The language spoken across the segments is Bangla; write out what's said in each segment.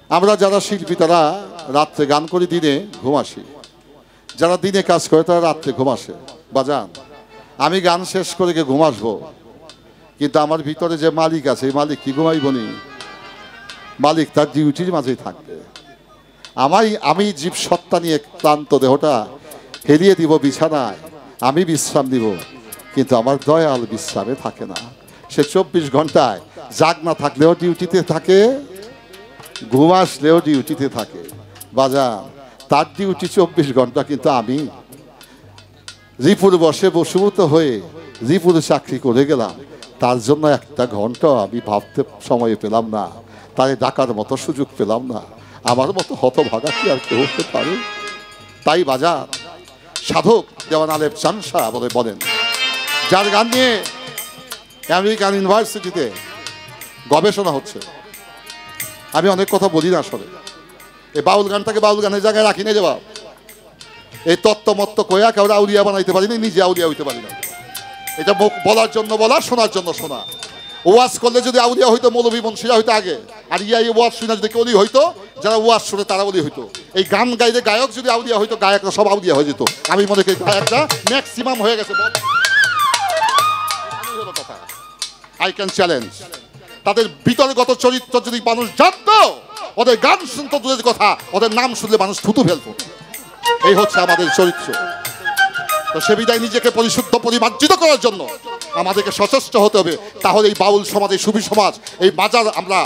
আমরা যারা শিল্পী তারা রাত্রে গান করে দিনে ঘুম আসি, যারা দিনে কাজ করে তারা রাত্রে ঘুম আসে। বাজান, আমি গান শেষ করে গিয়ে ঘুম আসবো, কিন্তু আমার ভিতরে যে মালিক আছে এই মালিক কি ঘুমাইবনি? মালিক তার ডিউটির মাঝেই থাকবে। আমি জীব সত্তা নিয়ে ক্লান্ত দেহটা হেরিয়ে দিব বিছানায়, আমি বিশ্রাম দিব, কিন্তু আমার দয়াল বিশ্রামে থাকে না। সে 24 ঘন্টায় জাগ না থাকলেও ডিউটিতে থাকে, ঘুম আসলেও ডিউটিতে থাকে। বাজান, তার ডিউটি 24 ঘন্টা, কিন্তু আমি রিপুর বসে বসুভূত হয়ে রিপুর চাকরি করে গেলাম, তার জন্য একটা ঘন্টা আমি ভাবতে সময় পেলাম না, তাই ডাকার মতো সুযোগ পেলাম না। আমার মতো হতভাগা কি আর কেউ হতে পারে? তাই বাজার সাধক দেওয়ান আলেপ চান শাহ বলেন, যার গান নিয়ে আমেরিকান ইউনিভার্সিটিতে গবেষণা হচ্ছে। আমি অনেক কথা বলি না আসলে, এই বাউল গানটাকে বাউল গানের জায়গায় রাখি না। জবাব এই তত্ত্বমত্ত কয়া কেউ আউলিয়া বানাইতে পারি না, নিজে আউলিয়া হইতে পারি না। এটা বলার জন্য বলা, শোনার জন্য শোনা। ওয়াজ করলে যদি আউলিয়া হইতো মৌলভী বংশীরা হইতো আগে, আর এই ওয়াজ শুনে যদি কেউ হইতো, যারা ওয়াজ শুনে তারা ওলি হইতো। এই গান গাইলে গায়ক যদি আউলিয়া হইতো, গায়করা সব আউলিয়া হয়ে যেত। আমি মনে করি গায়করা ম্যাক্সিমাম হয়ে গেছে। আই ক্যান চ্যালেঞ্জ, তাদের বিতর্গত চরিত্র যদি মানুষ জানতো, ওদের গান শুনতো দূরের কথা, ওদের নাম শুনলে মানুষ থুতু ফেলতো। এই হচ্ছে আমাদের চরিত্র। তো সে বিদায় নিজেকে পরিশুদ্ধ পরিমার্জিত করার জন্য আমাদেরকে সচেষ্ট হতে হবে। তাহলে এই বাউল সমাজ, এই সুফি সমাজ, এই বাজার আমরা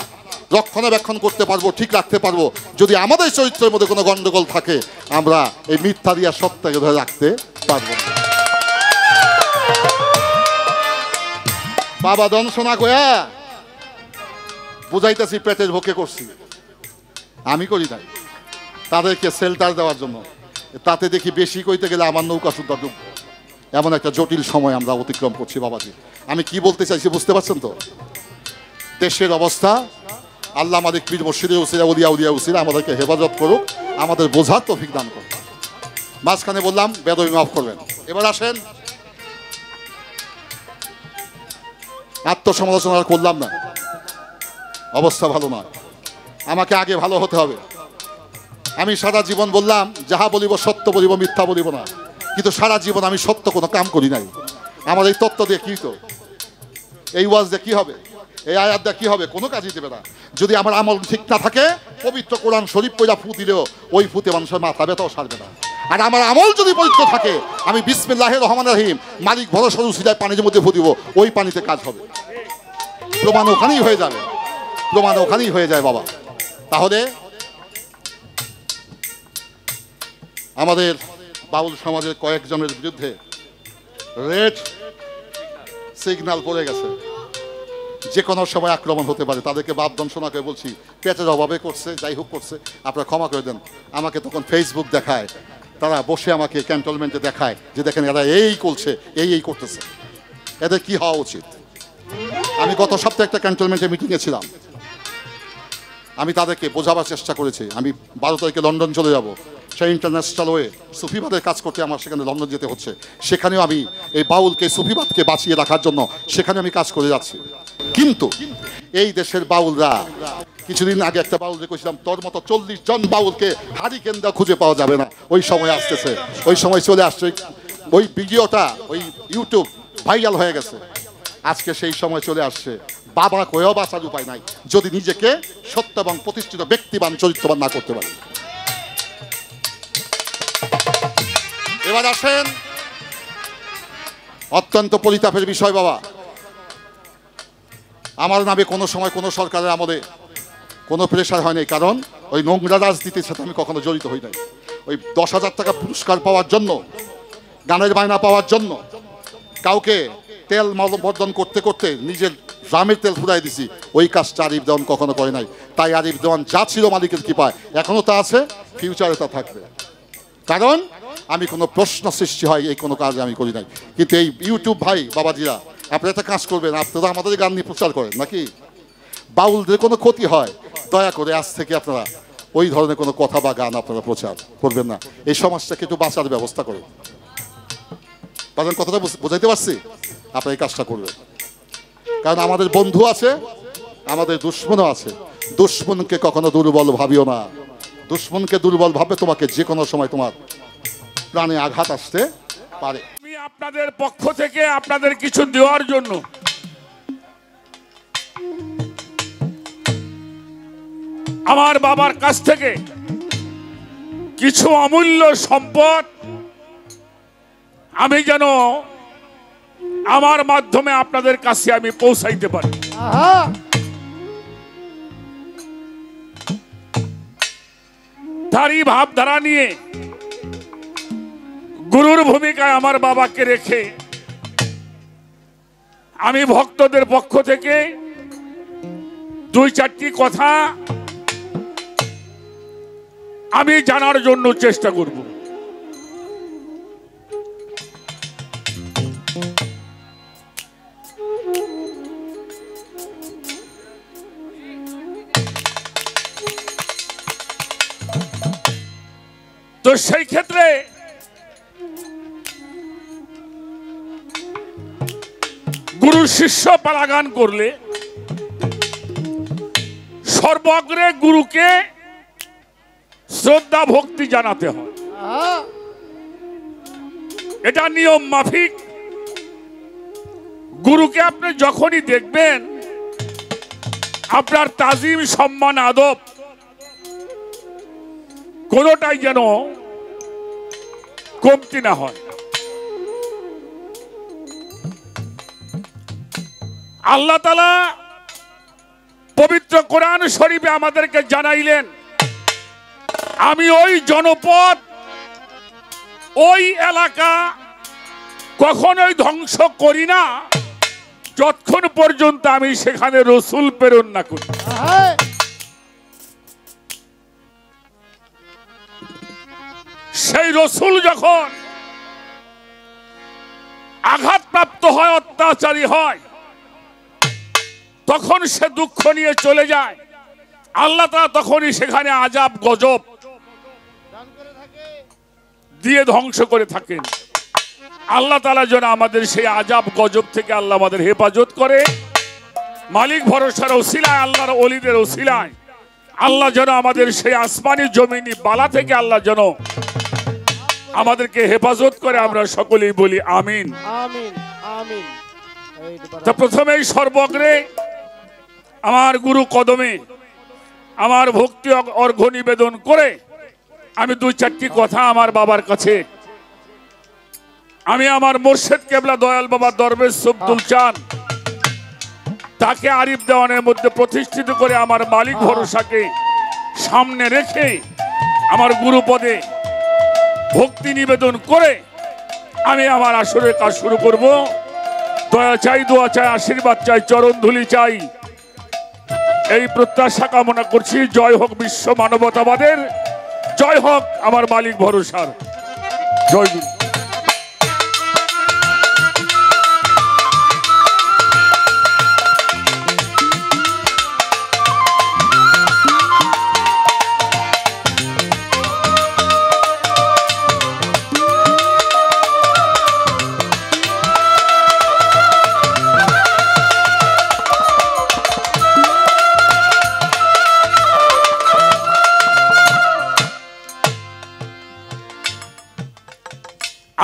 রক্ষণাবেক্ষণ করতে পারবো, ঠিক রাখতে পারবো। যদি আমাদের চরিত্রের মধ্যে কোনো গন্ডগোল থাকে, আমরা এই মিথ্যা দিয়া সত্যকে ধরে রাখতে পারবো না। বাবা দন শোনা কয়া বুঝাইতেছি, পেটের ভোকে করছি, আমি করি নাই। তাদেরকে সেল্টার দেওয়ার জন্য, তাতে দেখি বেশি কইতে গেলে আমার নৌকা সুদ্ধা ডুব। এমন একটা জটিল সময় আমরা অতিক্রম করছি। বাবাজি, আমি কি বলতে চাইছি বুঝতে পারছেন তো? দেশের অবস্থা আল্লাহ আমাদের পীর মুর্শিদের উসিলা উলিয়া উলিয়া উসিলা আমাদেরকে হেফাজত করুক, আমাদের বোঝার তৌফিক দান করুক। মাঝখানে বললাম, বেদবি মাফ করবেন। এবার আসেন, আত্মসমালোচনা করলাম না, অবস্থা ভালো নয়, আমাকে আগে ভালো হতে হবে। আমি সারা জীবন বললাম, যাহা বলিব সত্য বলিব, মিথ্যা বলিব না, কিন্তু সারা জীবন আমি সত্য কোনো কাম করি নাই। আমার এই তত্ত্ব দিয়ে কি তো, এই ওয়াজ দিয়ে কি হবে, এই আয়াত দিয়ে কি হবে? কোনো কাজই দেবে না। যদি আমার আমল ঠিক না থাকে, পবিত্র কোরআন শরীফ পয়লা ফু দিলেও ওই ফুতে মানুষের মাথা ব্যথাও সারবে না। আর আমার আমল যদি পবিত্র থাকে, আমি বিসমিল্লাহির রহমানির রহিম মালিক ভরসা উসিলায় পানির মধ্যে ফু দিব, ওই পানিতে কাজ হবে। প্রমাণ ওখানেই হয়ে যাবে, প্রমাণ ওখানেই হয়ে যায় বাবা। তাহলে আমাদের বাউল সমাজের কয়েকজনের বিরুদ্ধে রেড সিগন্যাল পড়ে গেছে, যে কোনো সময় আক্রমণ হতে পারে। তাদেরকে বাপ দংশনা করে বলছি, পেটের অভাবে করছে, যাই হোক করছে, আপনারা ক্ষমা করে দেন। আমাকে তখন ফেসবুক দেখায়, তারা বসে আমাকে ক্যান্টনমেন্টে দেখায় যে দেখেন এরা এই করছে, এই করতেছে, এদের কি হওয়া উচিত। আমি গত সপ্তাহে একটা ক্যান্টনমেন্টে মিটিংয়ে ছিলাম, আমি তাদেরকে বোঝাবার চেষ্টা করেছি। আমি 12 তারিখে লন্ডন চলে যাব, সেই ইন্টারন্যাশনাল ওয়ে সুফিবাদের কাজ করতে আমার সেখানে লন্ডন যেতে হচ্ছে। সেখানেও আমি এই বাউলকে, সুফিবাদকে বাঁচিয়ে রাখার জন্য সেখানে আমি কাজ করে যাচ্ছি। কিন্তু এই দেশের বাউলরা, কিছুদিন আগে একটা বাউলকে কইছিলাম, তোর মতো 40 জন বাউলকে হারিকেন দেওয়া খুঁজে পাওয়া যাবে না। ওই সময় আসতেছে, ওই সময় চলে আসছে। ওই ভিডিওটা ওই ইউটিউব ভাইরাল হয়ে গেছে। আজকে সেই সময় চলে আসছে। বাবা কয়েও বাঁচার উপায় নাই যদি নিজেকে সত্য এবং প্রতিষ্ঠিত ব্যক্তিবান, চরিত্রবান না করতে পারে। এবার আসেন, অত্যন্ত পরিতাপের বিষয় বাবা, আমার নামে কোনো সময় কোনো সরকারের আমলে কোনো প্রেশার হয়নি, কারণ ওই নোংরা রাজনীতির সাথে আমি কখনো জড়িত হই নাই। ওই 10,000 টাকা পুরস্কার পাওয়ার জন্য, গানের বায়না পাওয়ার জন্য কাউকে তেল বর্ধন করতে করতে নিজের গ্রামের তেল ফুরাই দিছি, ওই কাজটা আরিফ দেওয়ান কখনো করে নাই। তাই আরিফ দেওয়ান যা ছিল মালিকের কৃপায়, এখনো তা আছে, ফিউচারে তা থাকবে। কারণ আমি কোনো প্রশ্ন সৃষ্টি হয় এই কোনো কাজ আমি করি নাই। কিন্তু এই ইউটিউব ভাই বাবাজিরা, আপনারা একটা কাজ করবেন, আপনারা আমাদের গান নিয়ে প্রচার করেন নাকি? বাউলদের কোনো ক্ষতি হয়, দয়া করে আজ থেকে আপনারা ওই ধরনের কোনো কথা বা গান আপনারা প্রচার করবেন না। এই সমাজটাকে একটু বাঁচার ব্যবস্থা করুন। কথাটা বোঝাইতে পারছি? আপনারা এই কাজটা করবেন, কারণ আমাদের বন্ধু আছে, আমাদের দুশ্মনও আছে। দুশ্মনকে কখনো দুর্বল ভাবিও না। দুশ্মনকে দুর্বল ভাবে তোমাকে যে কোনো সময় তোমার প্রাণে আঘাত আসতে পারে। আমি আপনাদের পক্ষ থেকে আপনাদের কিছু দেওয়ার জন্য আমার বাবার কাছ থেকে কিছু অমূল্য সম্পদ আমি যেন আমার মাধ্যমে আপনাদের কাছে আমি পৌঁছাইতে পারি। তারই ভাবধারা নিয়ে গুরুর ভূমিকায় আমার বাবাকে রেখে আমি ভক্তদের পক্ষ থেকে 2-4টি কথা আমি জানার জন্য চেষ্টা করব। তো সেই ক্ষেত্রে গুরু শিষ্য পালাগান করলে সর্বগ্রে গুরুকে শ্রদ্ধা ভক্তি জানাতে হয়। এটা নিয়ম মাফিক। গুরুকে আপনি যখনই দেখবেন আপনার তাজিম সম্মান আদব কোনোটাই যেন কমতি না হয়। আল্লাহ তাআলা পবিত্র কোরআন শরীফে আমাদেরকে জানাইলেন, আমি ওই জনপদ ওই এলাকা কখনোই ধ্বংস করি না যতক্ষণ পর্যন্ত আমি সেখানে রসুল প্রেরণ না করি। সেই রসুল যখন আঘাতপ্রাপ্ত হয়, অত্যাচারী হয়, তখন সে দুঃখ নিয়ে চলে যায়। আল্লাহ তাআলা তখনই সেখানে আযাব গজব দিয়ে ধ্বংস করে থাকেন। আল্লাহ তাআলা যেন আমাদের সেই আযাব গজব থেকে আল্লাহ আমাদের হেফাজত করে। মালিক ভরসার ওসিলায়, আল্লাহর ওলিদের ওসিলায় আল্লাহ যেন আমাদের সেই আসমানি জমিনি বালা থেকে আল্লাহ যেন আমাদেরকে হেফাজত করে। আমরা সকলেই বলি আমিন আমিন আমিন। তো প্রথমেই সর্বগ্রে আমার গুরু কদমে আমার ভক্তি অর্ঘ্য নিবেদন করে আমি 2-4টি কথা আমার বাবার কাছে, আমি আমার মুর্শিদ কেবলা দয়াল বাবা দরবেশ আব্দুল চাঁদ তাকে আরিফ দেওয়ানের মধ্যে প্রতিষ্ঠিত করে আমার মালিক ভরসাকে সামনে রেখে আমার গুরু পদে ভক্তি নিবেদন করে আমি আমার আসরের কাজ শুরু করব। দয়া চাই, দোয়া চাই, আশীর্বাদ চাই, চরণ ধুলি চাই, এই প্রত্যাশা কামনা করছি। জয় হোক বিশ্ব মানবতাবাদের, জয় হোক আমার মালিক ভরসার। জয় গুরু।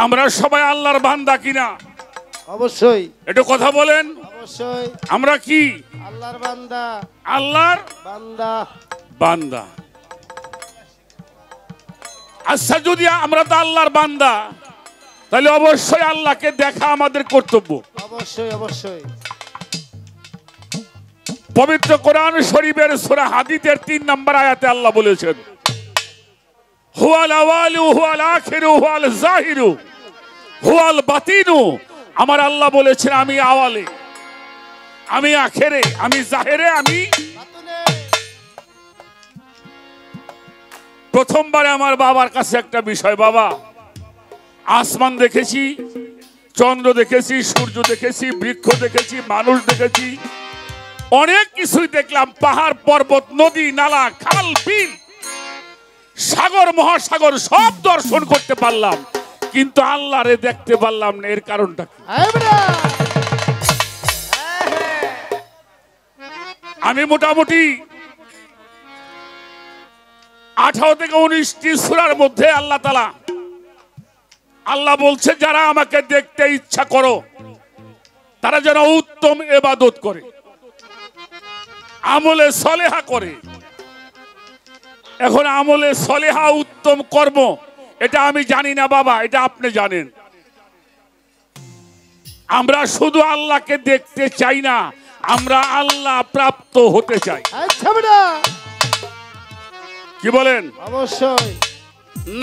আমরা সবাই আল্লাহর বান্দা কিনা? অবশ্যই। একটু কথা বলেন। অবশ্যই। আমরা কি আল্লাহর বান্দা? আল্লাহর বান্দা। বান্দা। আচ্ছা, যদি আমরা তো আল্লাহর বান্দা, তাহলে অবশ্যই আল্লাহকে দেখা আমাদের কর্তব্য। অবশ্যই অবশ্যই। পবিত্র কোরআন শরীফের সূরা হাদীদের 3 নম্বর আয়াতে আল্লাহ বলেছেন, হুয়াল আওয়ালু হুয়াল আখিরু হুয়াল জাহিরু হুয়াল বাতিনু। আমার আল্লাহ বলেছেন, আমি আওয়ালে, আমি আখেরে, আমি জাহেরে, আমি প্রথমবারে আমার বাবার কাছে একটা বিষয়, বাবা আসমান দেখেছি, চন্দ্র দেখেছি, সূর্য দেখেছি, বৃক্ষ দেখেছি, মানুষ দেখেছি, অনেক কিছুই দেখলাম, পাহাড় পর্বত, নদী নালা, খাল বিল, সাগর মহাসাগর সব দর্শন করতে পারলাম, কিন্তু আল্লাহরে দেখতে পারলাম না। এর কারণটা কি? আমি মোটামুটি 18 থেকে 19টি সূরার মধ্যে আল্লাহ বলছে যারা আমাকে দেখতে ইচ্ছা করো তারা যেন উত্তম ইবাদত করে, আমলে সলেহা করে। এখন আমলে সলেহা উত্তম কর্ম এটা আমি জানি না বাবা, এটা আপনি জানেন। আমরা শুধু আল্লাহকে দেখতে চাই না, আমরা আল্লাহ প্রাপ্ত হতে চাই। আচ্ছা বেটা, কি বলেন? অবশ্যই।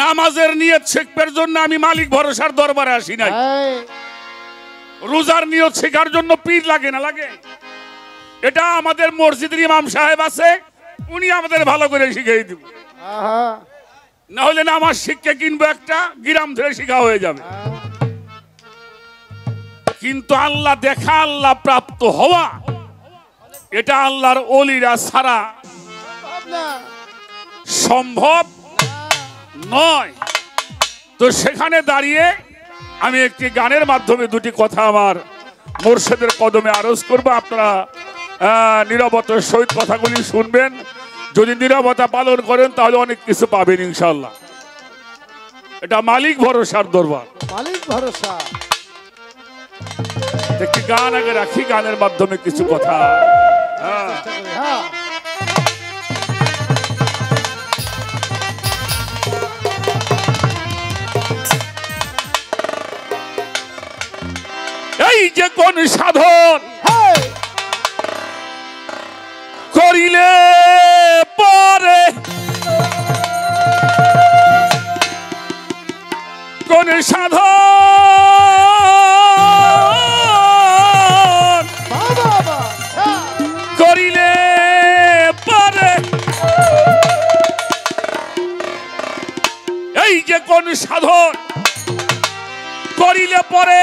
নামাজের নিয়ত শিখবার জন্য আমি মালিক ভরসার দরবারে আসি নাই। এই, রোজার নিয়ত শেখার জন্য পীর লাগে না লাগে? এটা আমাদের মসজিদের ইমাম সাহেব আছে, উনি আমাদের ভালো করে শিখিয়ে দিব। আহা, না হলে নামাজ শিক্ষা কিনবো একটা, গ্রাম ধরে শিখা হয়ে যাবে। কিন্তু আল্লাহ দেখা, আল্লাহ প্রাপ্ত হওয়া, এটা আল্লাহর ওলিরা ছাড়া না, সম্ভব নয়। তো সেখানে দাঁড়িয়ে আমি একটি গানের মাধ্যমে দুটি কথা আমার মুর্শিদের কদমে আরজ করব। আপনারা নীরবতার সহিত কথাগুলি শুনবেন। যদি নীরবতা পালন করেন তাহলে অনেক কিছু পাবেন ইনশাআল্লাহ। এটা মালিক ভরসার দরবার। মালিক ভরসা। একটি গান আগে রাখি, গানের মাধ্যমে কিছু কথা। হ্যাঁ, চেষ্টা করি, হ্যাঁ। এই যে কোন সাধন হেই, করিলে পরে, কোন সাধন বাবা, বাবা, হ্যাঁ। করিলে পরে, এই যে কোন সাধন করিলে পরে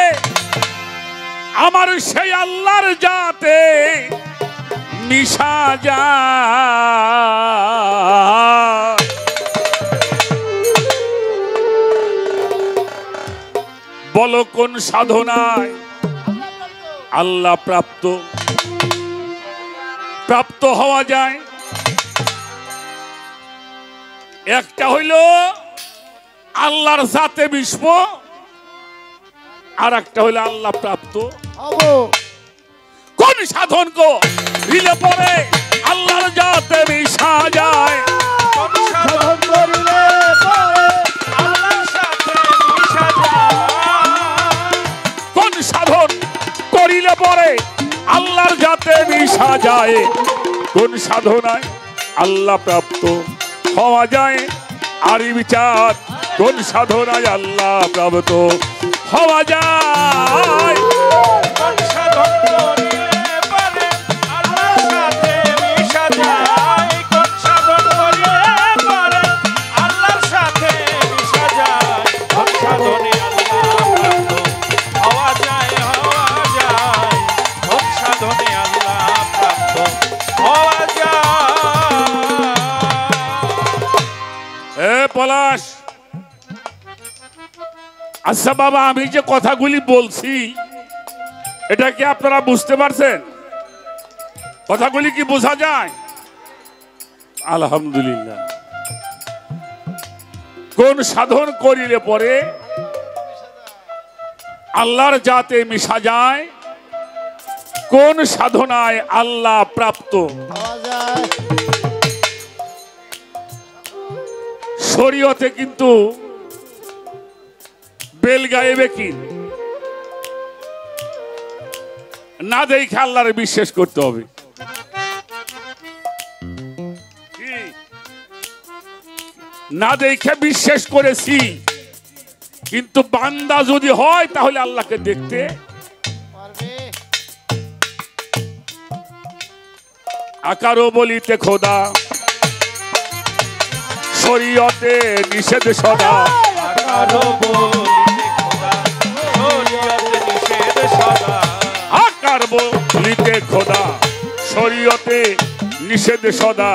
আমার সেই আল্লাহর জাতে মিশা যায়। বলো কোন সাধনায় আল্লাহ প্রাপ্ত হওয়া যায়? একটা হইল আল্লাহর জাতে মিশব, আর একটা হইল আল্লাহ প্রাপ্ত হবো। কোন সাধন করিলে পরে আল্লাহর জাতে মিশা যায়? সাধন করিলে পরে আল্লাহর সাথে মিশা যায়। কোন সাধন করিলে পরে আল্লাহর জাতে মিশা যায়? কোন সাধনায় আল্লাহ প্রাপ্ত হওয়া যায়? আরি বিচার কোন সাধনায় আল্লাহ প্রাপ্ত হওয়া যায়? কোন সাধন করিলে পরে আল্লাহর সাথে মিশা যায়? কোন সাধন করিলে পরে আল্লাহর সাথে মিশা যায়? কোন সাধনে আল্লাহ প্রাপ্ত হওয়া যায়, হওয়া যায়? কোন সাধনে আল্লাহ প্রাপ্ত হওয়া যায়? এ পলাশ, আচ্ছা বাবা, আমি যে কথাগুলি বলছি এটা কি আপনারা বুঝতে পারছেন? কথাগুলি কি বোঝা যায়? আলহামদুলিল্লাহ। কোন সাধন করিলে পরে আল্লাহর জাতে মিশা যায়? কোন সাধনায় আল্লাহ প্রাপ্ত হওয়া যায়। শরীয়তে কিন্তু বেল গায়েবে কি না দেখে আল্লাহরে বিশ্বাস করতে হবে। কি? না দেখে বিশ্বাস করেছি, কিন্তু বান্দা যদি হয় তাহলে আল্লাহকে দেখতে পারবে। আকারও বলিতে খোদা, শরীয়তে নিষেধ সদা। আকারও বলিতে খোদা, শরীয়তে নিষেধ সদা। আকার বলিতে খোদা, শরীয়তে নিষেধ সদা।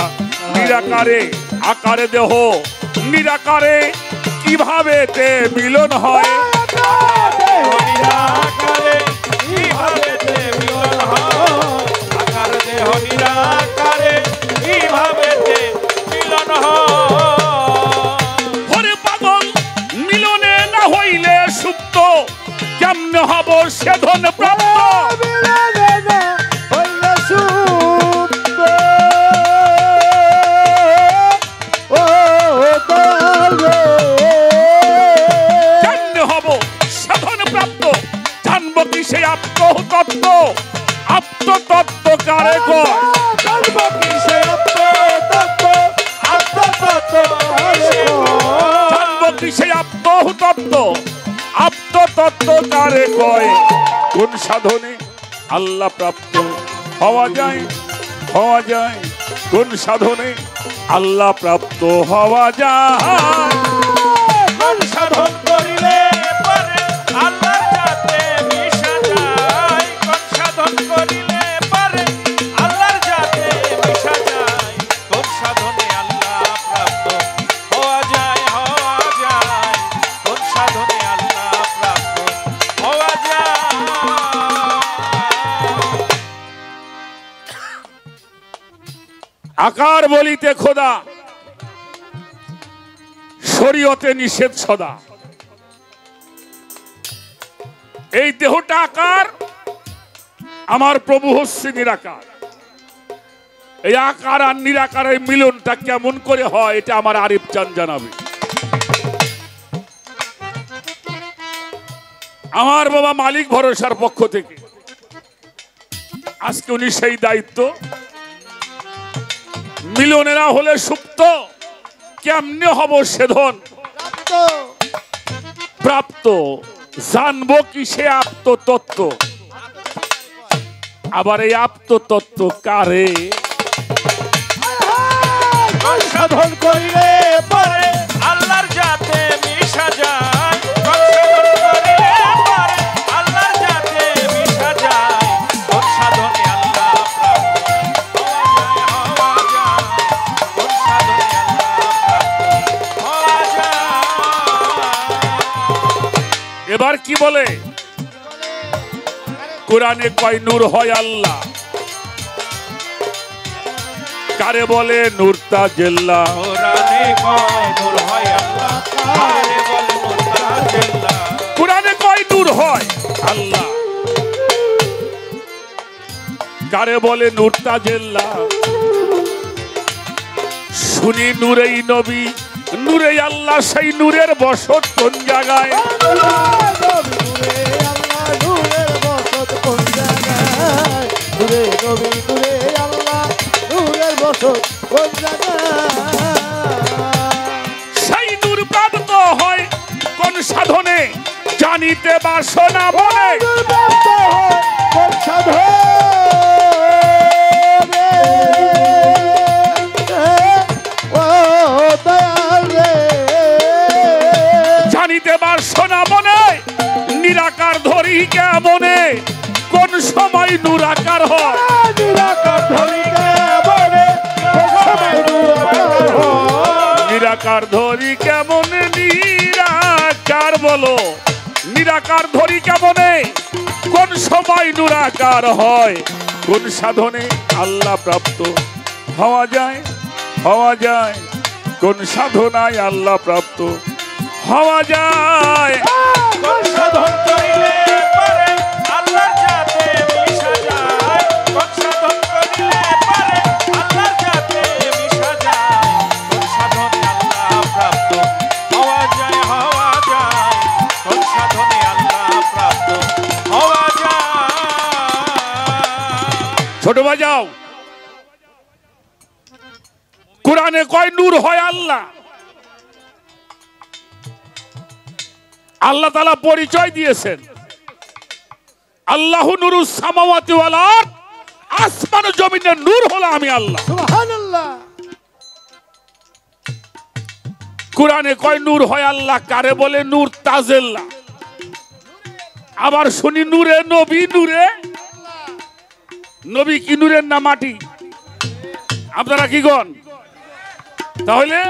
নিরাকারে আকারে দেহ, নিরাকারে কিভাবে তে মিলন হয়? আকারে কিভাবে তে মিলন হয়? আকার দেহ দেহ নিরাকারে কিভাবেতে মিলন হয়। ওরে পাগল মিলনে না হইলে সুপ্ত কেমনে হব সে ধন প্রাপ্ত। কেমনে হব সে ধন প্রাপ্ত জানবো কি সে আত্মতত্ত্ব আত্মতত্ত্ব কারে কয়। জানবো কি সে আত্মতত্ত্ব আত্মতত্ত্ব জানবো কি সে আত্মতত্ত্ব আত্মতত্ত্ব কারে কয়। কোন সাধনে আল্লাহ প্রাপ্ত হওয়া যায় হওয়া যায় কোন সাধনে আল্লাহ প্রাপ্ত হওয়া যায়। কোন সাধন করিলে পারে আল্লাহর সাথে মিশা যায়। কোন সাধন করিলে পারে আল্লাহর সাথে মিশা যায়। কোন সাধনে আল্লাহ প্রাপ্ত হওয়া যায় হওয়া যায়। কোন সাধনে আল্লাহ প্রাপ্ত হওয়া যায়। আকার বলিতে খোদা শরীয়তে নিষেধ সদা। এই দেহটা আকার আমার প্রভু হচ্ছে নিরাকার। এই আকার আর নিরাকারের মিলনটা কেমন করে হয় এটা আমার আরিফ চান জানাবে। আমার বাবা মালিক ভরসার পক্ষ থেকে আজকে উনি সেই দায়িত্ব। মিলনেরা হলে সুপ্ত কেমনে হব সেধন প্রাপ্ত জানবো কি সে আত্মতত্ত্ব। আবার এই আত্মতত্ত্ব কারে। কোন সাধন করিলে পারে আল্লাহর সাথে মিশা যায়। কোন সাধন করিলে পারে আল্লাহর সাথে মিশা যায়। কোন সাধনে আল্লাহ প্রাপ্ত হওয়া যায় হওয়া যায়। কোন সাধনে আল্লাহ প্রাপ্ত হওয়া যায়। এবার কি বলে কোরআনে কয় নূর হয় আল্লাহ কারে বলে নূর তাজেল্লা। কোরআনে কয় নূর হয় আল্লাহ কারে বলে নূর তাজেল্লা। কোরআনে কয় নূর হয় আল্লাহ কারে বলে নূর তাজেল্লা। শুনি নূরেই নবী নূরে আল্লাহ সেই নূরের বসত কোন জায়গায়। সেই নূর প্রাপ্ত হয় কোন সাধনে জানিতে বাসনা বলে। জানিতে বাসনা মনে নিরাকার ধরি কেমনে কোন সময় নুরাকার হয়। নিরাকার ধরি কেমনে নিরাকার বলো নিরাকার ধরি কেমনে কোন সময় নুরাকার হয়। কোন সাধনে আল্লাহ প্রাপ্ত হওয়া যায় হওয়া যায়। কোন সাধনায় আল্লাহ প্রাপ্ত হওয়া যায়। কোন সাধন করিলে পারে আল্লাহর সাথে মিশা যায়। কোন সাধন করিলে পারে আল্লাহর সাথে মিশা যায়। কোন সাধনে আল্লাহ প্রাপ্ত হওয়া যায় হওয়া যায়। কোন সাধনে আল্লাহ প্রাপ্ত হওয়া যায়। ছোট বাজাও কোরআনে কয় নূর হয় আল্লাহ। আল্লাহ তাআলা পরিচয় দিয়েছেন আল্লাহু নূরুস সামাওয়াতি ওয়াল আরদ। আসমান ও জমিনের নূর হলো আমি আল্লাহ। সুবহানাল্লাহ। কোরআনে কয় নূর হয় আল্লাহ কারে বলে নূর তাজেল্লা। আবার শুনি নূরে নবী নূরে নবী কি নূরের না মাটি। আপনারা কি গণ তাহলে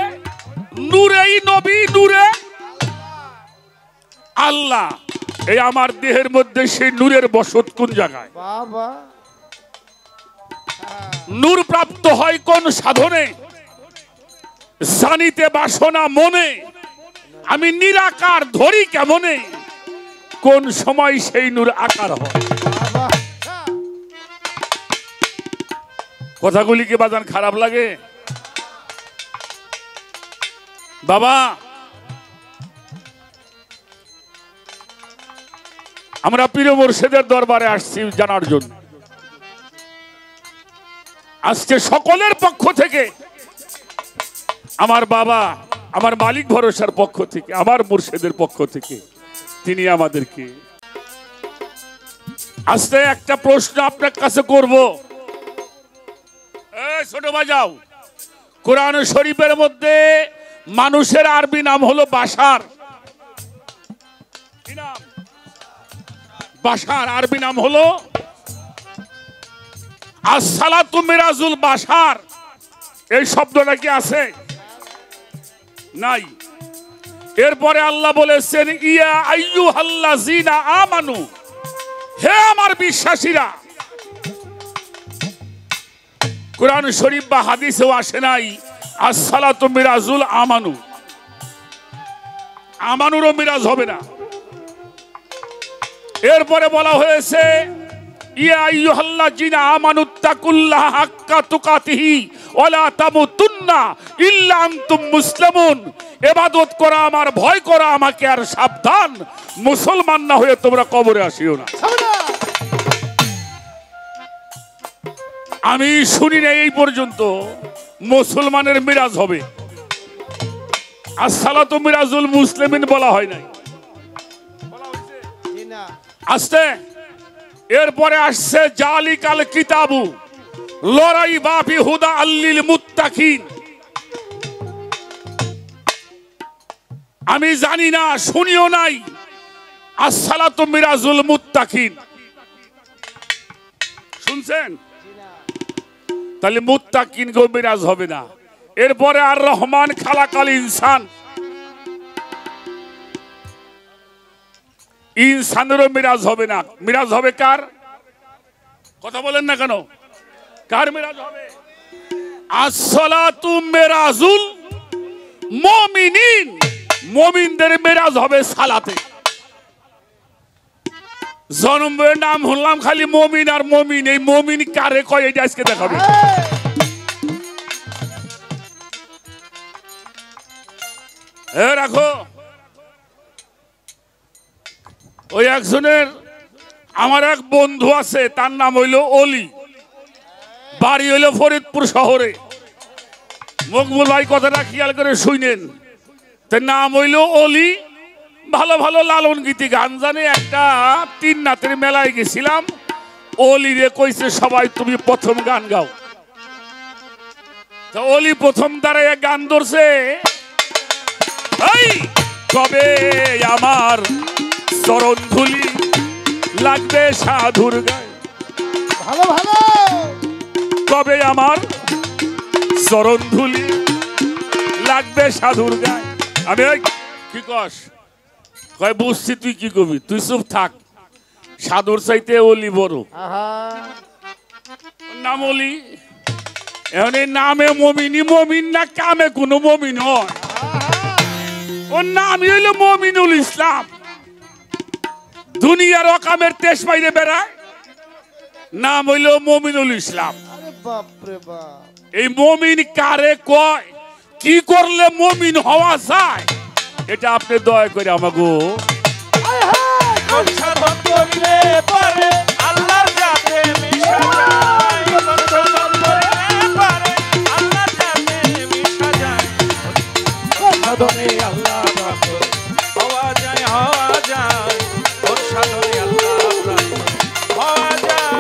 নূরেই নবী নূরে আল্লাহ। এই আমার দেহের মধ্যে সেই নূরের বসত কোন জায়গায়। বাবা নূর প্রাপ্ত হয় কোন সাধনে, জানিতে বাসনা মনে, আমি নিরাকার ধরি কেমনে, কোন সময় সেই নূর আকার হয়। কথাগুলি কি বাজান খারাপ লাগে? বাবা, আমরা পীর মুর্শিদের দরবারে আসছি জানার জন্য। আজকে সকলের পক্ষ থেকে, আমার বাবা, আমার মালিক ভরসার পক্ষ থেকে, আমার মুর্শিদের পক্ষ থেকে তিনি আমাদেরকে আজকে একটা প্রশ্ন আপনার কাছে করব। ছোট বাজাও, কোরআন শরীফের মধ্যে মানুষের আরবি নাম হলো বাশার। কি নাম? বাশার আরবি নাম হলো আসসালাতু মিরাজুল বাশার। এই শব্দটা কি আছে? নাই। এরপরে আল্লাহ বলেছেন ইয়া আইয়ুহাল্লাযিনা আমানু, হে আমার বিশ্বাসীরা। কোরআন শরীফ বা হাদিসেও আসে নাই আসসালাতু মিরাজুল আমানু। আমানুরও মিরাজ হবে না। এরপরে বলা হয়েছে ইয়া আইয়ুহাল্লাযিনা আমানুত্তাকুল্লাহা হাক্কা তুকাতিহি ওয়ালা তামুতুন্না ইল্লা আনতুম মুসলিমুন। ইবাদত করা আমার, ভয় করা আমাকে, আর সাবধান মুসলমান না হয়ে তোমরা কবরে আসিও না। আমি শুনি না এই পর্যন্ত মুসলমানের মিরাজ হবে। আসসালাতু মিরাজুল মুসলিমিন বলা হয় নাই। আসতে এরপরে আসছে জালিকাল কিতাবু লড়াই বাপি হুদা আল্লিল মুত্তাকিন। আমি জানি না, শুনিও নাই আসসালাতু মিরাজুল মুত্তাকিন। শুনছেন? তাহলে মুত্তাকিন গো মিরাজ হবে না। এরপরে আর রহমান খালাকাল ইনসান, ইনসানেরও মিরাজ হবে না। মিরাজ হবে কার? কথা বলেন না কেন? কার মিরাজ হবে? আসসালাতু মিরাজুল মুমিনিন, মুমিনদের মিরাজ হবে সালাতে। জন্মের নাম শুনলাম খালি মুমিন আর মুমিন, এই মুমিন কারে কয় এটা আজকে দেখাবে। রাখো। ওই একজনের, আমার এক বন্ধু আছে, তার নাম হইল অলি, বাড়ি হইল ফরিদপুর শহরে। মকবুল ভাই কথাটা খেয়াল করে শুনেন। তার নাম হইল অলি, ভালো ভালো লালন গীতি গান জানে। একটা তিন নাথের মেলায় গেছিলাম, অলি রে কইছে সবাই তুমি প্রথম গান গাও। তা অলি প্রথম দাঁড়ায় গান ধরছে, এই কবে আমার চরণ ধুলি লাগবে সাধুর গায়ে। ভালো ভালো। কবে আমার চরণ ধুলি লাগবে সাধুর গায়ে। আমি কি কস? কয় বুঝছি তুই কি কবি, তুই চুপ থাক। সাধুর চাইতে অলি বড়। নাম অলি, এখন এই নামে মমিনী, মমিন না কামে কোনো মমিন হয়। ওর নামই হইল মমিনুল ইসলাম। দুনিয়ার অকামের তেজ পাইরে বেড়ায়, নাম হইল মমিনুল ইসলাম। এই মমিন কারে কয়, কি করলে মমিন হওয়া যায়, এটা আপনি দয়া করে আমাকে সাধন করিলে পরে আল্লাহর যাতে মিশা যায়। সাধন করিলে পরে আল্লাহর যাতে মিশা যায়। সাধনে আল্লাহ প্রাপ্ত হওয়া যায়, হওয়া যায়। ওর সাধনে আল্লাহ প্রাপ্ত হওয়া যায়।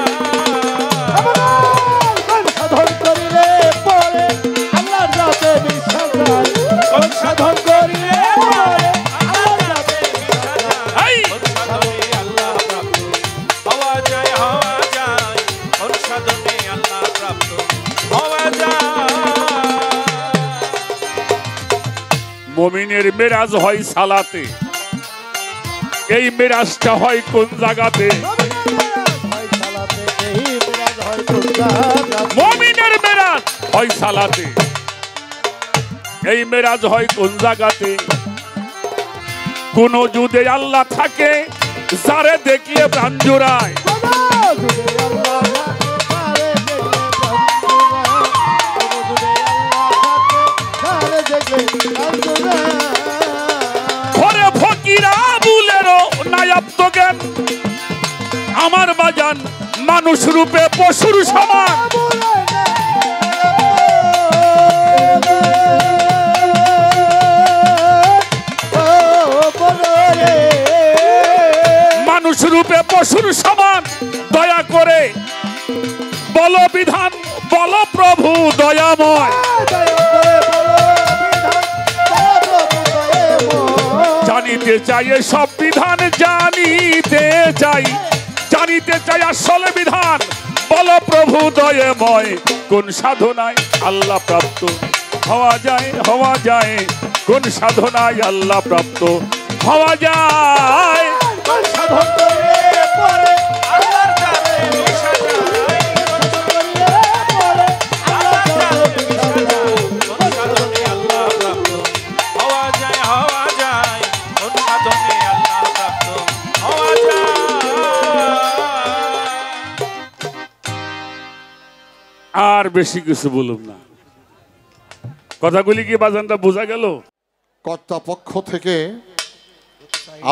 সাধন করিলে পরে আল্লাহর যাতে মিশা যায়। সাধন করিলে পরে আল্লাহর যাতে মিশা যায়। ওর সাধনে আল্লাহ প্রাপ্ত হওয়া যায়, হওয়া যায়। ওর সাধনে আল্লাহ প্রাপ্ত হওয়া যায়। মমিনের মেরাজ হয় সালাতে। এই মেরাজটা হয় কোন জায়গাতে? মমিনের মেরাজ হয় সালাতে। এই মেরাজ হয় কোন জায়গাতে? কোন যুদে আল্লাহ থাকে যারে দেখিয়ে প্রাণ জোড়ায়। ঘরে ফকিরা বুলেরও নায়াপ্ত জ্ঞান, আমার বাজান মানুষ রূপে পশুর সমান। মানুষ রূপে পশুর সমান, দয়া করে বল বিধান, বল প্রভু দয়াময়। জানিতে চাই সব বিধান, জানিতে চাই, জানিতে চাই আসল বিধান। বল প্রভু দয়াময়, কোন সাধনায় আল্লাহ প্রাপ্ত হওয়া যায়, হওয়া যায়? কোন সাধনায় আল্লাহ প্রাপ্ত হওয়া যায়? সাধন করে পরে আল্লাহর জাতে মিশা যায়। আল্লাহর জাতে মিশা যায়, কোন সাধনে আল্লাহ প্রাপ্ত হওয়া যায়, হওয়া যায়? কোন সাধনে আল্লাহ প্রাপ্ত হওয়া যায়? আর বেশি কিছু বলুন না, কথাগুলি কি বাজানটা বোঝা গেল? কর্তাপক্ষ থেকে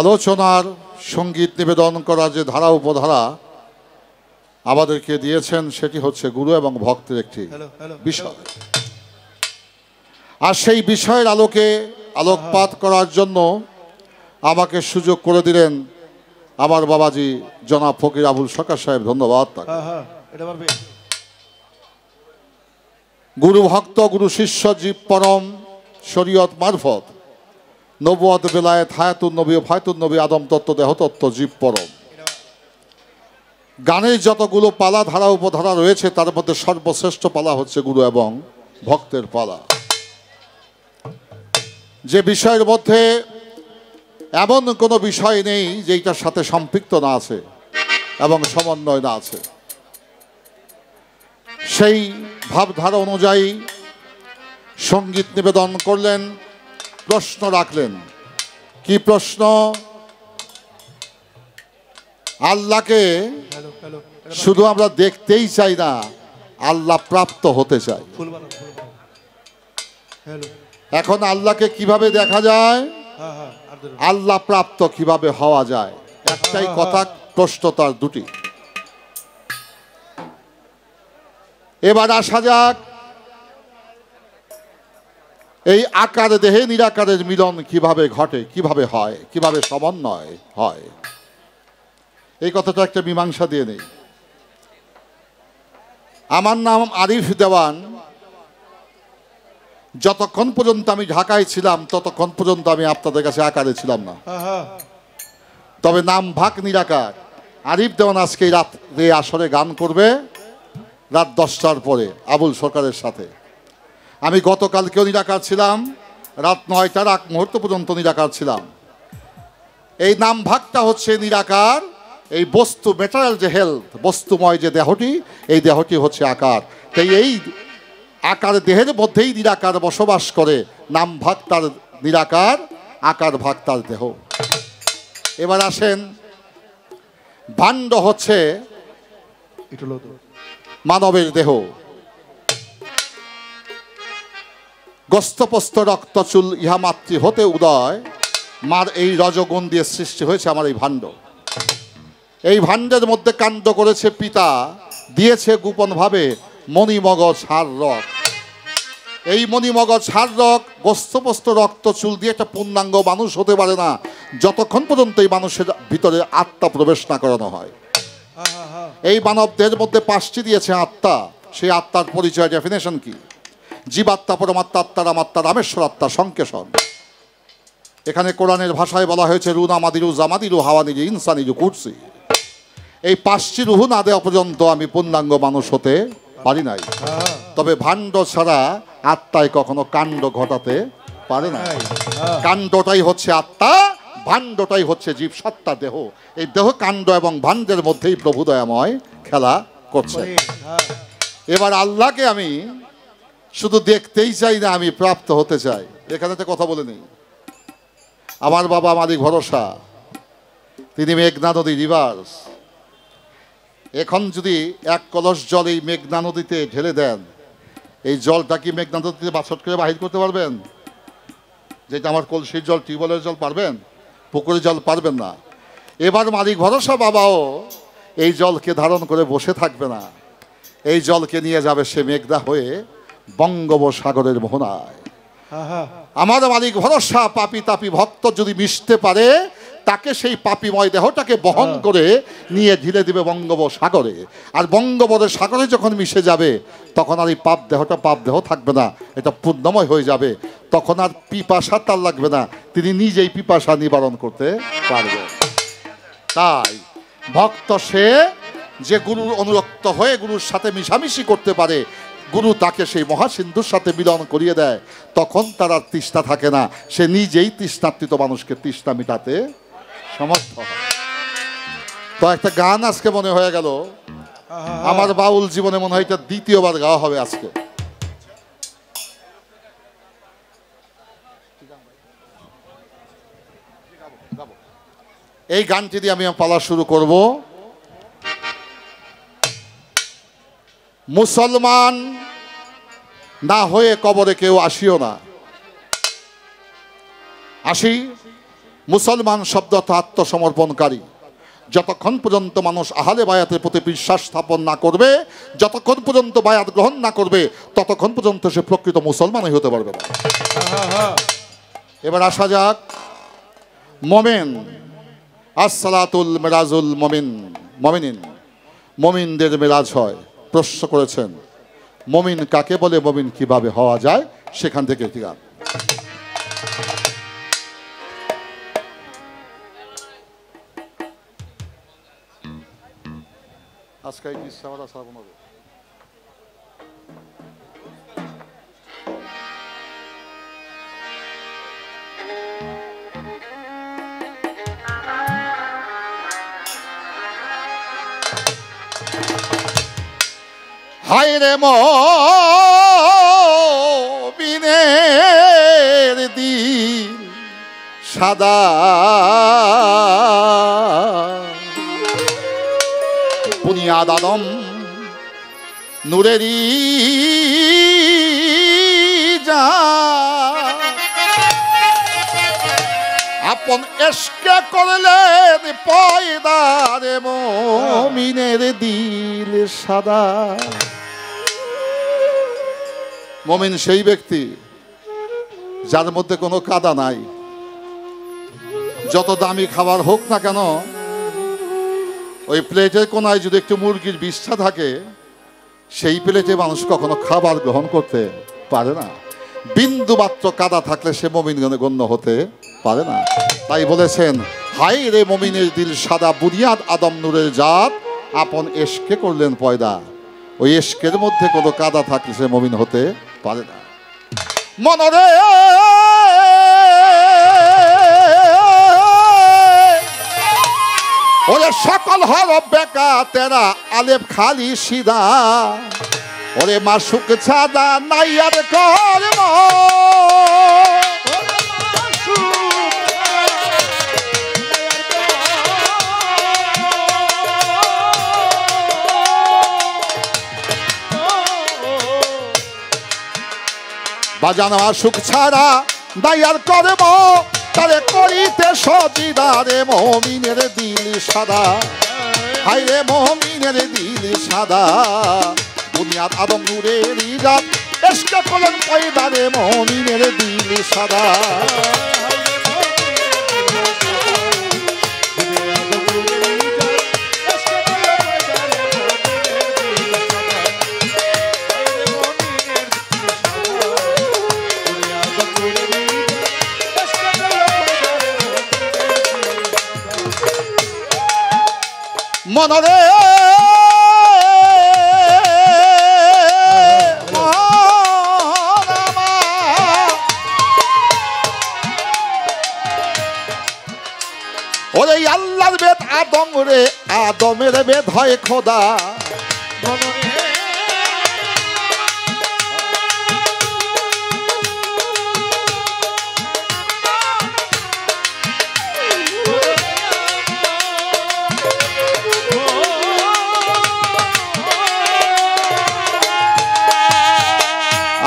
আলোচনার সঙ্গীত নিবেদন করা যে ধারা উপধারা আমাদেরকে দিয়েছেন, সেটি হচ্ছে গুরু এবং ভক্তের একটি বিষয়। আর সেই বিষয়ের আলোকে আলোকপাত করার জন্য আমাকে সুযোগ করে দিলেন আমার বাবাজি জনাব ফকির আবুল সরকার সাহেব, ধন্যবাদ তাকে। গুরু ভক্ত, গুরু শিষ্য, জীব পরম, শরীয়ত মারফত, নবুয়ত, বেলায়েত, হায়াতুন নবী ও ফায়তুন নবী, আদম তত্ত্ব, দেহতত্ত্ব, জীব পরম। গানের যতগুলো পালা, ধারা উপধারা রয়েছে, তার মধ্যে সর্বশ্রেষ্ঠ পালা হচ্ছে গুরু এবং ভক্তের পালা। যে বিষয়ের মধ্যে এমন কোনো বিষয় নেই যেটার সাথে সম্পৃক্ত না আছে এবং সমন্বয় না আছে। সেই ভাবধারা অনুযায়ী সঙ্গীত নিবেদন করলেন, প্রশ্ন রাখলেন। কি প্রশ্ন? আল্লাহকে শুধু আমরা দেখতেই চাই না, আল্লাহ প্রাপ্ত হতে চাই। এখন আল্লাহকে কিভাবে দেখা যায়, আল্লাহ প্রাপ্ত কিভাবে হওয়া যায়? একটাই কথা, প্রশ্ন তার দুটি। এবার আসা যাক, এই আকার দেহে নিরাকারের মিলন কিভাবে ঘটে, কিভাবে হয়, কিভাবে সমন্বয় হয়, এই কথাটা একটা মীমাংসা দিয়ে নেই। আমার নাম আরিফ দেওয়ান। যতক্ষণ পর্যন্ত আমি ঢাকায় ছিলাম ততক্ষণ পর্যন্ত আমি আপনাদের কাছে আকারে ছিলাম না। তবে নাম ভাগ নিরাকার। আরিফ দেওয়ান আজকে রাত্রে আসরে গান করবে রাত 10টার পরে আবুল সরকারের সাথে। আমি গতকালকেও নিরাকার ছিলাম, রাত 9টার আগ মুহূর্ত পর্যন্ত নিরাকার ছিলাম। এই নাম ভাগটা হচ্ছে নিরাকার। এই বস্তু, ম্যাটারাল যে হেলথ, বস্তুময় যে দেহটি, এই দেহটি হচ্ছে আকার। তাই এই আকার দেহের মধ্যেই নিরাকার বসবাস করে। নাম ভাগ তার নিরাকার, আকার ভাগ তার দেহ। এবার আসেন, ভাণ্ড হচ্ছে মানবের দেহ। গস্তপস্ত রক্ত চুল ইহা মাতৃ হতে উদয়, মার এই রজগুণ দিয়ে সৃষ্টি হয়েছে আমার এই ভাণ্ড। এই ভাণ্ডের মধ্যে কাণ্ড করেছে পিতা, দিয়েছে গোপনভাবে মণিমগজ হাড় রক। এই মণিমগজ হাড় রক, গস্তপস্ত রক্ত চুল দিয়ে একটা পূর্ণাঙ্গ মানুষ হতে পারে না যতক্ষণ পর্যন্ত এই মানুষের ভিতরে আত্মা প্রবেশ না করানো হয়। এই মানবদের মধ্যে 5টি দিয়েছে আত্মা। সেই আত্মার পরিচয়, ডেফিনেশন কি? জীবাত্মা, পরমাত্মা, আত্মা, রামাত্মা, রামেশ্বর আত্মা, সংকেশন। এখানে কোরআনের ভাষায় বলা হয়েছে রু নামাদিরু জামাদিরু হাওয়ানিরু ইনসানিরু কুরসি। এই 5টি রুহু না দেওয়া পর্যন্ত আমি পূর্ণাঙ্গ মানুষ হতে পারি নাই। তবে ভাণ্ড ছাড়া আত্মায় কখনো কাণ্ড ঘটাতে পারে না। কাণ্ডটাই হচ্ছে আত্মা, ভাণ্ডটাই হচ্ছে জীব সত্তা, দেহ। এই দেহ, কাণ্ড এবং ভাণ্ডের মধ্যেই প্রভু দয়াময় খেলা করছে। এবার আল্লাহকে আমি শুধু দেখতেই চাই না, আমি প্রাপ্ত হতে চাই। এখানে তো কথা বলে নেই। আমার বাবা মালিক ভরসা, তিনি মেঘনা নদী রিভার্স। এখন যদি এক কলস জল এই মেঘনা নদীতে ঢেলে দেন, এই জলটা কি মেঘনা নদীতে বাছট করে বাহির করতে পারবেন? যেটা আমার কলসির জল, টিউবওয়েলের জল পারবেন? পুকুরের জল পারবেন না। এবার মালিক ভরসা বাবাও এই জলকে ধারণ করে বসে থাকবে না, এই জলকে নিয়ে যাবে সে মেঘনা হয়ে বঙ্গোপসাগরের মোহনায়। আমার মালিক ভরসা পাপী তাপী ভক্ত যদি মিশতে পারে, তাকে সেই পাপীময় দেহটাকে বহন করে নিয়ে ঢেলে দিবে বঙ্গোপসাগরে। আর বঙ্গোপসাগরে যখন মিশে যাবে, তখন আর এই পাপ দেহটা পাপ দেহ থাকবে না, এটা পুণ্যময় হয়ে যাবে। তখন আর পিপাসা তার লাগবে না, তিনি নিজেই পিপাসা নিবারণ করতে পারবে। তাই ভক্ত সে যে গুরুর অনুরক্ত হয়ে গুরুর সাথে মিশামিশি করতে পারে, গুরু তাকে সেই মহাসিন্ধুর সাথে মিলন করিয়ে দেয়, তখন তার আর তৃষ্ণা থাকে না, সে নিজেই তৃষ্ণার্তিত মানুষকে তৃষ্ণা মিটাতে সমর্থ হয়। তো একটা গান আজকে মনে হয়ে গেল, আমার বাউল জীবনে মনে হয় এটা দ্বিতীয়বার গাওয়া হবে আজকে। এই গানটি দিয়ে আমি পালা শুরু করব। মুসলমান না হয়ে কবরে কেউ আসিও না। আসি মুসলমান শব্দ অর্থ আত্মসমর্পণকারী। যতক্ষণ পর্যন্ত মানুষ আহলে বায়াতের প্রতি বিশ্বাস স্থাপন না করবে, যতক্ষণ পর্যন্ত বায়াত গ্রহণ না করবে, ততক্ষণ পর্যন্ত সে প্রকৃত মুসলমানই হতে পারবে না। এবার আসা যাক মোমেন। আসসালাতুল মেরাজুল মোমিন, মোমিনিন, মোমিনদের মেরাজ হয়। প্রশ্ন করেছেন মোমিন কাকে বলে, মোমিন কিভাবে হওয়া যায়, সেখান থেকে একটি গান। আজকে হায়রে মুমিনের দিল সাদা, বুনিয়াদ আদম নূরেরই যা, আপন এশকে করলেন পয়দা রে মুমিনের দিল সাদা। মুমিন সেই ব্যক্তি যার মধ্যে কোনো কাদা নাই। যত দামি খাবার হোক না কেন, ওই প্লেটের কোনায় যদি একটু মুরগির বিষ্ঠা থাকে, সেই প্লেটে মানুষ কখনো খাবার গ্রহণ করতে পারে না। বিন্দু মাত্র কাদা থাকলে সে মুমিন গণ্য হতে পারে না। তাই বলেছেন হায় রে মুমিনের দিল সাদা, বুনিয়াদ আদম নূরের জাত, আপন এশকে করলেন পয়দা। ওই এশকের মধ্যে কোনো কাদা থাকলে সে মুমিন হতে পারে না। মনরে ওরে সকল হরফ বেকা তেরা, আলেফ খালি সিদা, ওরে মাসুক ছাদা নাই আর কর্ম, বাজানো মাসুক ছাড়া নাই আর কর্ম, তারে করিতে সজিদারে মুমিনের দিল সাদা। হায় রে মুমিনের দিল সাদা, বুনিয়াদ আদম নূরের জাত, এশকে করলেন পয়দা রে মুমিনের দিল সাদা। মনরে ওরে আল্লাহর বেদ আদম রে, আদমের বেদ হয় খোদা।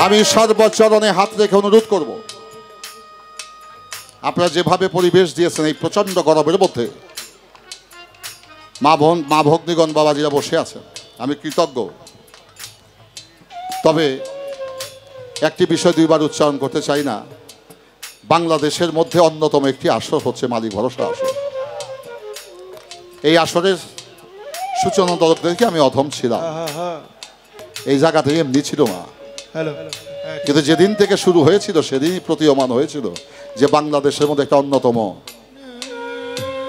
আমি সর্বচরণে হাত রেখে অনুরোধ করব, আপনারা যেভাবে পরিবেশ দিয়েছেন এই প্রচন্ড গরমের মধ্যে, মা ভগ্নীগণ বাবাজিরা বসে আছেন, আমি কৃতজ্ঞ। তবে একটি বিষয় দুইবার উচ্চারণ করতে চাই না, বাংলাদেশের মধ্যে অন্যতম একটি আসর হচ্ছে মালিক ভরসা আসর। এই আসরের সূচনা দলকদেরকে আমি অধম ছিলাম, এই জায়গা থেকে এমনি ছিল না। কিন্তু যেদিন থেকে শুরু হয়েছিল সেদিনই প্রতীয়মান হয়েছিল যে বাংলাদেশের মধ্যে একটা অন্যতম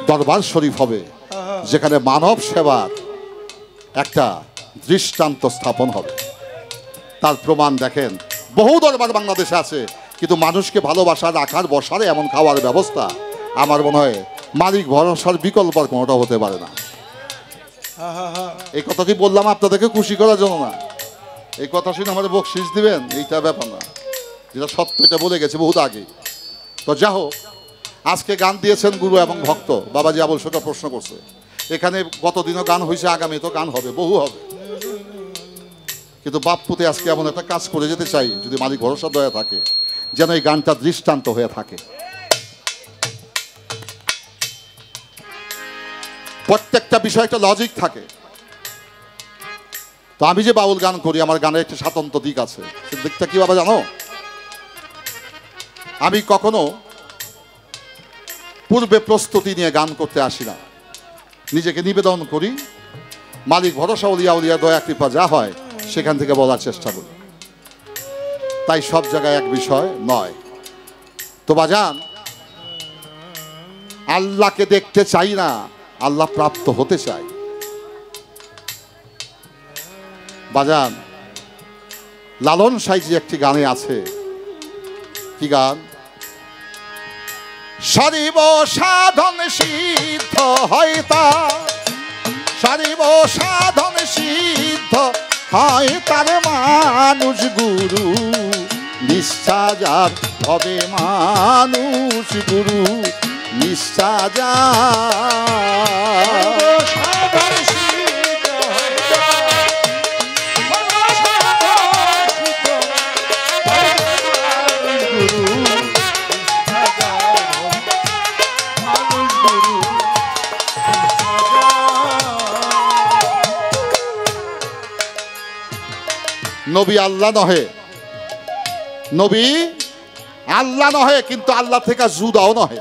দরবার শরীফ হবে, যেখানে মানব সেবার একটা দৃষ্টান্ত স্থাপন হবে। তার প্রমাণ দেখেন, বহু দরবার বাংলাদেশে আছে, কিন্তু মানুষকে ভালোবাসা রাখার বসার এমন খাওয়ার ব্যবস্থা আমার মনে হয় মালিক ভরসার বিকল্প আর কোনোটা হতে পারে না। এই কথা কি বললাম আপনাদেরকে খুশি করার জন্য না, এই কথা শুনে আমাদের বকশিস দিবেন এইটা ব্যাপার না, যেটা সত্য এটা বলে গেছে বহুত আগে। তো যা হোক, আজকে গান দিয়েছেন গুরু এবং ভক্ত বাবাজি আবুল সরকার প্রশ্ন করছে, এখানে গতদিনও গান হয়েছে, আগামী তো গান হবে, বহু হবে। কিন্তু বাপ্পুতে আজকে এমন একটা কাজ করে যেতে চাই, যদি মালিক ভরসা দয়া থাকে, যেন এই গানটা দৃষ্টান্ত হয়ে থাকে। প্রত্যেকটা বিষয় একটা লজিক থাকে। তো আমি যে বাউল গান করি, আমার গানের একটা স্বাতন্ত্র দিক আছে। সে দিকটা কি বাবা জানো? আমি কখনো পূর্বে প্রস্তুতি নিয়ে গান করতে আসি না, নিজেকে নিবেদন করি, মালিক ভরসা উলিয়া উলিয়া দয়া কৃপা যা হয় সেখান থেকে বলার চেষ্টা করি। তাই সব জায়গায় এক বিষয় নয়। তো বাজান, আল্লাহকে দেখতে চাই না, আল্লাহ প্রাপ্ত হতে চাই। বাজান, লালন সাইজি একটি গানে আছে, কি গান? সারিব সাধন সিদ্ধ হয় তা, সারিব সাধন সিদ্ধ হয় তার মানুষ গুরু, নিষ্ঠা যার হবে মানুষ গুরু, নিষ্ঠা যার। নবী আল্লাহ নহে, নবী আল্লাহ নহে, কিন্তু আল্লাহ থেকে জুদাও নহে।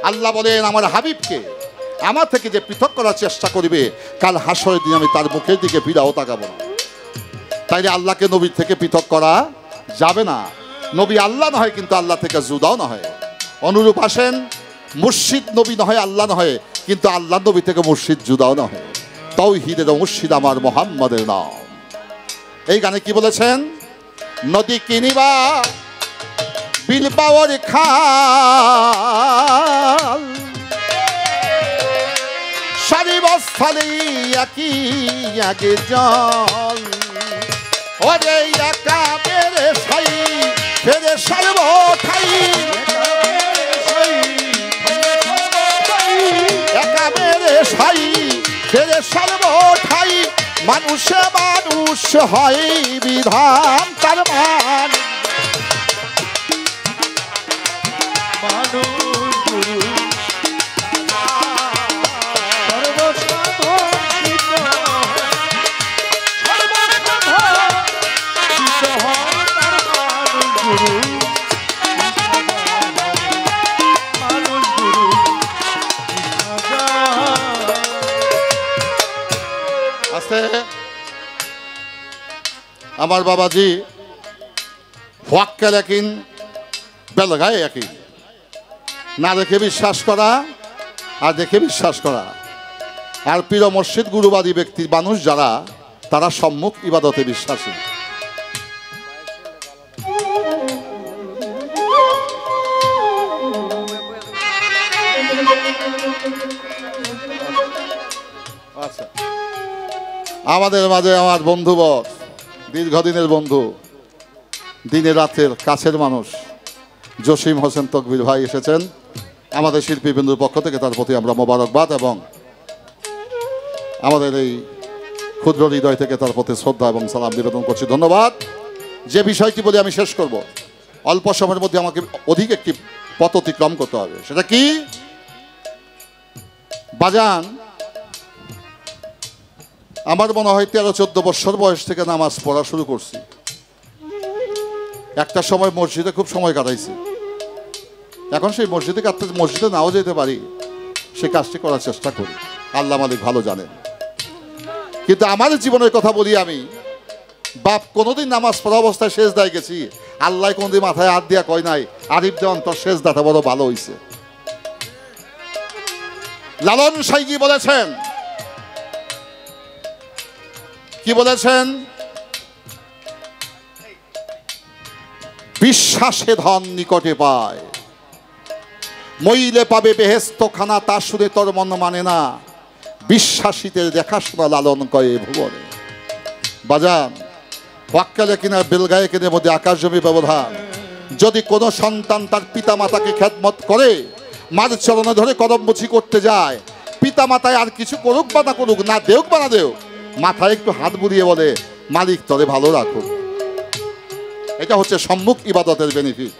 আল্লাহ বলেন আমার হাবিবকে আমার থেকে যে পৃথক করার চেষ্টা করবে, কাল হাসরের দিন আমি তার মুখের দিকে ফিরাও তাকাবো না। তাইলে আল্লাহকে নবীর থেকে পৃথক করা যাবে না। নবী আল্লাহ নহে, কিন্তু আল্লাহ থেকে জুদাও নহে। অনুরূপ আসেন, মুর্শিদ নবী নহে, আল্লাহ নহে, কিন্তু আল্লাহ নবী থেকে মুর্শিদ জুদাও নহে। তাওহীদের মুর্শিদ আমার মুহাম্মদের নাম। এই গানে কি বলেছেন? নদী কিনিবা বিলবাওয়ার খাল, সারিবস্থলে একই আগে জল, ওরে একা বেড়ে সাই ফেরে সর্ব ঠাই, একা বেড়ে সাই ফেরে সর্ব ঠাই, মানুষে মানুষ হয় বিধান তার মান, আমার বাবাজি ওয়াক্কাল ইয়াকিন বেলগায়ে ইয়াকিন, না দেখে বিশ্বাস করা আর দেখে বিশ্বাস করা। আর পীর মুর্শিদ গুরুবাদী ব্যক্তি মানুষ যারা, তারা সম্মুখ ইবাদতে বিশ্বাসী। আচ্ছা, আমাদের মাঝে আমার বন্ধুবর, দীর্ঘদিনের বন্ধু, দিনের রাতের কাছের মানুষ জসিম হোসেন তকবীর ভাই এসেছেন। আমাদের শিল্পীবৃন্দুর পক্ষ থেকে তার প্রতি আমরা মোবারকবাদ এবং আমাদের এই ক্ষুদ্র হৃদয় থেকে তার প্রতি শ্রদ্ধা এবং সালাম নিবেদন করছি। ধন্যবাদ। যে বিষয়টি বলে আমি শেষ করব, অল্প সময়ের মধ্যে আমাকে অধিক একটি পথ অতিক্রম করতে হবে। সেটা কি বাজান, আমার মনে হয় 13-14 বছর বয়স থেকে নামাজ পড়া শুরু করছি। একটা সময় মসজিদে খুব সময় কাটাইছি। এখন সেই মসজিদে কাটতে মসজিদে নাও যেতে পারি, সে কাজটি করার চেষ্টা করি, আল্লাহ মালিক ভালো জানেন। কিন্তু আমার জীবনের কথা বলি, আমি বাপ কোনোদিন নামাজ পড়া অবস্থায় সেজদায় গেছি, আল্লাহ কোনদিন মাথায় হাত দিয়া কয় নাই আরিফ দেওয়ান তোর সেজদাটা বড় ভালো হইছে। লালন সাইজি বলেছেন, কি বলেছেন? বিশ্বাসে ধন নিকটে পায়, মইলে পাবে বেহেস্ত খানা, তা শুনে তোর মন মানে না, বিশ্বাসীদের দেখাশোনা লালন করে ভুবনে। বাজান, ওয়াক্কালে কিনা বেলগায়ে কিনের মধ্যে আকাশ জমি ব্যবধান। যদি কোনো সন্তান তার পিতা মাতাকে খেদমত করে, মার চরণে ধরে কদমবুচি করতে যায়, পিতা মাতায় আর কিছু করুক বা না করুক, না দেউক বা না দেউক, মাথায় একটু হাত বুলিয়ে বলে মালিক তরে ভালো রাখুক। এটা হচ্ছে সম্মুখ ইবাদতের বেনিফিট।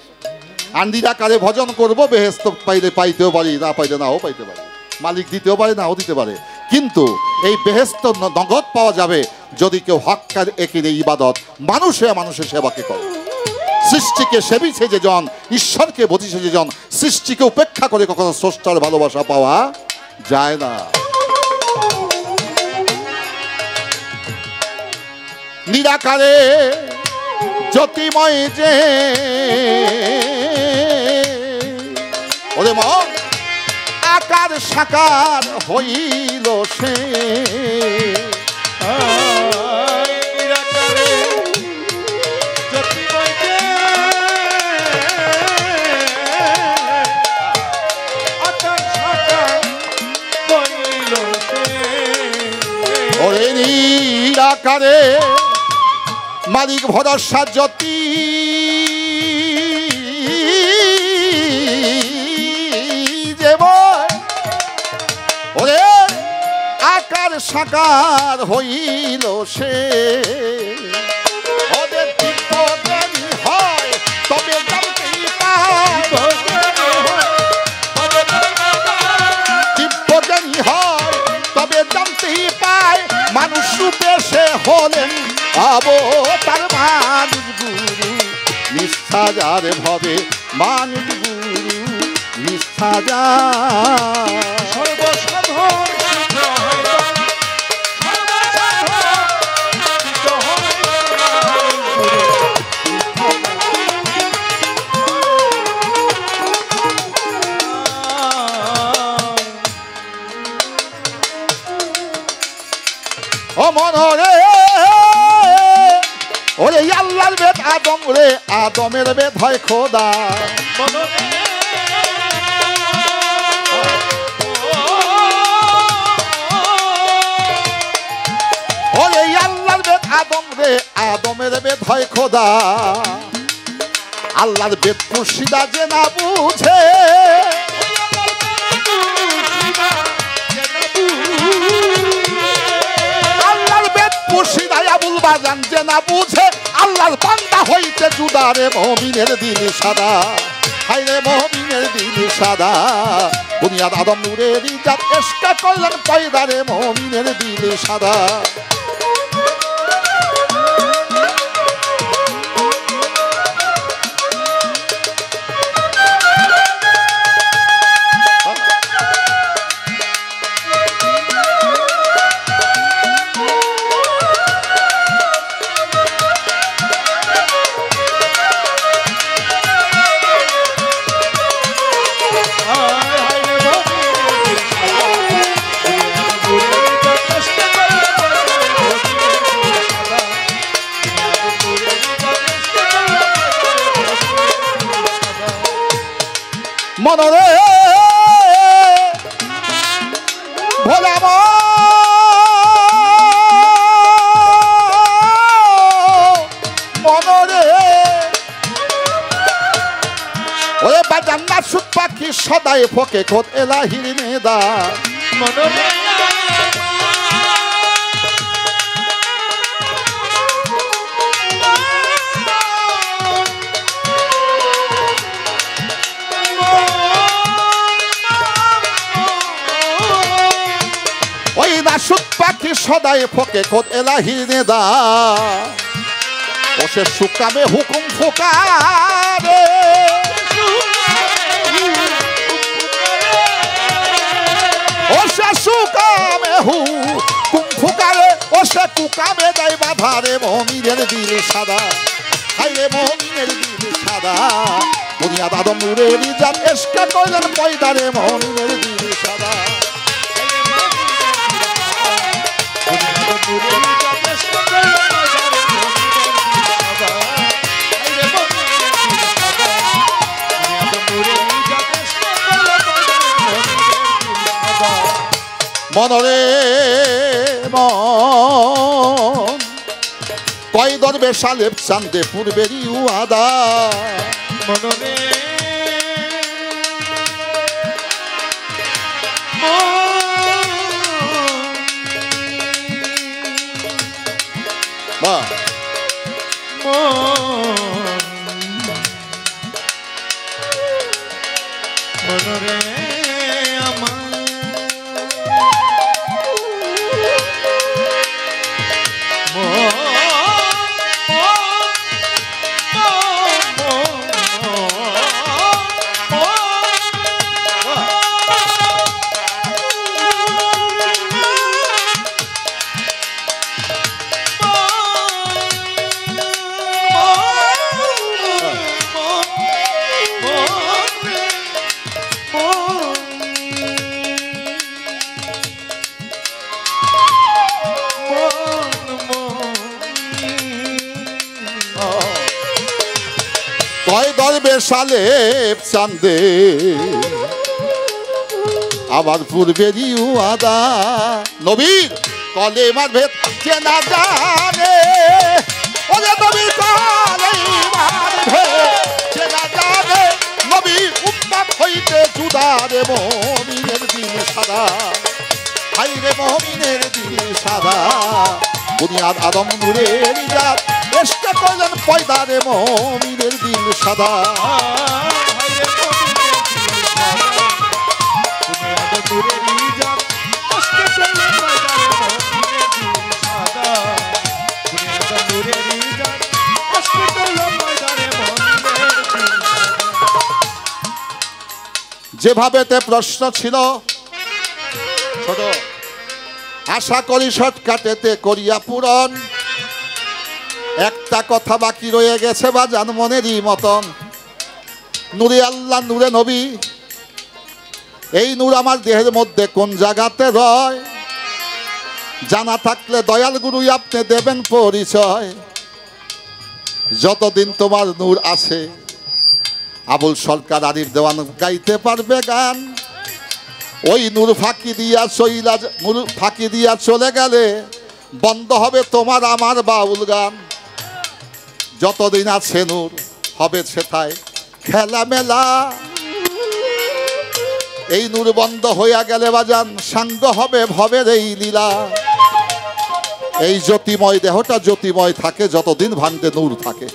আন্দিরা কারে ভজন করব, বেহেস্ত পাইলে পাইতেও পারি, না পাইলে নাও পাইতে পারি, মালিক দিতেও পারে নাও দিতে পারে, কিন্তু এই বেহেস্ত নগদ পাওয়া যাবে যদি কেউ হক্কার একিনে ইবাদত মানুষে মানুষের সেবাকে করে। সৃষ্টিকে সেবিছে যে জন, ঈশ্বরকে বুঝিছে যে জন, সৃষ্টিকে উপেক্ষা করে কখনো স্রষ্টার ভালোবাসা পাওয়া যায় না। নিরাকারে জ্যোতিময় যে, ওরে মন আকার সাকার হইল সে, ওরে নিরাকারে মালিক ভরসা জ্যোতি, ওরে আকার সাকার হইল সে, ওদের দিব্য জ্ঞানী হয় তবে জানতেই পায়, দিব্য জ্ঞানী হয় তবে জানতেই পায়, মানুষ রূপে সে হলেন অবতার মানুষ গুরু, নিষ্ঠা যার ভবে মানুষ গুরু, নিষ্ঠা যার সর্বসাধন। ও মনরে, ওরে আল্লাহর বেদ আদম রে, আদমের বেদ হয় খোদা, ওরে আল্লাহর বেদ আদম রে, আদমের বেদ হয় খোদা, আল্লাহর বেদ মুর্শিদা যে না বুঝে, আল্লাহর বেদ মুর্শিদা আবুল বাজান যে না বুঝে, আল্লাহর বান্দা হইতে জুদা রে, মুমিনের দিল সাদা, হায়রে মুমিনের দিল সাদা, বুনিয়াদ আদম নূরের ইজাদ ইশকা করলেন পয়দা রে, মুমিনের দিল সাদা। মনরে ভোলা মনরে, ওরে বাজান না সুত পাখি সদাই ফকে খোদ এলাহির মেদা, মনরে সদাই ফকে খোদ এলাহি নেদা ও সে সুকামে হুকুম ফুকারে ও সে সুকামে হুকুম ফুকারে ও সে কুকামে দেয় বাধারে মমিনের দিল সাদা হাইরে মমিনের দিল সাদা বুনিয়াদ আদম নূরে রিজাত এসকে কইলেন পয়দারে মমিনের দিল সাদা মনরে মন কয় দরবে সালেব চান্দে পূর্বেরই উয়াদা মনরে বা মনরে আমার কয় দরবে সালেব চান্দে আবার পূর্বেরই উয়াদা নবীর কলেমার ভেদ চেনা জানে ওরে নবীর কলেমার ভেদ চেনা জানে নবীর উম্মত হইতে জুদা রে মুমিনের দিল সাদা হাইরে মুমিনের দিল সাদা বুনিয়াদ আদম নূরে রিজাত এসকে কইলেন পয়দারে মুমিনের দিল সাদা যেভাবেতে প্রশ্ন ছিল ছোট আশা করি শর্টকাটেতে করিয়া পূরণ একটা কথা বাকি রয়ে গেছে বা জান মনেরই মতন নূরে আল্লাহ নূরে নবী এই নূর আমার দেহের মধ্যে কোন জায়গাতে রয় জানা থাকলে দয়াল গুরুই আপনি দেবেন পরিচয় যতদিন তোমার নূর আছে আবুল সরকার আরিফ দেওয়ান গাইতে পারবে গান ওই নূর ফাঁকি দিয়া চলে গেলে বন্ধ হবে তোমার আমার বাউল গান যতদিন আছে নূর হবে সেথায় খেলা মেলা এই নূর বন্ধ হইয়া গেলে বাজান সাঙ্গ হবে ভবের এই লীলা এই জ্যোতিময় দেহটা জ্যোতিময় থাকে যতদিন ভাণ্ডে নূর থাকে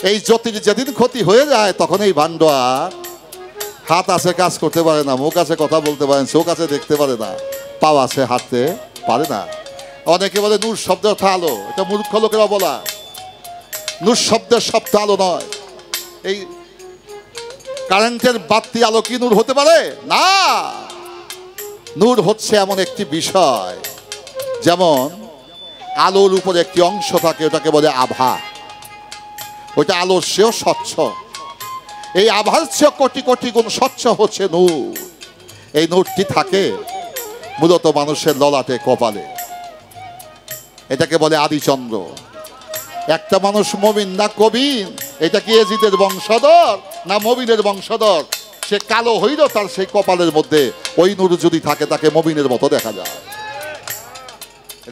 এই জ্যোতির যেদিন ক্ষতি হয়ে যায় তখন এই ভাণ্ড আর হাত আছে কাজ করতে পারে না মুখ আছে কথা বলতে পারে চোখ আছে দেখতে পারে না পা আছে হাঁটতে পারে না অনেকে বলে নূর শব্দ অর্থ আলো এটা মূর্খ লোকেরা বলা নূর শব্দের শব্দ আলো নয় এই কারেন্টের বাতি আলো কি নূর হতে পারে না নূর হচ্ছে এমন একটি বিষয় যেমন আলোর উপরে একটি অংশ থাকে ওটাকে বলে আভা ওইটা আলোর চেয়েও স্বচ্ছ এই আভার চেয়ে কোটি কোটি গুণ স্বচ্ছ হচ্ছে নূর এই নূরটি থাকে মূলত মানুষের ললাটে কপালে এটাকে বলে আদিচন্দ্র একটা মানুষ মমিন না কবিন এটা কি এজিদের বংশধর না মবিনের বংশধর সে কালো হইল তার সেই কপালের মধ্যে ওই নূর যদি থাকে তাকে মবিনের মতো দেখা যায়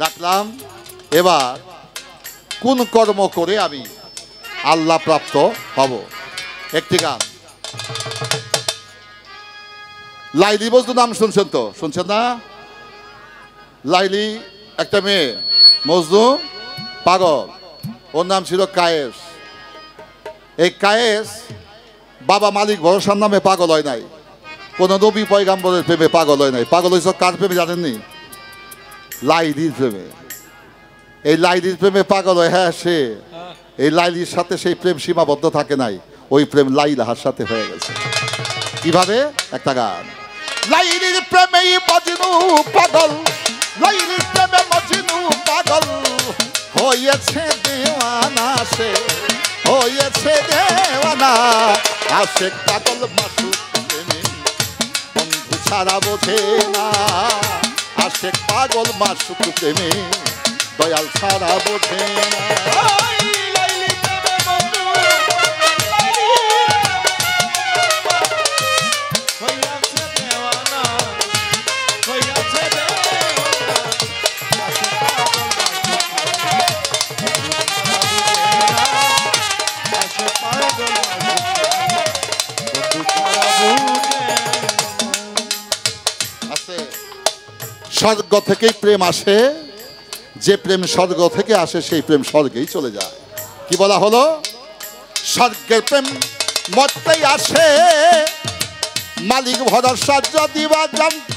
রাখলাম এবার কোন কর্ম করে আমি আল্লাহ প্রাপ্ত হব একটি গান লাইলি মজনু নাম শুনছেন তো শুনছেন না লাইলি একটা মেয়ে মজনু পাগল ওর নাম ছিল কায়েস এই কায়েস বাবা মালিক ভরসার নামে পাগল হয় নাই কোন নবী পয়গাম্বরের প্রেমে পাগল হয় নাই পাগল হয়েছে কার প্রেমে জানেননি লাইলির প্রেমে। এই লাইলির প্রেমে পাগল হয়ে হ্যাঁ সে এই লাইলির সাথে সেই প্রেম সীমাবদ্ধ থাকে নাই, ওই প্রেম লাইলাহার সাথে হয়ে গেছে। কিভাবে? একটা গান। লাইলির প্রেমে মজনু পাগল, লাইলির প্রেমে মজনু পাগল, হয়েছে দেওয়ানা সে, হয়েছে দেওয়ানা। আশেক পাগল মাসুক প্রেমে বন্ধু ছাড়া বোঝে না। আশেক পাগল মাসুক প্রেমে দয়াল ছাড়া বোঝে না। স্বর্গ থেকেই প্রেম আসে, যে প্রেম স্বর্গ থেকে আসে সেই প্রেম স্বর্গেই চলে যায়। কি বলা হলো? স্বর্গের প্রেম মরতেই আসে, মালিক ভরসা যদি বা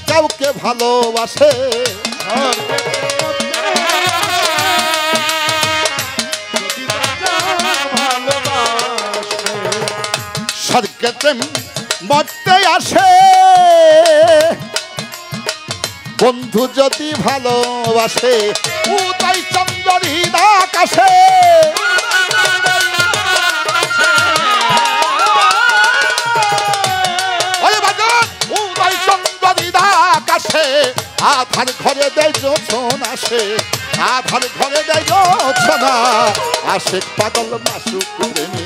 কাউকে ভালোবাসে। স্বর্গের প্রেম মরতেই আসে, বন্ধু যদি ভালোবাসে। উদয় চন্দ্রহীন আকাশে, উদয় চন্দ্রহীন আকাশে, আধার ঘরে দেয় যোছন আসে, আধার ঘরে দেয় যোছনা। আশেক পাগল মাসুক প্রেমী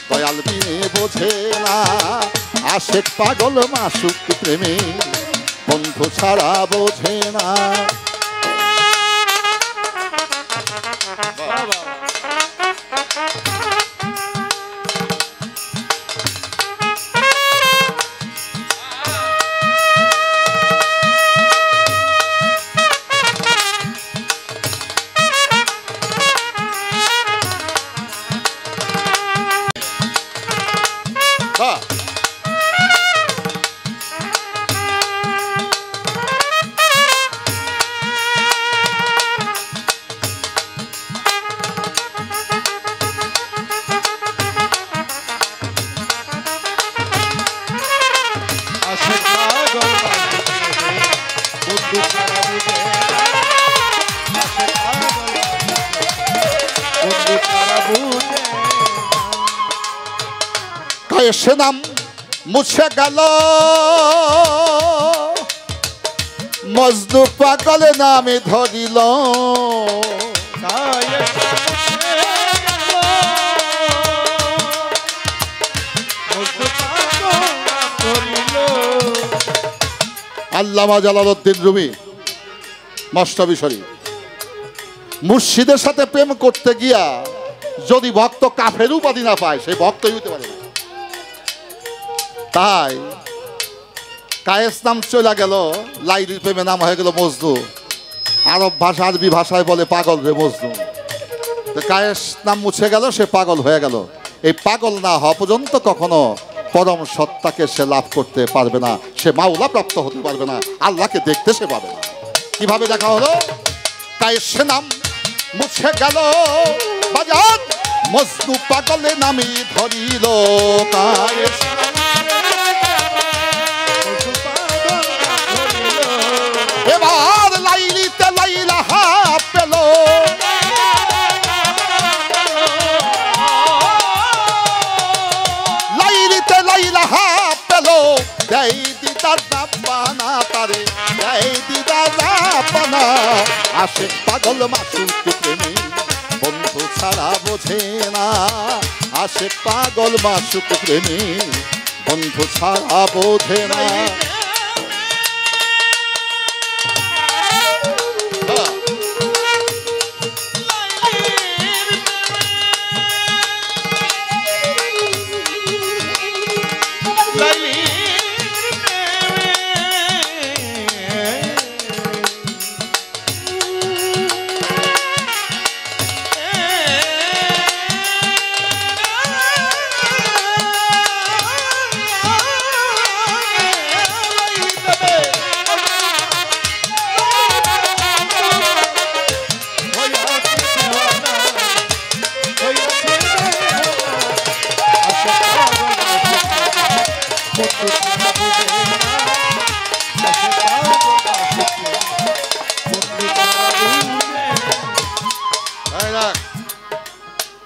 দয়াল বিনে বোঝে না। আশেক পাগল মাসুক প্রেমী বন্ধু ছাড়া বোঝে না। সে নাম মুছে গেল, মজনু পাগল নামে ধরিল। আল্লামা জালালউদ্দিন রুমি মস্তবি শরীফ, মুর্শিদের সাথে প্রেম করতে গিয়া যদি ভক্ত কাফের উপাধি না পায়, সে ভক্তই হইতে পারে না। তাই কায়েস নাম চলে গেল, লাইলির প্রেমে নাম হয়ে গেল মজনু। আরব ভাষা, আরবি ভাষায় বলে পাগল রে মজনু। কায়েস নাম মুছে গেল, সে পাগল হয়ে গেল। এই পাগল না হওয়া পর্যন্ত কখনো পরম সত্তাকে সে লাভ করতে পারবে না, সে মাওলা প্রাপ্ত হতে পারবে না, আল্লাহকে দেখতে সে পাবে না। কিভাবে দেখা হলো? কায়েস নাম মুছে গেল, বাজান মজনু পাগলে নামি ধরিল। কায়েস এবার লাইলিতে লাইলাহা পেল, লাইলিতে লাইলাহা পেল। জয় দিদার রাব্বানা তারে, জয় দিদার রাব্বানা। আশেক পাগল মাসুক প্রেমী বন্ধু ছাড়া বোঝে না। আশেক পাগল মাসুক প্রেমী বন্ধু ছাড়া বোঝে না।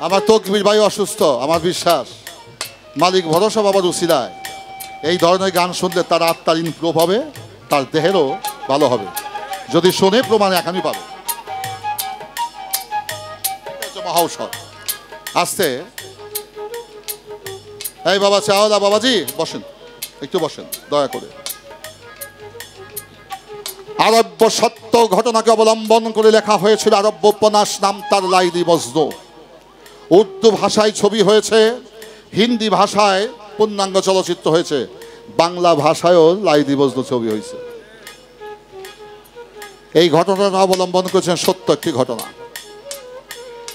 আমার তকবীর ভাই অসুস্থ, আমার বিশ্বাস মালিক ভরসা বাবার উসিলায় এই ধরনের গান শুনলে তার আত্মার ইমপ্রুভ হবে, তার দেহেরও ভালো হবে। যদি শোনে প্রমাণ এখনই পাবে। মহাঔষধ আসতে। এই বাবা চাওয়ালা বাবাজি বসেন, একটু বসেন দয়া করে। আরব্য সত্য ঘটনাকে অবলম্বন করে লেখা হয়েছিল আরব্য উপন্যাস, নাম তার লাইলি মজনু। উর্দু ভাষায় ছবি হয়েছে, হিন্দি ভাষায় পূর্ণাঙ্গ চলচ্চিত্র হয়েছে, বাংলা ভাষায়ও লাইলি মজনু ছবি হয়েছে। এই ঘটনাটা অবলম্বন করেছেন সত্য একটি ঘটনা।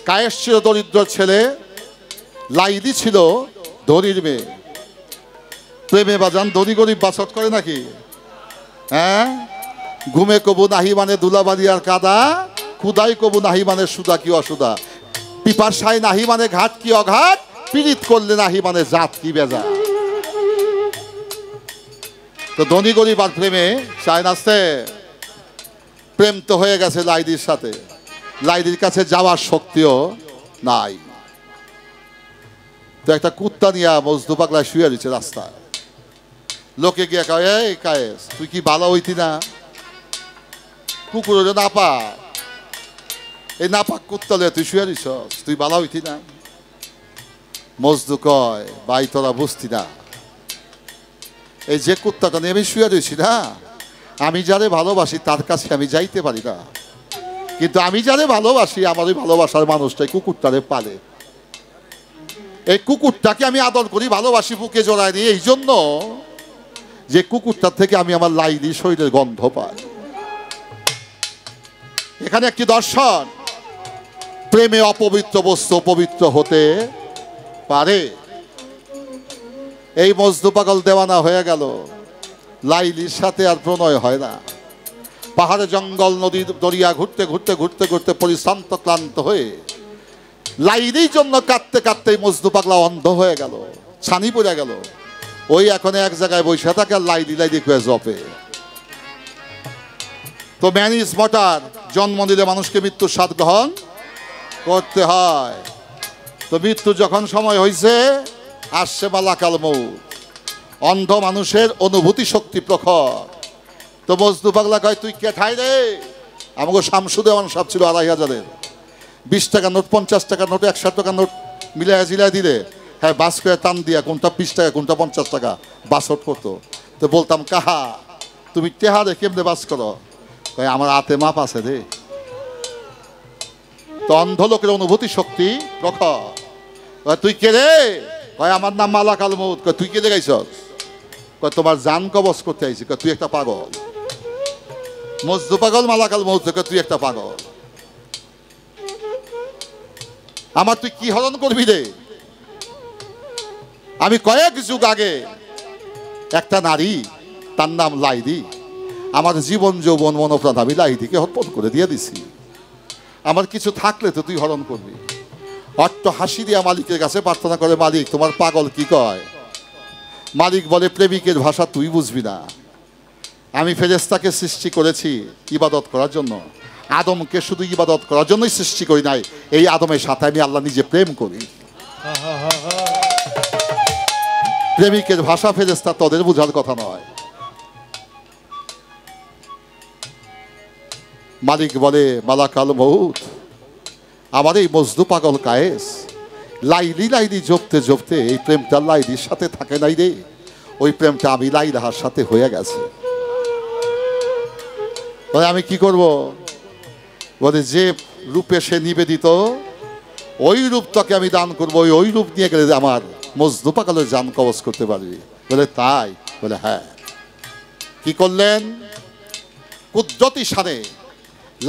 কায়েস ছিল দরিদ্র ছেলে, লাইলি ছিল ধনীর মেয়ে। প্রেমে বাজান ধনী গরিব বাসত করে নাকি? হ্যাঁ, ঘুমে কবু নাহি মানে দুলাবাড়ি আর কাদা, খুদাই কবু নাহি মানে সুদা কি অসুদা, পিপাসায় নাহি মানে ঘাট কি অঘাট, পীড়িত করলে নাহি মানে জাত কি বেজা। তো ধনী গরিব আর প্রেমে চায় নাচতে। প্রেম তো হয়ে গেছে লাইলির সাথে, লাইলির কাছে যাওয়ার শক্তিও নাই। তো একটা কুত্তা নিয়ে মজনু পাগলা শুয়ে দিচ্ছে রাস্তায়। লোকে গিয়ে কয়, এই কায়েস তুই কি ভালো হইতি না? কুকুরের নাপাক, এই নাপাক কুত্তা লয়ে তুই শুয়ে দিছ, তুই ভালো হইতি না? মজনু কয়, ভাই তোরা বুঝতি না, এই যে কুত্তাটা নিয়ে আমি শুয়ে রয়েছি না, আমি যারে ভালোবাসি তার কাছে আমি যাইতে পারি না, কিন্তু আমি যারে ভালোবাসি আমার ওই ভালোবাসার মানুষটাই কুকুরটারে পালে। এই কুকুরটাকে আমি আদর করি, ভালোবাসি, বুকে জড়ায় নিয়ে, এই জন্য যে কুকুরটার থেকে আমি আমার লাইলি শরীরের গন্ধ পাই। এখানে একটি দর্শন, প্রেমে অপবিত্র বস্তু পবিত্র হতে পারে। এই মজনু পাগল দেওয়ানা হয়ে গেল, লাইলির সাথে আর প্রণয় হয় না। পাহাড়ে জঙ্গল নদী দরিয়া ঘুরতে ঘুরতে ঘুরতে ঘুরতে পরিশ্রান্ত ক্লান্ত হয়ে লাইলির জন্য কাঁদতে কাঁদতে মজনু পাগলা অন্ধ হয়ে গেল, ছানি পড়ে গেল। ওই এখন এক জায়গায় বসে থাকে আর লাইলি লাইলি করে জপে। তো ম্যান ইজ মর্টাল, জন্ম দিলে মানুষকে মৃত্যুর স্বাদ গ্রহণ করতে হয়। তো মৃত্যু যখন সময় হয়েছে, আসছে মালাকাল মউত। অন্ধ মানুষের অনুভূতি শক্তি প্রখর। তো মজনু পাগলা কয়, তুই কে ঠাই রে? আমাকে শামসুদেওয়ান সাহেব ছিল ২৫০০-এর, ২০ টাকা নোট, ৫০ টাকা নোট, ১০০ টাকা নোট মিলাই জিলাই দিলে, হ্যাঁ বাস করে টান দিয়া কোনটা ২০ টাকা কোনটা ৫০ টাকা বাসট করতো। তো বলতাম, কাহা তুমি টেহারে কেমনে বাস করো? কয়, আমার হাতে মাপ আছে রে। তো অন্ধ লোকের অনুভূতি শক্তি প্রখর। তুই কে রে? কয়, আমার নাম মালাকাল মউত। কয়, তুই কে দেখাইছ? কয়, তোমার জান কবজ করতে আইছি। কয়, তুই একটা পাগল। মজনু পাগল, মালাকাল মউত। কয়, তুই একটা পাগল। আমার তুই কি হরণ করবি রে? আমি কয়েক যুগ আগে একটা নারী, তার নাম লাইলি, আমার জীবন যৌবন মনপ্রাণ আমি লাইলিকে হরণ করে দিয়ে দিছি। আমার কিছু থাকলে তো তুই হরণ করবি। অট্ট হাসি দিয়া মালিকের কাছে প্রার্থনা করে, মালিক তোমার পাগল কি কয়? মালিক বলে, প্রেমিকের ভাষা তুই বুঝবি না। আমি ফেরেশতাকে সৃষ্টি করেছি ইবাদত করার জন্য, আদমকে শুধু ইবাদত করার জন্যই সৃষ্টি করি নাই। এই আদমের সাথে আমি আল্লাহ নিজে প্রেম করি। প্রেমিকের ভাষা ফেরেশতা তোদের বোঝার কথা নয়। মালিক বলে, মালাকাল মউত, আমার এই মজনু পাগল কায়েস লাইলি লাইলি জপতে জপতে এই প্রেমটা লাইলির সাথে থাকে নাই রে, ওই প্রেমটা আমি লাইলাহার সাথে হয়ে গেছে। বলে, আমি কি করব? বলে, যে রূপে সে নিবেদিত ওই রূপটাকে আমি দান করবো, ওই রূপ নিয়ে গেলে আমার মজনু পাগলের জান কবজ করতে পারবি। বলে, তাই? বলে, হ্যাঁ। কি করলেন? কুদরতি শানে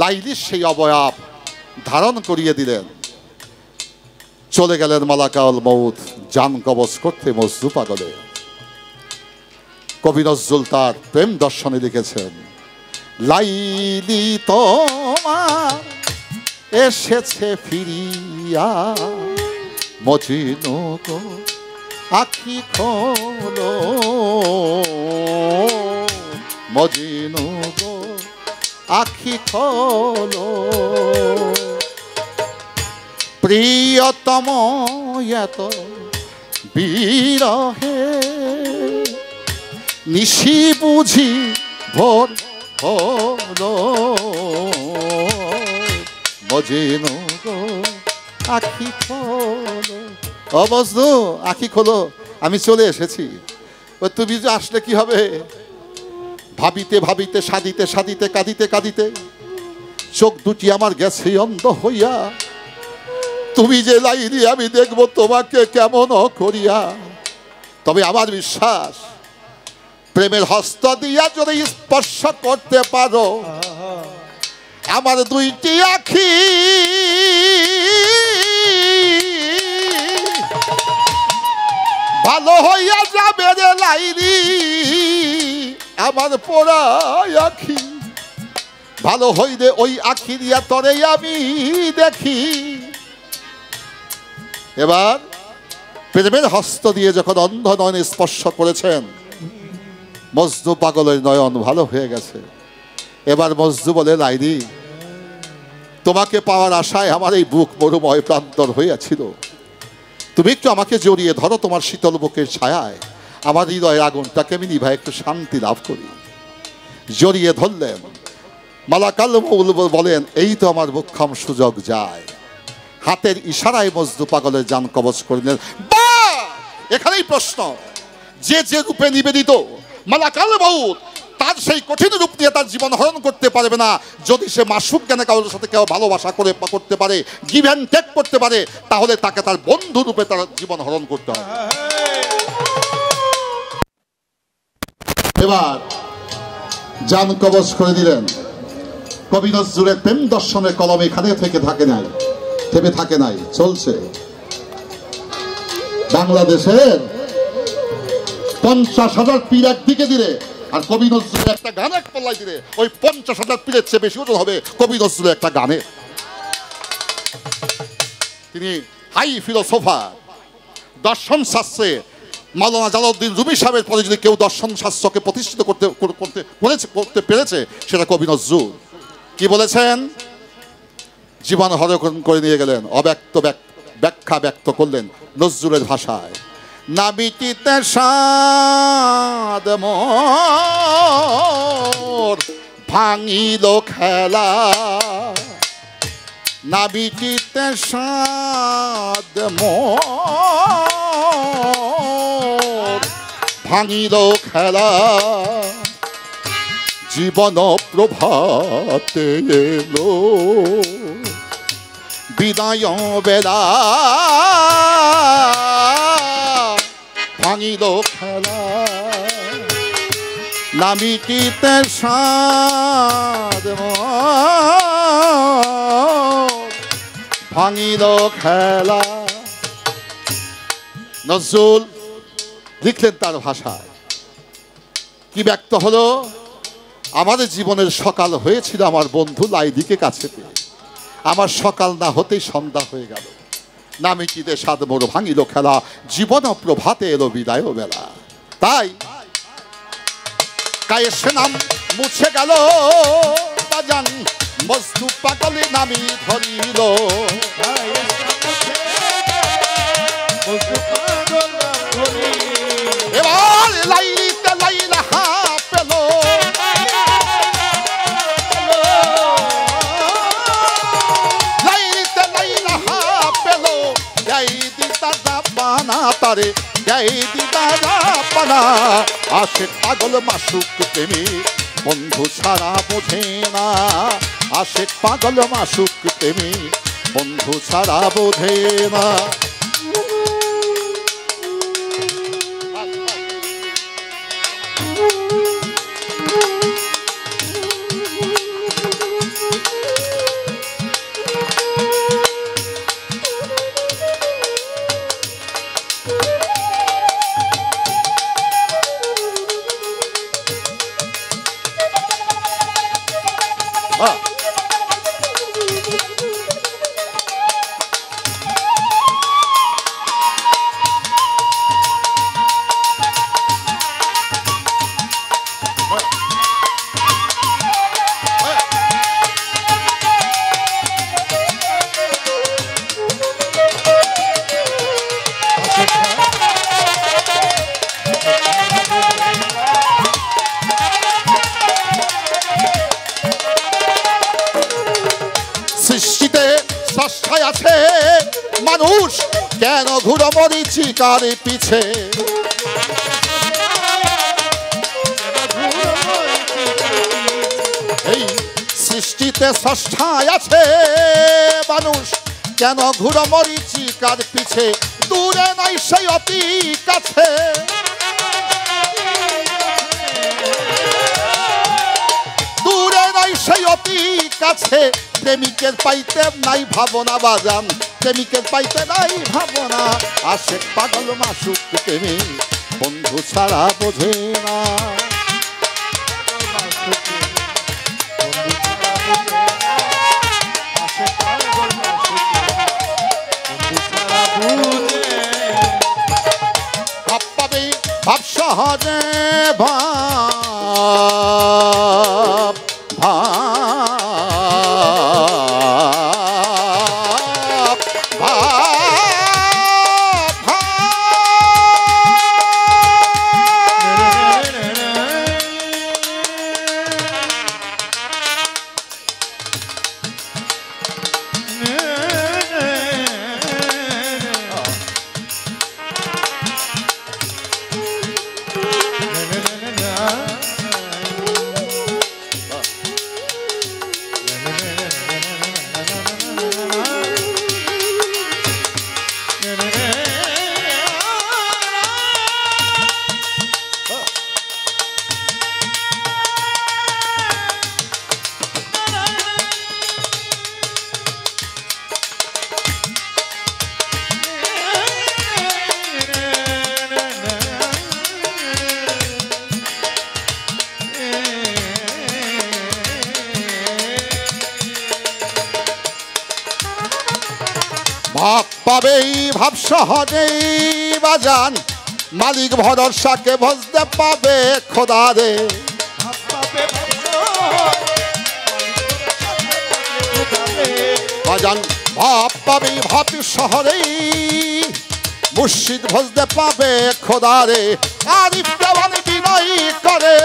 লাইলির সেই অবয়ব ধারণ করিয়ে দিলেন। চলে গেলেন মালাকাল মউত জান কবজ করতে মজনু পাগলে। কবি নজরুল তার প্রেম দর্শনে লিখেছেন, লাইলি তোমার এসেছে ফিরিয়া, মজনু গো আখি খোলো, মজনু গো আখি খোলো, প্রিয়তম এত বিরহে নিশি বুঝি ভোর হলো মজনু গো আখি খোলো। ও মজনু আখি খোলো, আমি চলে এসেছি। ও তুমি যে আসলে কি হবে? ভাবিতে ভাবিতে সাদিতে সাদিতে কাঁদিতে কাঁদিতে চোখ দুটি আমার গেছে অন্ধ হইয়া। তুমি যে লাইনি আমি দেখব তোমাকে কেমন করিয়া। তবে আমার বিশ্বাস প্রেমের হস্ত দিয়া যদি স্পর্শ করতে পারো আমার দুইটি আখি ভালো হইয়া যাবে রে লাইনি। আমার পোড়া আখি ভালো হইলে ওই আখি দিয়া তরে আমি দেখি। এবার প্রেমের হস্ত দিয়ে যখন অন্ধ নয়নে স্পর্শ করেছেন মজনু পাগলের নয়ন ভালো হয়ে গেছে। এবার মজনু বলে লাইনি তোমাকে পাওয়ার আশায় আমার এই বুক মরুময় প্রান্তর হইয়াছিল। তুমি একটু আমাকে জড়িয়ে ধরো তোমার শীতল বুকের ছায়ায় আমার হৃদয়ের আগুনটাকে আমি নিভাই একটু শান্তি লাভ করি। জড়িয়ে ধরলেন। মালাকাল মৌল বলেন এই তো আমার মুখ্যম সুযোগ যায়। হাতের ইশারায় মজনু পাগলের জান কবজ করলেন। বা এখানেই প্রশ্ন, যে যে রূপে নিবেদিত মালাকাল মৌল তার সেই কঠিন রূপ নিয়ে তার জীবন হরণ করতে পারবে না। যদি সে মাসুক জ্ঞানে কারোর সাথে কেউ ভালোবাসা করতে পারে, গিভ অ্যান্ড টেক করতে পারে, তাহলে তাকে তার বন্ধু রূপে তার জীবন হরণ করতে হবে। এবার জান কবজ করে দিলেন। কবি নজরুলের প্রেম দর্শনের কলম এখানে থেকে থাকে নাই, থেমে থাকে নাই, চলছে। বাংলাদেশের 50,000 পীর একদিকে দিলে আর কবি নজরুলের একটা গান এক পাল্লায় দিলে ওই 50,000 পীরের চেয়ে বেশি ওজন হবে কবি নজরুলের একটা গানে। তিনি হাই ফিলোসোফার। দর্শন শাস্ত্রে মাওলানা জালালউদ্দিন রুমি সাহেবের পরে যদি কেউ দর্শন শাস্ত্রকে প্রতিষ্ঠিত করতে পেরেছে সেটা কবি নজরুল। কি বলেছেন? জীবন হরণ করে নিয়ে গেলেন, অব্যক্ত ব্যাখ্যা ব্যক্ত করলেন নজরুলের ভাষায়। নাবিটিতে সাদ মোর ভাঙিল খেলা, নাবিটিতে সাদ মোর ভাঙিল খেলা, জীবন প্রভাতে এলো বিদায় বেলা, ভাঙিল খেলা, নামিটিতে সাদ ভাঙিল খেলা। নজরুল লিখলেন তার ভাষায়। কি ব্যক্ত হলো? আমাদের জীবনের সকাল হয়েছিল আমার বন্ধু লাইদিকে কাছে পেয়ে। আমার সকাল না হতেই সন্ধ্যা হয়ে গেল। নামিটিতে সাদ মোর ভাঙিল খেলা, জীবন প্রভাতে এলো বিদায় বেলা। তাই কায়েসে নাম মুছে গেল বাজান, মজনু পাগলে নামি ধরিল। এবার লাইলিতে লাইলা হা পেল, লাইলিতে লাইলা হা পেল, যাই দিতা পানা তারে, যাই দিতা পানা। আশে পাগল মাসুক প্রেমী বন্ধু ছাড়া বোঝে না, আশে পাগল মাসুক প্রেমী বন্ধু ছাড়া বোঝে না। মানুষ কেন ঘুরো মরিচিকার পিছে এই সৃষ্টিতে ষষ্ঠায় আছে মানুষ কেন ঘুরো মরিচিকার পিছে দূরে নাই সেই অতি কাছে দূরে নাই সেই অতি কাছে প্রেমিকের পাইতে নাই ভাবনা বাজান প্রেমিকের পাইতে নাই ভাবনা আশেক পাগল মাসুক প্রেমী বন্ধু ছাড়া বোঝে না ভাব পাবে ভাব সহজে ভাব ভাব ভাব ভাব পাবেই ভাব সহজেই বাজান মালিক ভরসাকে ভজতে পাবে খোদা রে বাজান ভাব পাবেই ভাব শহরেই মুর্শিদ ভজতে পাবে খোদা রে আরিফ দেওয়ান বিনয় করে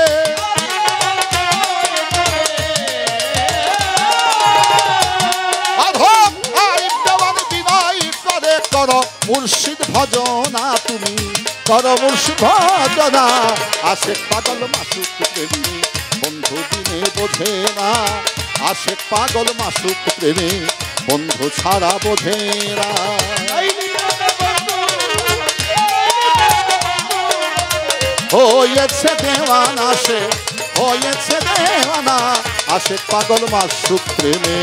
করো মুর্শিদ ভজনা তুমি করো মুর্শিদ ভজনা আশেক পাগল মাসুক প্রেমী বন্ধু দিনে বোঝে না আশেক পাগল মাসুক প্রেমী বন্ধু ছাড়া বোঝে না হয়েছে দেওয়ানা সে হয়েছে দেওয়ানা আশেক পাগল মাসুক প্রেমী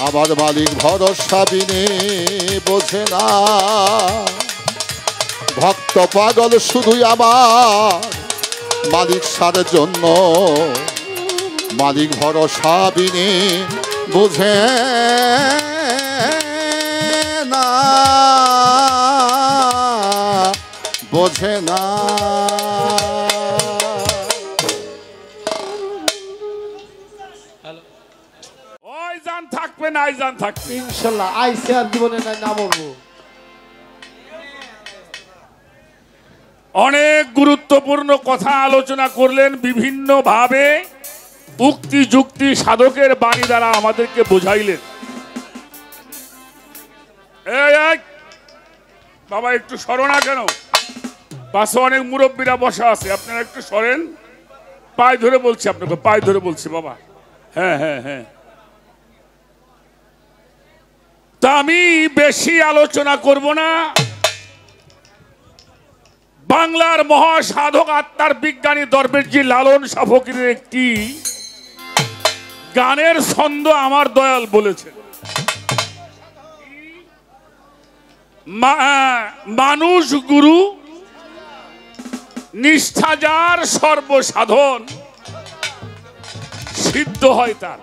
আমার মালিক ভরসা বিনে বোঝে না ভক্ত পাগল শুধুই আমার মালিক সারের জন্য মালিক ভরসা বিনে বোঝে না বোঝে না থাকবে না আইজান থাকবে ইনশাল্লাহ আইসে আর জীবনে নাই নামবো অনেক গুরুত্বপূর্ণ কথা আলোচনা করলেন বিভিন্ন ভাবে উক্তি যুক্তি সাধকের বাণী দ্বারা আমাদেরকে বোঝাইলেন এই বাবা একটু সরো না কেন পাশে অনেক মুরব্বীরা বসা আছে আপনারা একটু সরেন পায়ে ধরে বলছি আপনাকে পায়ে ধরে বলছি বাবা হ্যাঁ হ্যাঁ হ্যাঁ তা আমি বেশি আলোচনা করব না বাংলার মহাসাধক আত্মার বিজ্ঞানী দরবেশজি লালন শাহ ফকিরের একটি গানের ছন্দ আমার দয়াল বলেছেন মানুষ গুরু নিষ্ঠা যার সর্বসাধন সিদ্ধ হয় তার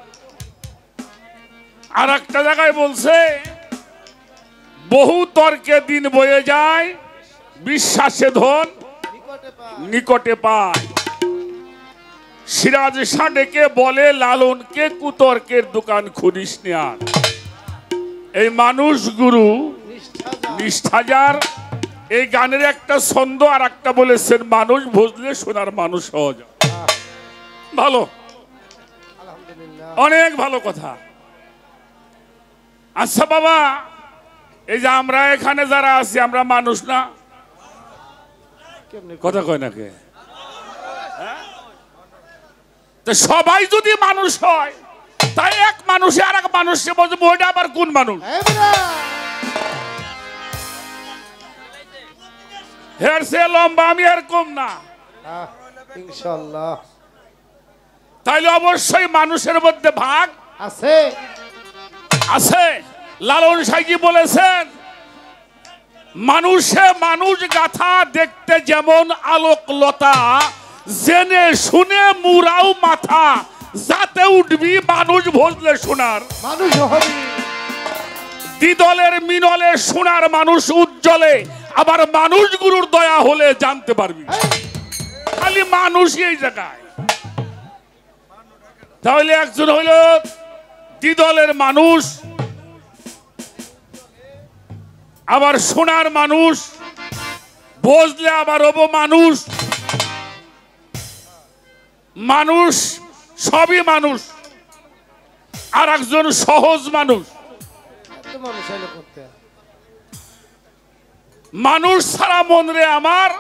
আর একটা জায়গায় বলছে বহু তর্কে দিন বয়ে যায় বিশ্বাসে ধন নিকটে পায় সিরাজ শাহ ডেকে বলে লালনকে কুতর্কের দোকান খুলিস নেয়ার এই মানুষ গুরু নিষ্ঠাজার এই গানের একটা ছন্দ আর একটা বলেছেন মানুষ বুঝলে শোনার মানুষ সহজ ভালো অনেক ভালো কথা আচ্ছা বাবা, এই যে আমরা এখানে যারা আছি আমরা মানুষ না? কথা কয় না কে? তো সবাই যদি মানুষ হয়, তাই এক মানুষে আর এক মানুষকে বলছে ওইটা আবার কোন মানুষ? হের সে লম্বা, আমি আর কম না। ইনশাআল্লাহ তাইলে অবশ্যই মানুষের মধ্যে ভাগ আছে। আছে। লালন সাইজি বলেছেন, মানুষে মানুষ গাথা দেখতে যেমন আলোকলতা, জেনে শুনে মুরাও মাথা, যাতে উঠবি মানুষ ভজলে সোনার। মানুষ হবে দ্বিদলের মিনলে সোনার মানুষ উজ্জ্বলে, আবার মানুষ গুরুর দয়া হলে জানতে পারবি। খালি মানুষই এই জায়গায়। তাহলে একজন হইল দ্বিদলের মানুষ, আবার সোনার মানুষ, বসলে আবার হবো মানুষ। মানুষ সবই মানুষ। আর একজন সহজ মানুষ। মানুষ এলো করতে মানুষ ছাড়া মন রে আমার,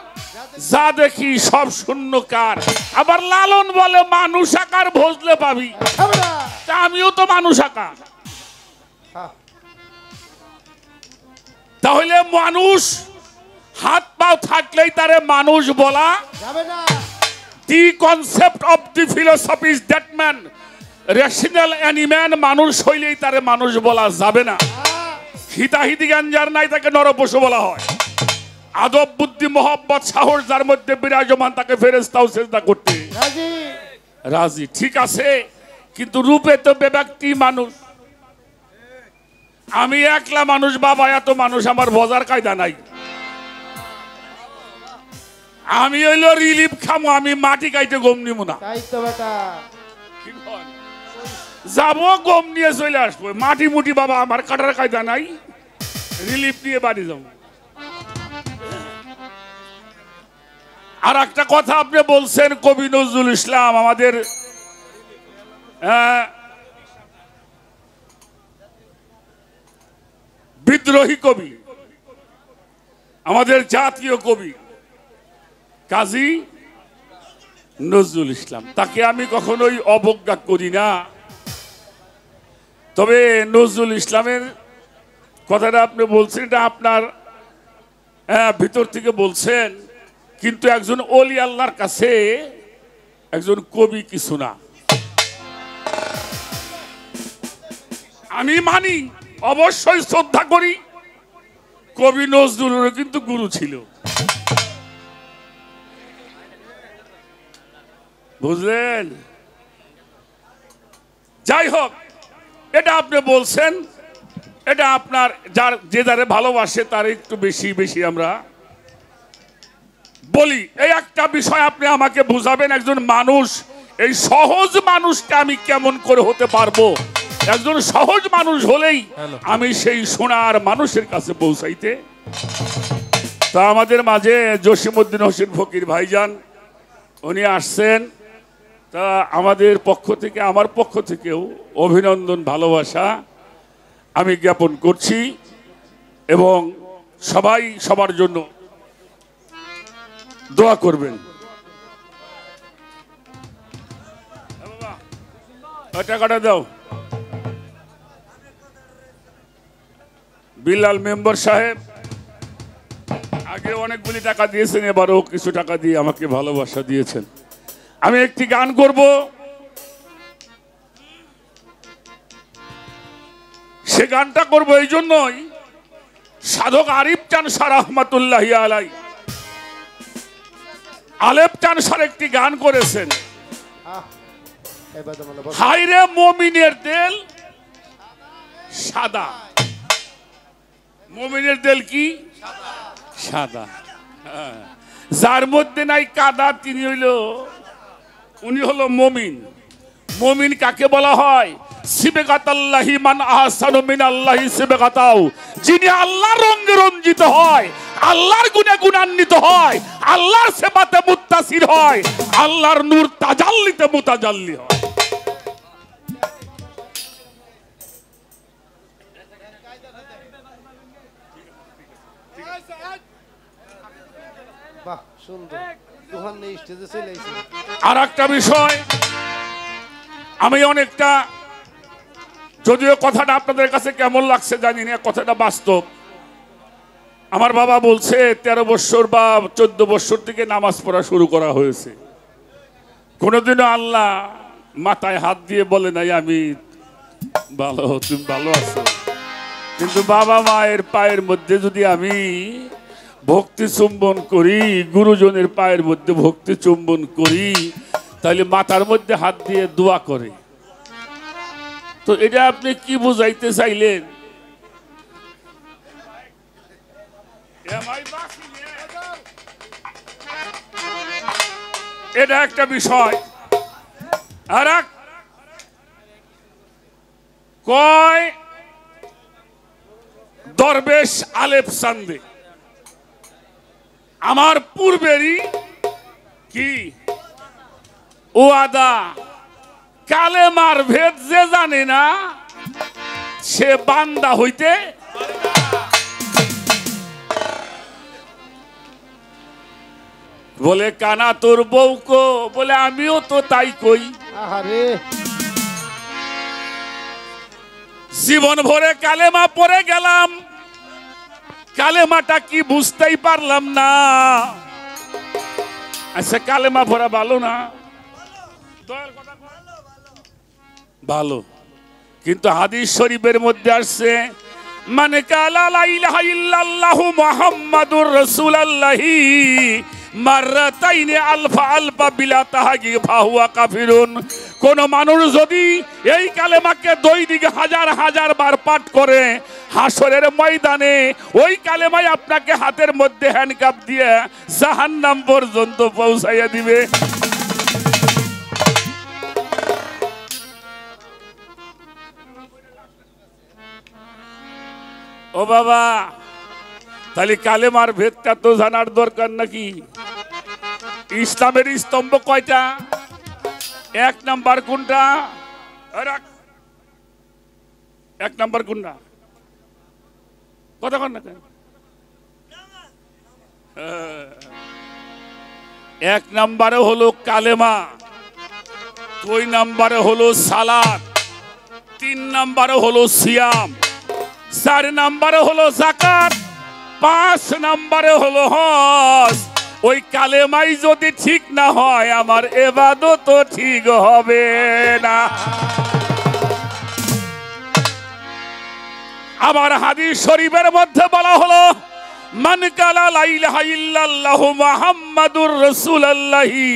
যা দেখি সব শূন্যকার। আবার লালন বলে মানুষ আকার ভজলে পাবি। তা আমিও তো মানুষ আকার। তাহলে মানুষ হাত পাও থাকলেই তারে মানুষ বলা যাবে না। দি concept of the philosophy is that man rational animal, মানুষ হইলেই তারে মানুষ বলা যাবে না। হিতাহিতি জ্ঞান যার নাই তাকে নরপশু বলা হয়। আদব বুদ্ধি মোহাব্বত সাহস যার মধ্যে বিরাজমান তাকে ফেরেশতাও সিজদা করতে রাজি। ঠিক আছে, কিন্তু রূপে তো বেব্যক্তি মানুষ। আমি একলা মানুষ বাবা, এত মানুষ আমার বোঝার কায়দা নাই। আমি হইলো রিলিফ খামো, আমি মাটি কাইতে গম নিব না। তাই তো বেটা যাবো গম নিয়ে চলে আসবো। মাটি মুটি বাবা আমার কাটার কায়দা নাই, রিলিফ নিয়ে বাড়ি যাবো। আর একটা কথা আপনি বলছেন, কবি নজরুল ইসলাম আমাদের বিদ্রোহী কবি, আমাদের জাতীয় কবি কাজী নজরুল ইসলাম, তাকে আমি কখনোই অবজ্ঞা করি না। তবে নজরুল ইসলামের কথাটা আপনি বলছেন, এটা আপনার ভিতর থেকে বলছেন, কিন্তু একজন ওলি আল্লাহর কাছে একজন কবি কিছু না। আমি মানি, অবশ্যই শ্রদ্ধা করি। কবি নজরুলেরও কিন্তু গুরু ছিল, বুঝলেন? যাই হোক, এটা আপনি বলছেন, এটা আপনার যার যে যারে ভালোবাসে তার একটু বেশি বেশি আমরা বলি। এই একটা বিষয় আপনি আমাকে বুঝাবেন, একজন মানুষ, এই সহজ মানুষটা আমি কেমন করে হতে পারবো? একজন সহজ মানুষ হলেই আমি সেই সোনার মানুষের কাছে পৌঁছাইতে। তা আমাদের মাঝে জসিমউদ্দিন হোসেন ফকির ভাইজান উনি আসছেন। তা আমাদের পক্ষ থেকে, আমার পক্ষ থেকেও অভিনন্দন, ভালোবাসা আমি জ্ঞাপন করছি, এবং সবাই সবার জন্য দোয়া করবেন। টাকাটা দাও। বিল্লাল মেম্বার সাহেব আগে অনেকগুলি টাকা দিয়েছেন, এবারও কিছু টাকা দিয়ে আমাকে ভালোবাসা দিয়েছেন। আমি একটি গান করব, সে গানটা করব এই জন্যই, সাধক আরিফ চান শাহ রহমাতুল্লাহি আলাই, আলেপ চান শাহ একটি গান করেছেন, হায়রে মুমিনের দিল সাদা। মুমিনের দিল কি সাদা, যার মধ্যে নাই কাদা তিনি উনি হলো মুমিন। মুমিন কাকে বলা হয়? সিবগাতাল্লাহি মান আহসানু মিনাল্লাহি সিবগাতাও, যিনি আল্লাহর রঙে রঞ্জিত হয়, আল্লাহর গুণে গুণান্বিত হয়, আল্লাহর সেবাতে মুত্তাসির হয়, আল্লাহর নূর তাজাল্লিতে মুতাজাল্লি হয়। বাহ সুন্দর তুহান নেই স্টেজে চলে আইছে আর একটা বিষয়, আমি অনেকটা, যদিও কথাটা আপনাদের কাছে কেমন লাগছে জানি না, কথাটা বাস্তব। আমার বাবা বলছে 13 বছর বা 14 বছর থেকে নামাজ পড়া শুরু করা হয়েছে। কোনোদিনও আল্লাহ মাথায় হাত দিয়ে বলে নাই আমি ভালো, তুমি ভালো আছো। কিন্তু বাবা মায়ের পায়ের মধ্যে যদি আমি ভক্তি চুম্বন করি, গুরুজনের পায়ের মধ্যে ভক্তি চুম্বন করি, তাহলে মাথার মধ্যে হাত দিয়ে দোয়া করে। তো এটা আপনি কি বুঝাইতে চাইলেন? এটা একটা বিষয়। আর কয় দরবেশ আলেপ চান্দে আমার পূর্বেরই কি ওয়াদা, কালেমার ভেদ যে জানে না সে বান্দা হইতে বলে কানা তোর বউকো, বলে আমিও তো তাই কই। আহারে জীবন ভরে কালেমা পড়ে গেলাম, কালেমাটা কি বুঝতেই পারলাম না। আচ্ছা কালেমা পড়া ভালো না? ভালো, কিন্তু হাদিস শরীফের মধ্যে আসছে মানে কালা লা ইলাহা ইল্লাল্লাহু মুহাম্মাদুর রাসূলুল্লাহি মাররাতাইনি আলফা আলফা বিলা তাহাগি ফাহুয়া কাফিরুন। কোন মানুষ যদি এই কালেমাকে দৈনিক হাজার হাজার বার পাঠ করে, হাসরের ময়দানে ওই কালেমাই আপনাকে হাতের মধ্যে হ্যান্ডকাপ দিয়ে জাহান্নাম পর্যন্ত পৌঁছাইয়া দিবে। ও বাবা, তাহলে কালেমার ভেদটা তো জানার দরকার নাকি? ইসলামের স্তম্ভ কয়টা? 1 নাম্বার কোনটা? 1 নাম্বার কোনটা? কথা কন না কেন? 1 নাম্বারে হলো কালেমা, 2 নাম্বারে হলো সালাত, 3 নাম্বারে হলো সিয়াম, 4 নাম্বারে হলো যাকাত, 5 নাম্বারে হলো হজ। ওই কালেমাই যদি ঠিক না হয় আমার ইবাদত ঠিক হবে না। আবার হাদিস শরীফের মধ্যে বলা হলো মান কালা লা ইলাহা ইল্লাল্লাহু মুহাম্মাদুর রাসূলুল্লাহি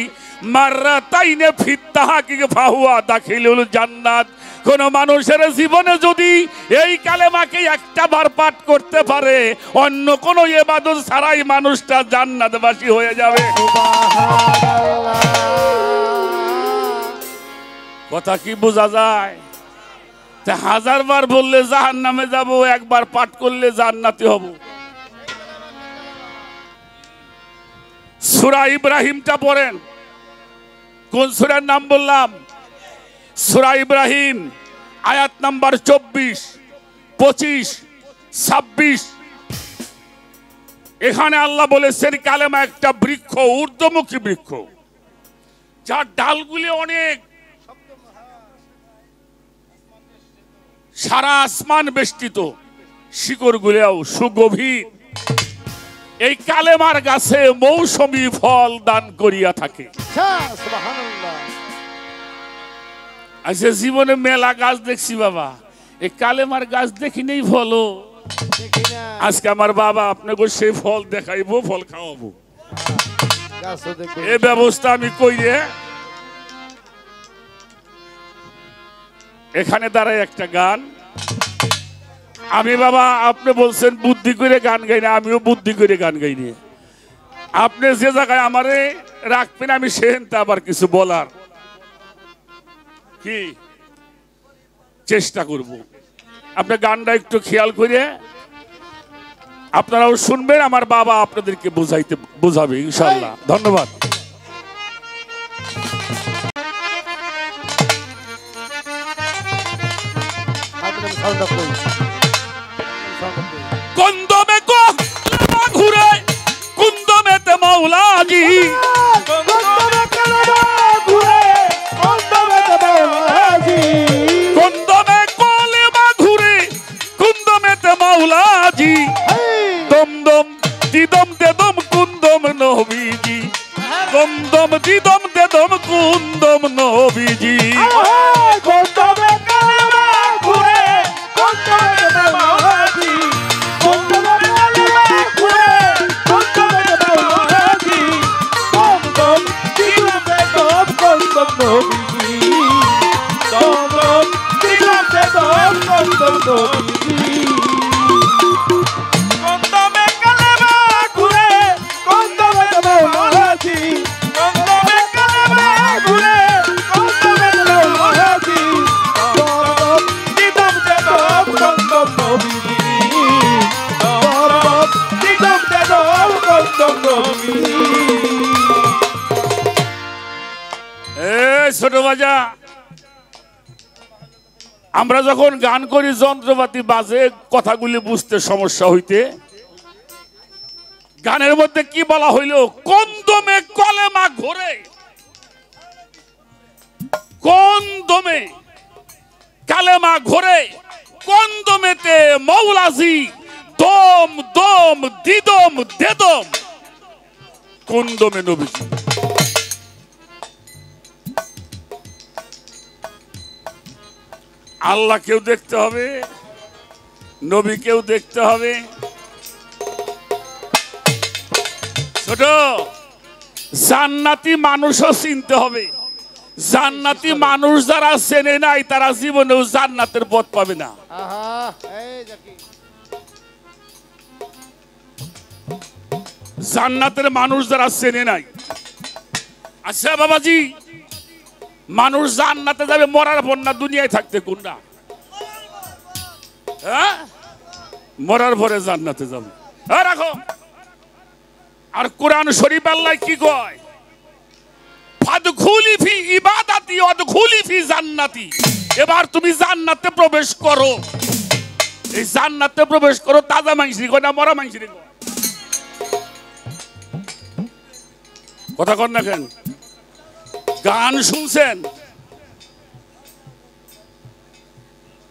মাররাতাইনি ফিত তাহকিক ফাহুয়া দাখিলুল জান্নাত। কোন মানুষের জীবনে যদি এই কালেমাকে একটা বার পাঠ করতে পারে, অন্য কোন ইবাদত ছাড়াই মানুষটা জান্নাতবাসী হয়ে যাবে। কথা কি বোঝা যায়? তা 1000 বার বললে জাহান্নামে যাব, একবার পাঠ করলে জান্নাতি হব। সূরা ইব্রাহিমটা পড়েন। কোন সূরার নাম বললাম? সূরা ইব্রাহিম, আয়াত নাম্বার 24, 25, 26। এখানে আল্লাহ বলেছেন কালেমা একটা বৃক্ষ, ঊর্ধ্বমুখী বৃক্ষ, যার ডালগুলি অনেক, সারা আসমান বেষ্টিত, শিকড়গুলিও সুগভীর। এই কালেমার গাছে মৌসুমী ফল দান করিয়া থাকে। সুবহানাল্লাহ। আচ্ছা জীবনে মেলা গাছ দেখছি বাবা, এই কালেমার গাছ দেখি নেই ফলও। দেখি না আজকে আমার বাবা আপনাকে সেই ফল দেখাইবো, ফল খাওয়াবো, গাছও দেখো। এই ব্যবস্থা আমি কইরে এখানে দাঁড়ায় একটা গান। আমি বাবা, আপনি বলছেন বুদ্ধি করে গান গাই না, আমিও বুদ্ধি করে গান গাই নি। আপনি যে জায়গায় আমারে রাখবেন আমি সেখানটা আবার কিছু বলার কি চেষ্টা করব। আপনি গানটা একটু খেয়াল করে আপনারাও শুনবেন, আমার বাবা আপনাদেরকে বুঝাবে ইনশাআল্লাহ। ধন্যবাদ। আপনার সাউন্ড আপ করুন। কন্দমে কো ঘুরে দমদম দিদম দেদম কুন্দম নবীজি গন্তব্যে কালেমা ঘুরে গন্তব্যে মাওলাজি গন্তব্যে কালেমা ঘুরে গন্তব্যে মাওলাজি দমদম দিদম দেদম কুন্দম নবীজি দমদম দিদম দেদম কুন্দম নবীজি গন্তব্যে কালেমা ঘুরে গন্তব্যে মাওলাজি গন্তব্যে কালেমা ঘুরে গন্তব্যে মাওলাজি দমদম দিদম দেদম কুন্দম নবীজি দমদম দিদম দেদম কুন্দম নবীজি। ছোট বাজা, আমরা যখন গান করি যন্ত্রপাতি বাজে কথাগুলি বুঝতে সমস্যা হইতে, গানের মধ্যে কি বলা হইল? কন্দমে কলেমা ঘোরে, কন্দমে কালেমা ঘোরে, কন্দমেতে মৌলাজি দম দম দিদম দেদম কন্দমে নবীজি। আল্লাহকেও দেখতে হবে, নবীকেও দেখতে হবে। ছোট জান্নাতি মানুষও চিনতে হবে। জান্নাতি মানুষ যারা চেনে নাই তারা জীবনেও জান্নাতের পথ পাবে না। জান্নাতের মানুষ যারা চেনে নাই। আচ্ছা বাবাজি, মানুষ জান্নাতে যাবে মরার পর না দুনিয়ায় থাকতে? কোনটা? হ্যাঁ, মরার পরে জান্নাতে যাবে। হ্যাঁ রাখো। আর কোরআন শরীফ আল্লাহ কি কয়? ফাদখুলি ফি ইবাদাতি ওয়াদখুলি ফি জান্নাতি। এবার তুমি জান্নাতে প্রবেশ করো। এই জান্নাতে প্রবেশ করো তাজা মাংসি কয় না মরা মাংসি কয়? কথা কন না কেন? গান শুনছেন,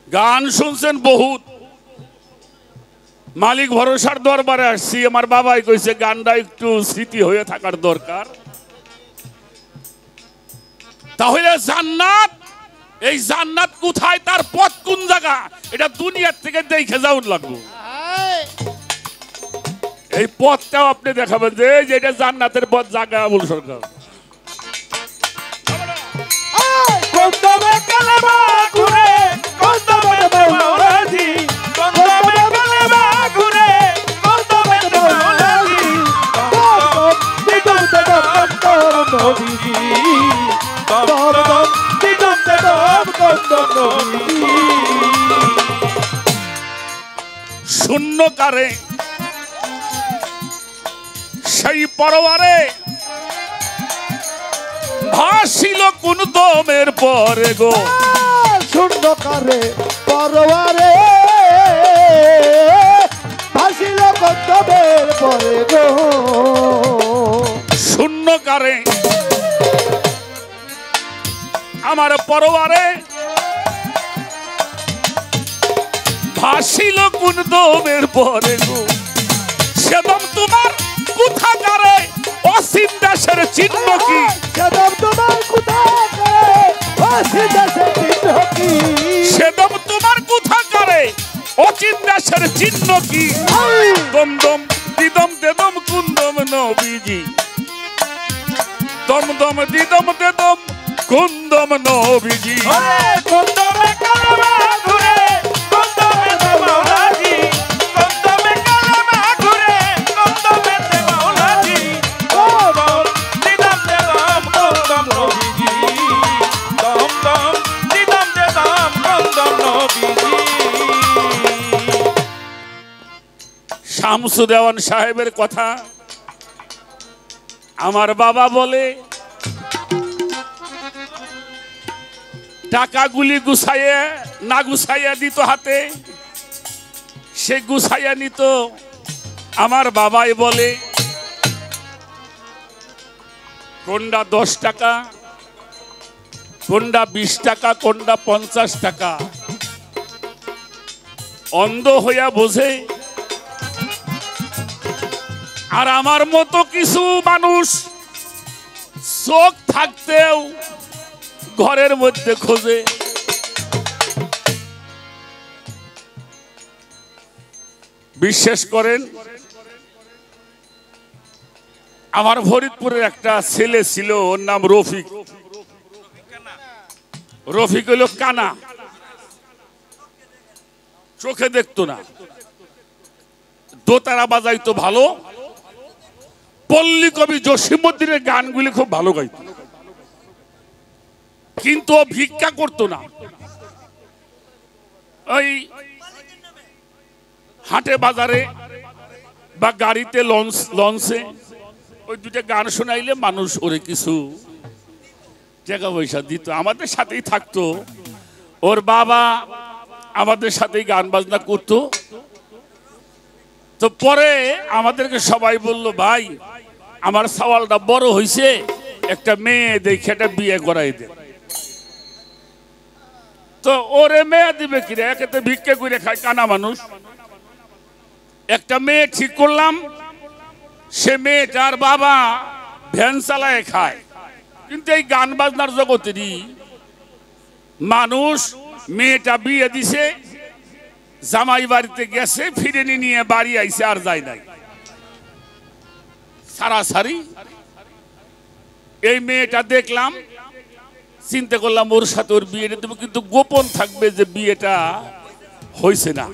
গান শুনছেন বহুত। মালিক ভরসার দরবারে আসছি, আমার বাবাই কইছে গানটা একটু স্মৃতি হয়ে থাকার দরকার। তাহলে জান্নাত, এই জান্নাত কোথায়, তার পথ কোন জায়গা, এটা দুনিয়ার থেকে দেখে যাওয়ার লাগবে। এই পথটাও আপনি দেখাবেন যে এটা জান্নাতের পথ, জায়গা আবুল সরকার। গন্তব্যে কালেমা ঘুরে গন্তব্যে মাওলাজি গন্তব্যে কালেমা ঘুরে গন্তব্যে মাওলাজি দমদম দিদম দেদম কুন্দম নবীজি দমদম দিদম দেদম কুন্দম নবীজি। শূন্য কারে সেই পরবারে ভাসিল কোন দমের পরে গো। শূন্য কারে পরবারে ভাসিল গন্তব্যের পরে গো। শূন্য কারে আমার পরবারে ভাসিল কোন দমের পরে গো। সেদম তোমার কোথাকারে অসীম দেশের চিহ্ন কি? সেদম তোমার কোথাকারে অসীম দেশের চিহ্ন কি? সেদম তোমার কোথাকারে অচিন দেশের চিহ্ন কি? দমদম দিদম দেদম কুন্দম নবীজি দমদম দিদম দেদম কুন্দম নবীজি। গন্তব্যে কালেমা ঘুরে গন্তব্যে মাওলাজি গন্তব্যে কালেমা ঘুরে গন্তব্যে মাওলাজি দমদম দিদম দেদম কুন্দম নবীজি দমদম দিদম দেদম কুন্দম নবীজি। শামসুদ্দৌলা সাহেবের কথা আমার বাবা বলে, টাকাগুলি গুছাইয়ে না গুছাইয়া দিত হাতে, সে গুছাইয়া নিত। আমার বাবাই বলে কোনটা 10 টাকা, কোনটা 20 টাকা, কোনটা 50 টাকা, অন্ধ হইয়া বোঝে। আর আমার মতো কিছু মানুষ চোখ থাকতেও ঘরের মধ্যে খোঁজে। বিশ্বাস করেন, আমার ফরিদপুরের একটা ছেলে ছিল, ওর নাম রফিক। রফিক হইল কানা, চোখে দেখতো না, দোতারা বাজাইতো ভালো, পল্লী কবি জসীমউদ্দিনের গানগুলি খুব ভালো গাইত, কিন্তু ও ভিক্ষা করতো না। ওই হাটে বাজারে বা গাড়িতে লঞ্চে ওই দুটা গান শোনাইলে মানুষ ওরে কিছু টাকা পয়সা দিত, আমাদের সাথেই থাকতো। ওর বাবা আমাদের সাথেই গান বাজনা করতো। তো পরে আমাদেরকে সবাই বলল, ভাই আমার সওয়ালটা বড় হইছে, একটা মেয়ে দেখে একটা বিয়ে করাই দে। তো ওরে মেয়ে দিবে কিরে, একে তো ভিক্ষা করে খায়, কানা মানুষ। একটা মেয়ে ঠিক করলাম, সে মেয়েটার বাবা ভ্যান চালায় খায়, কিন্তু এই গান বাজনার জগতেরই মানুষ। মেয়েটা বিয়ে দিছে, জামাই বাড়িতে গেছে, ফিরে নিয়ে বাড়ি আইছে, আর যায় নাই, সারাসারি। এই মেয়েটা দেখলাম, চিন্তা করলাম ওর সাথে ওর বিয়েটা দেবো, কিন্তু গোপন থাকবে যে বিয়েটা হয়েছে না।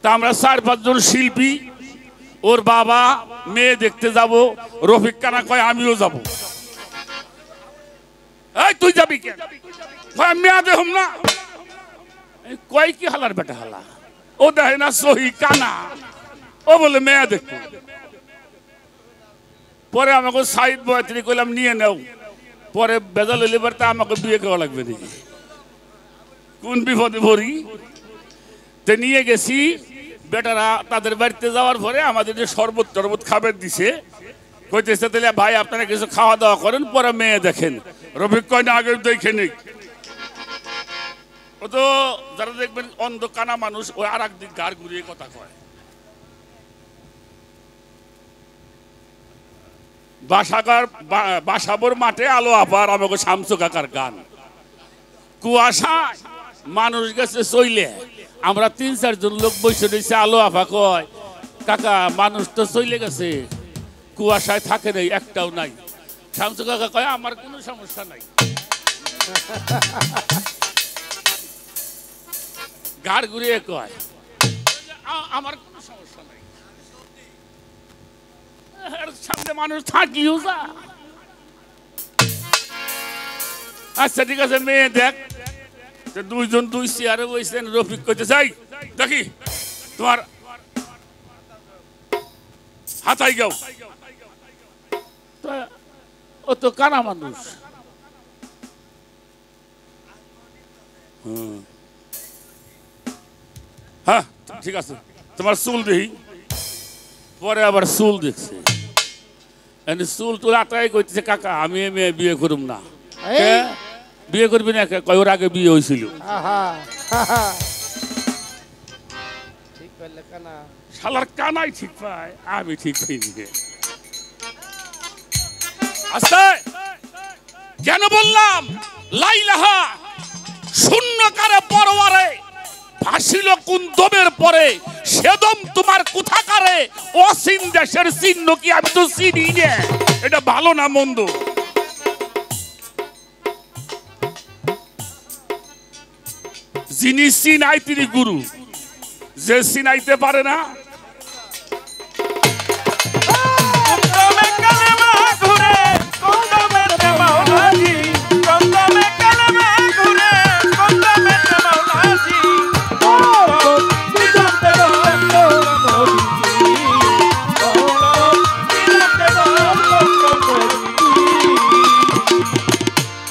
তা আমরা 4-5 জন শিল্পী, ওর বাবা, মেয়ে দেখতে যাব। রফিক কানা কয় আমিও যাব। এই তুই যাবি কেন? মেয়া দেখুম না। কয় কি হালার বেটা হালা, ও দেখে না সহি কানা, ও বলে মেয়া দেখবো। পরে আমাকে সাইড বয়ত্রী কইলাম নিয়ে নাও। পরে বেজাল হইলে তা আমাকে বিয়ে করা লাগবে নাকি, কোন বিপদে ভরি। তো নিয়ে গেছি। বেটারা তাদের বাড়িতে যাওয়ার পরে আমাদের যে শরবত টরবত খাবার দিছে, কইতেছে তাহলে ভাই আপনারা কিছু খাওয়া দাওয়া করেন, পরে মেয়ে দেখেন। রফিক কয় না, আগে দেখে নেই। ও তো যারা দেখবেন অন্ধ কানা মানুষ, ওই আর একদিক গাড় ঘুরিয়ে কথা কয়। বাসাবর মাঠে আলো আপার আমাকে শামসু কাকার গান। কুয়াশায় মানুষ গেছে চইলে, আমরা 3-4 জন লোক বসে রয়েছে। আলো আফা কয়, কাকা মানুষ তো চইলে গেছে, কুয়াশায় থাকে নাই, একটাও নাই। শামসু কাকা কয় আমার কোনো সমস্যা নাই। গাড় ঘুরিয়ে কয় আমার কোনো সমস্যা নাই, সামনে মানুষ থাকিও যা। আচ্ছা ঠিক আছে, মেয়ে দেখ। 2 জন 2 চেয়ারে বসছেন। রফিক কইতে যাই দেখি তোমার হাতাই গাও। ও তো কানা মানুষ। হ্যাঁ ঠিক আছে, তোমার চুল দেখি। পরে আবার চুল দেখছে, চুল টুল আটাই কইতেছে, কাকা আমি মেয়ে বিয়ে করুম না। বিয়ে করবি না? কয় ওর আগে বিয়ে হয়েছিল। শালার কানাই ঠিক পায়, আমি ঠিক পাইনি। আস্তে কেন বললাম লাইলাহা শূন্যকারে পরওয়ারে ভাসিল কোন দমের পরে, সেদম তোমার কোথাকারে, অসীন দেশের চিহ্ন কি আমি তো চিনি না। এটা ভালো না মন্দ? যিনি চিনাই তিনি গুরু, যে চিনাইতে পারে না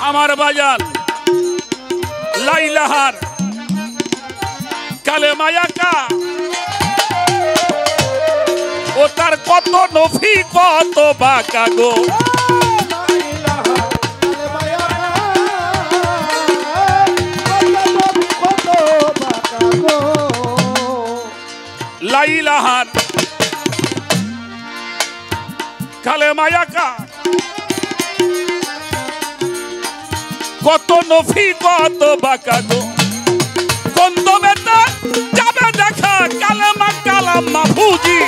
আমার বাজান লাইলাহার কালেমায়াকা, ও তার কত নফি কত বাঁকা গো। লাইলাহার কালেমায়াকা কত নফি কত বাকাদো কন্দমেতে যাবে দেখা কালেমা কালাম মাহফুজি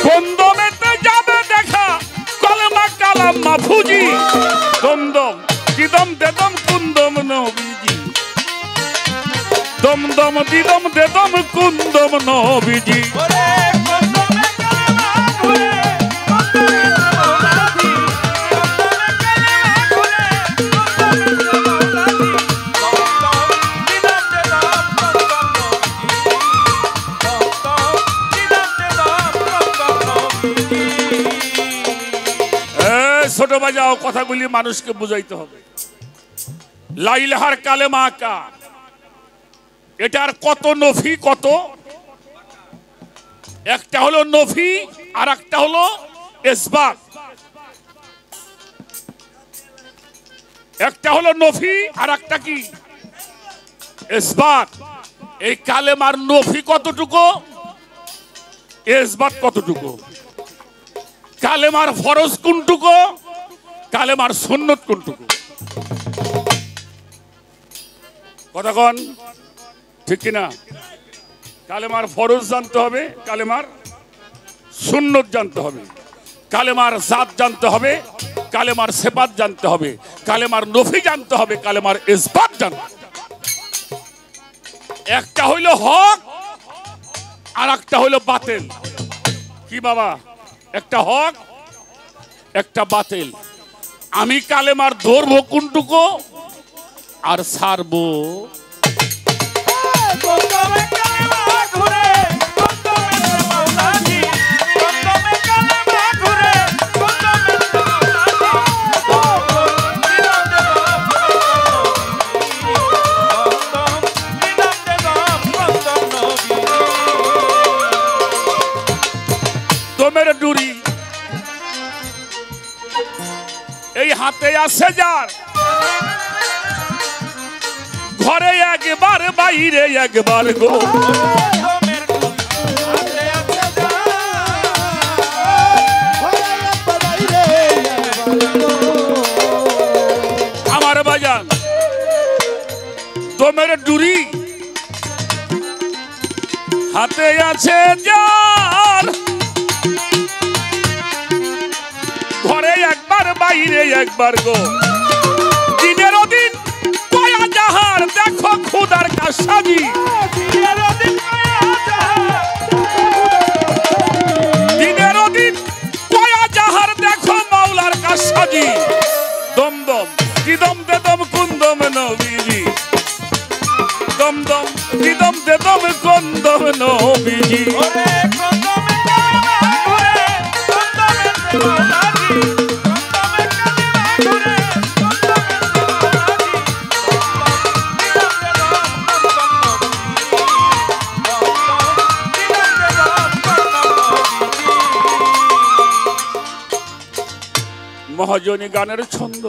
কন্দমেতে যাবে দেখা কালেমা কালাম মাহফুজি দমদম দিদম দেদম কুন্দম নবীজি দমদম দিদম দেদম কুন্দম নবীজি ছোট বাজাও কথাগুলি মানুষকে বুঝাইতে হবে লাইলাহার কালেমা কা এটার কত নফি কত একটা হলো নফি আর একটা হলো ইসবাত একটা হলো নফি আর একটা কি ইসবাত এই কালেমার নফি কতটুকু ইসবাত কতটুকু কালেমার ফরজ কোনটুকু কালেমার সুন্নত কোনটুকু কথা কোন ঠিক কিনা কালেমার ফরজ জানতে হবে কালেমার সুন্নত জানতে হবে কালেমার জাত জানতে হবে কালেমার সিফাত জানতে হবে কালেমার নফি জানতে হবে কালেমার ইসবাত জানতে হবে একটা হইল হক আর একটা হইল বাতিল কি বাবা একটা হক একটা বাতিল আমি কালেমার ধরবো কোনটুকু আর ছাড়বো তোমের ডুরি এই হাতে আছে যার ঘরে একবার বাইরে একবার গো আমার বাজান তোমের ডুরি হাতে আছে যার ঘরে একবার বাইরে একবার গো দিনের দিন কয়া জাহার দেখো খুদার কাশাজি দিনের দিন কয়া জাহার দেখো মাওলার কাশাজি দমদম দিদম দেদম কুন্দম নবীজি দমদম দিদম দেদম কুন্দম নবীজি মহাজনী গানের ছন্দ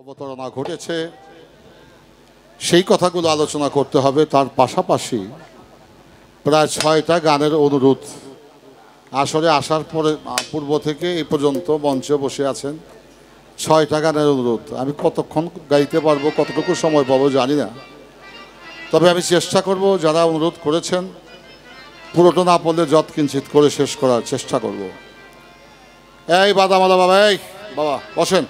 অবতারণা ঘটেছে সেই কথাগুলো আলোচনা করতে হবে তার পাশাপাশি প্রায় 6টা গানের অনুরোধ আসলে আসার পরে পূর্ব থেকে এই পর্যন্ত মঞ্চে বসে আছেন 6টা গানের অনুরোধ আমি কতক্ষণ গাইতে পারবো কতটুকু সময় পাবো জানি না তবে আমি চেষ্টা করব যারা অনুরোধ করেছেন পুরোটা না পড়লে যৎকিঞ্চিত করে শেষ করার চেষ্টা করব এই বাদামালা বাবা এই বাবা বসেন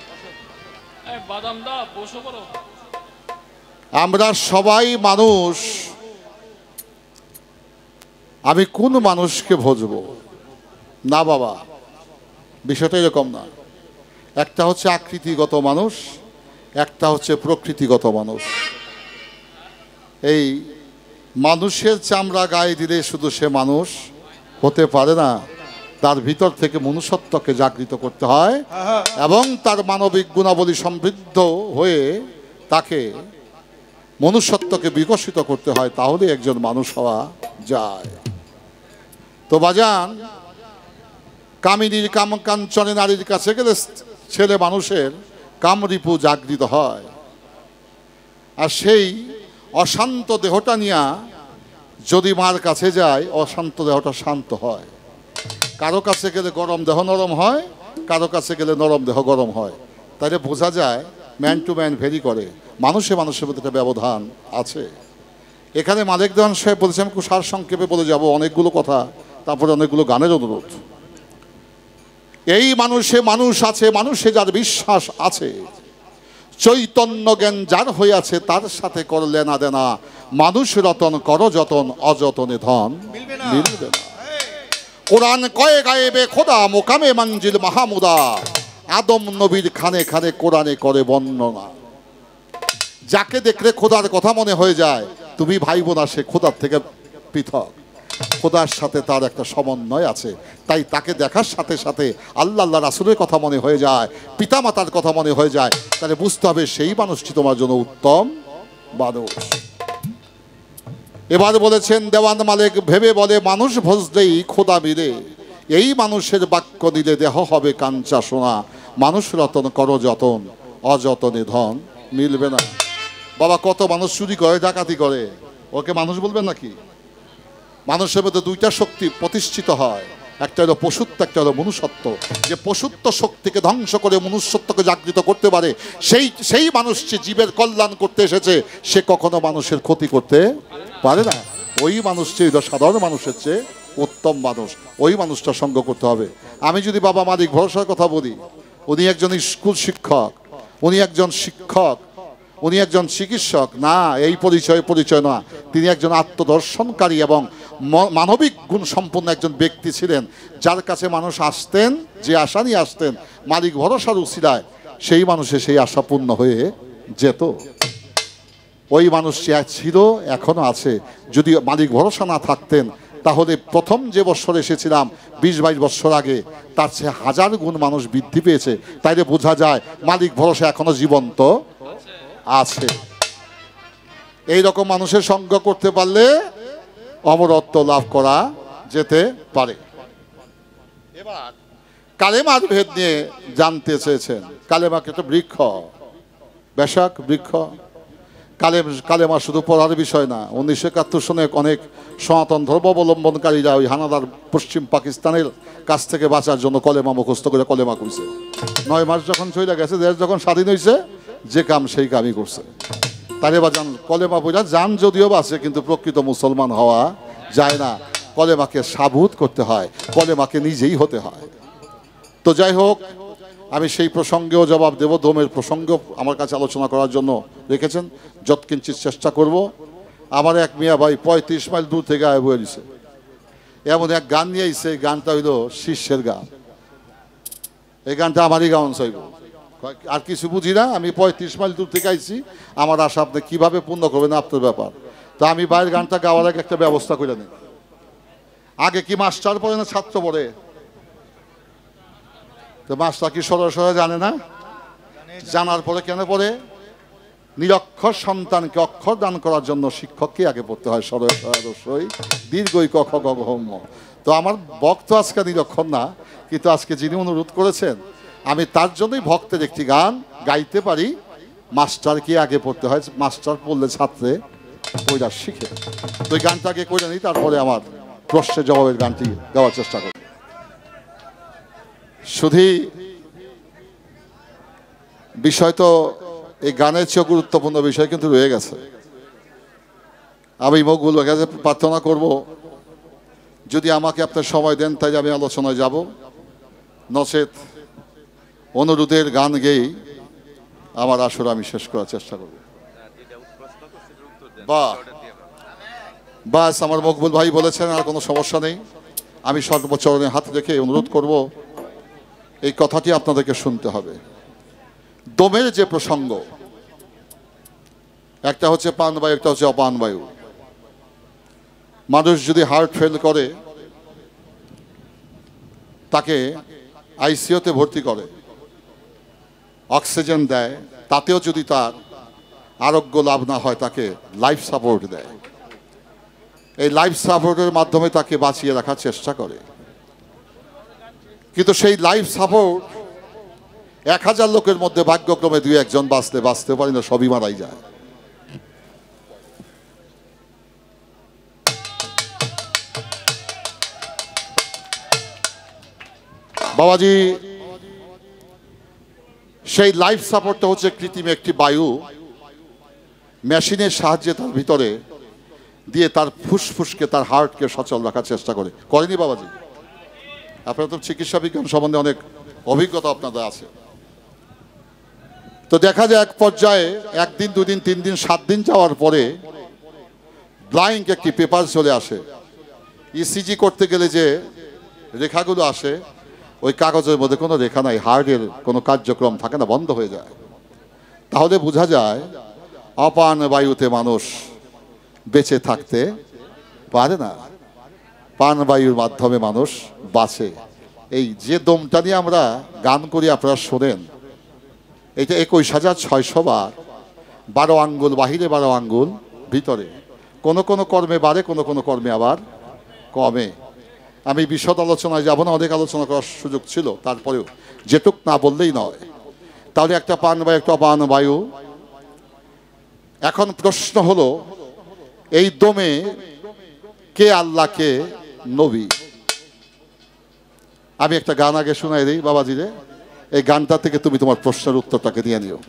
আমরা সবাই মানুষ আমি কোন মানুষকে ভজবো না বাবা বিষয়টা এরকম না একটা হচ্ছে আকৃতিগত মানুষ একটা হচ্ছে প্রকৃতিগত মানুষ এই মানুষের চামড়া গায়ে দিলে শুধু সে মানুষ হতে পারে না তার ভিতর থেকে মনুষ্যত্বকে জাগৃত করতে হয় এবং তার মানবিক গুণাবলী সমৃদ্ধ হয়ে তাকে মনুষ্যত্বকে বিকশিত করতে হয় তাহলে একজন মানুষ হওয়া যায় তো বাজান কামিনীর কামকাঞ্চনে নারীর কাছে গেলে ছেলে মানুষের কামরিপু জাগৃত হয় আর সেই অশান্ত দেহটা নিয়ে যদি মার কাছে যায় অশান্ত দেহটা শান্ত হয়, কারো কাছে গেলে গরম দেহ নরম হয়, কারো কাছে গেলে নরম দেহ গরম হয়। তাইলে বোঝা যায় ম্যান টু ম্যান ভেরি করে, মানুষে মানুষের মধ্যে একটা ব্যবধান আছে। এখানে মালিক দেওয়ান সাহেব বলেছেন, আমি সার সংক্ষেপে বলে যাব, অনেকগুলো কথা, তারপরে অনেকগুলো গানের অনুরোধ। এই মানুষে মানুষ আছে, মানুষে যার বিশ্বাস আছে, চৈতন্য জ্ঞান যার হইয়াছে তার সাথে করলে না দেনা, মানুষ রতন কর যতন, অযতনে ধন মিলবে না। কোরআন কয়ে গায়েবে খোদা মোকামে মঞ্জিল মাহমুদা, আদম নবীর খানে খানে কোরআনে করে বর্ণনা। যাকে দেখলে খোদার কথা মনে হয়ে যায়, তুমি ভাই বোন সে খোদার থেকে পৃথক, খোদার সাথে তার একটা সমন্বয় আছে। তাই তাকে দেখার সাথে সাথে আল্লাহ আল্লাহ রাসূলের কথা মনে হয়ে যায়, পিতামাতার কথা মনে হয়ে যায়, তাহলে বুঝতে হবে সেই মানুষটি তোমার জন্য উত্তম মানুষ। এবার বলেছেন দেওয়ান মালিক ভেবে বলে, মানুষ ভজলেই খোদা মিলে, এই মানুষের বাক্য দিলে দেহ হবে কাঞ্চা সোনা, মানুষ রতন করো যতন, অযতনে ধন মিলবে না। বাবা, কত মানুষ চুরি করে, ডাকাতি করে, ওকে মানুষ বলবেন নাকি? মানুষের মধ্যে দুইটা শক্তি প্রতিষ্ঠিত হয়, একটা হলো পশুত্ব, একটা হলো মনুষ্যত্ব। যে পশুত্ব শক্তিকে ধ্বংস করে মনুষ্যত্বকে জাগৃত করতে পারে, সেই মানুষটি জীবের কল্যাণ করতে এসেছে, সে কখনো মানুষের ক্ষতি করতে পারে না। ওই মানুষটি হলো সাধারণ মানুষের চেয়ে উত্তম মানুষ, ওই মানুষটার সঙ্গ করতে হবে। আমি যদি বাবা মালিক ভরসার কথা বলি, উনি একজন স্কুল শিক্ষক, উনি একজন শিক্ষক, উনি একজন চিকিৎসক না, এই পরিচয় না। তিনি একজন আত্মদর্শনকারী এবং মানবিক গুণ সম্পন্ন একজন ব্যক্তি ছিলেন, যার কাছে মানুষ আসতেন, যে আশা নিয়ে আসতেন মালিক ভরসার উসিলায়, সেই মানুষের সেই আশা পূর্ণ হয়ে যেত। ওই মানুষটি ছিল, এখনো আছে। যদি মালিক ভরসা না থাকতেন, তাহলে প্রথম যে বৎসর এসেছিলাম 20-22 বৎসর আগে, তার চেয়ে 1000 গুণ মানুষ বৃদ্ধি পেয়েছে। তাইলে বোঝা যায় মালিক ভরসা এখনো জীবন্ত আছে। এই রকম মানুষের সঙ্গ করতে পারলে অমরত্ব লাভ করা যেতে পারে। এবার কালেমার ভেদ নিয়ে জানতে চেয়েছেন। কালেমা একটা বৃক্ষ, বেশক বৃক্ষ। কালেমা শুধু পড়ার বিষয় না। 1971 সনে অনেক সনাতন ধর্মাবলম্বনকারীরা ওই হানাদার পশ্চিম পাকিস্তানের কাছ থেকে বাঁচার জন্য কলেমা মুখস্থ করে কলেমা করছে। 9 মাস যখন চলে গেছে, দেশ যখন স্বাধীন হয়েছে, যে কাম সেই কামই করছে। তাহলে বা কলেমা পড়া যান যদিও বাঁচে, কিন্তু প্রকৃত মুসলমান হওয়া যায় না। কলেমাকে সাবুত করতে হয়, কলেমাকে নিজেই হতে হয়। তো যাই হোক, আমি সেই প্রসঙ্গেও জবাব দেব। দমের প্রসঙ্গ আমার কাছে আলোচনা করার জন্য রেখেছেন, যৎকিঞ্চিত চেষ্টা করব। আমার এক মিয়া ভাই 35 মাইল দূর থেকে আয় বয়ে দিছে, এমন এক গান নিয়ে আইছে। গানটা হইল শিষ্যের গান। এই গানটা আমারই গান চাইব, আর কিছু বুঝি না। আমি 35 মাইল দূর থেকে আইছি, আমার আশা আপনি কীভাবে পূর্ণ করবেন আপনার ব্যাপার। তো আমি বাইরের গানটা গাওয়ার আগে একটা ব্যবস্থা করে নিই। আগে কি মাস্টার পড়ে না ছাত্র পড়ে? তো মাস্টার কি সরাসরি জানে না? জানার পরে কেন পড়ে? নিরক্ষর সন্তানকে অক্ষর দান করার জন্য শিক্ষককে আগে পড়তে হয়। সরস্বই দীর্ঘই ক খ গ ঘ ম। তো আমার ভক্ত আজকে নিরক্ষর না, কিন্তু আজকে যিনি অনুরোধ করেছেন, আমি তার জন্যই ভক্তের একটি গান গাইতে পারি। মাস্টারকে আগে পড়তে হয়, মাস্টার পড়লে ছাত্রে ওইটা শিখে। তো ওই গানটা আগে করে নিই, তারপরে আমার প্রশ্নের জবাবের গানটি গাওয়ার চেষ্টা করি। শুধু বিষয় তো এই গানের চেয়ে গুরুত্বপূর্ণ বিষয় কিন্তু রয়ে গেছে। আমি মকবুলের কাছে প্রার্থনা করব, যদি আমাকে আপনার সময় দেন তাই আমি আলোচনায় যাব, নচেত অনুরোধের গান গেয়েই আমার আসর আমি শেষ করার চেষ্টা করব। বাস আমার মকবুল ভাই বলেছেন, আর কোনো সমস্যা নেই। আমি সর্বচরণে হাত রেখে অনুরোধ করব, এই কথাটি আপনাদেরকে শুনতে হবে। দমের যে প্রসঙ্গ, একটা হচ্ছে প্রাণবায়ু, একটা হচ্ছে অপানবায়ু। মানুষ যদি হার্ট ফেল করে, তাকে আইসিইউতে ভর্তি করে, অক্সিজেন দেয়, তাতেও যদি তার আরোগ্য লাভ না হয়, তাকে লাইফ সাপোর্ট দেয়। এই লাইফ সাপোর্টের মাধ্যমে তাকে বাঁচিয়ে রাখার চেষ্টা করে। কিন্তু সেই লাইফ সাপোর্ট 1000 লোকের মধ্যে ভাগ্যক্রমে 2-1 জন বাঁচতে পারি না, সবই মারাই যায়। বাবাজি সেই লাইফ সাপোর্টটা হচ্ছে কৃত্রিম একটি বায়ু মেশিনের সাহায্যে তার ভিতরে দিয়ে তার ফুসফুসকে তার হার্টকে সচল রাখার চেষ্টা করেনি বাবাজি? আপনারা তো চিকিৎসা বিজ্ঞান সম্বন্ধে অনেক অভিজ্ঞতা আপনাদের আছে। তো দেখা যায় এক পর্যায়ে 1 দিন 2 দিন 3 দিন 7 দিন যাওয়ার পরে ব্লাইঙ্ক একটি পেপার চলে আসে। ইসিজি করতে গেলে যে রেখাগুলো আসে ওই কাগজের মধ্যে কোনো রেখা নাই, হার্টের কোনো কার্যক্রম থাকে না, বন্ধ হয়ে যায়। তাহলে বোঝা যায় অপান বায়ুতে মানুষ বেঁচে থাকতে পারে না, প্রাণবায়ুর মাধ্যমে মানুষ বাঁচে। এই যে দমটা নিয়ে আমরা গান করি আপনারা শোনেন, এটা 21,600 বার, 12 আঙ্গুল বাহিরে 12 আঙ্গুল ভিতরে, কোনো কোনো কর্মে বাড়ে, কোনো কোনো কর্মে আবার কমে। আমি বিশদ আলোচনায় যাব না, অনেক আলোচনা করার সুযোগ ছিল, তারপরেও যেটুক না বললেই নয়। তাহলে একটা প্রাণবায়ু একটা অপান বায়ু। এখন প্রশ্ন হলো এই দমে কে আল্লাহ কে নবী? আমি একটা গান আগে শোনাই দিই বাবাজিরে, এই গানটা থেকে তুমি তোমার প্রশ্নের উত্তরটাকে দিয়ে নিও।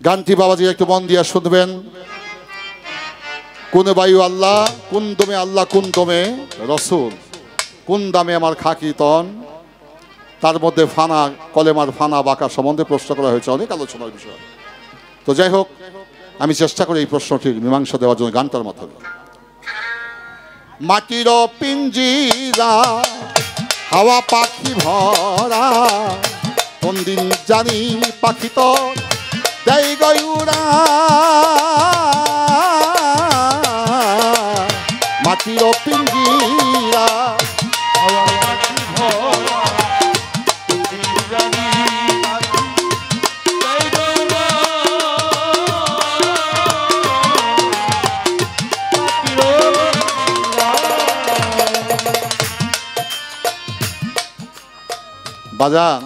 গানটি বাবাজি একটু মন দিয়া শুনবেন। কোন বায়ু আল্লাহ, কোন দমে আল্লাহ, কোন দমে রসুল, কোন দামে আমার খাকি তন, তার মধ্যে ফানা কলেমার ফানা বাঁকা সম্বন্ধে প্রশ্ন করা হয়েছে, অনেক আলোচনার বিষয়। তো যাই হোক, আমি চেষ্টা করি এই প্রশ্নটির মীমাংসা দেওয়ার জন্য গানটার মাধ্যমে। মাটির পিঞ্জিরা হাওয়া পাখি ভরা, কোন দিন জানি পাখি তো দেয় গয়ুরা, মাটির পিঞ্জিরা হাওয়া পাখি ভরা, কোন দিন জানি বাজান।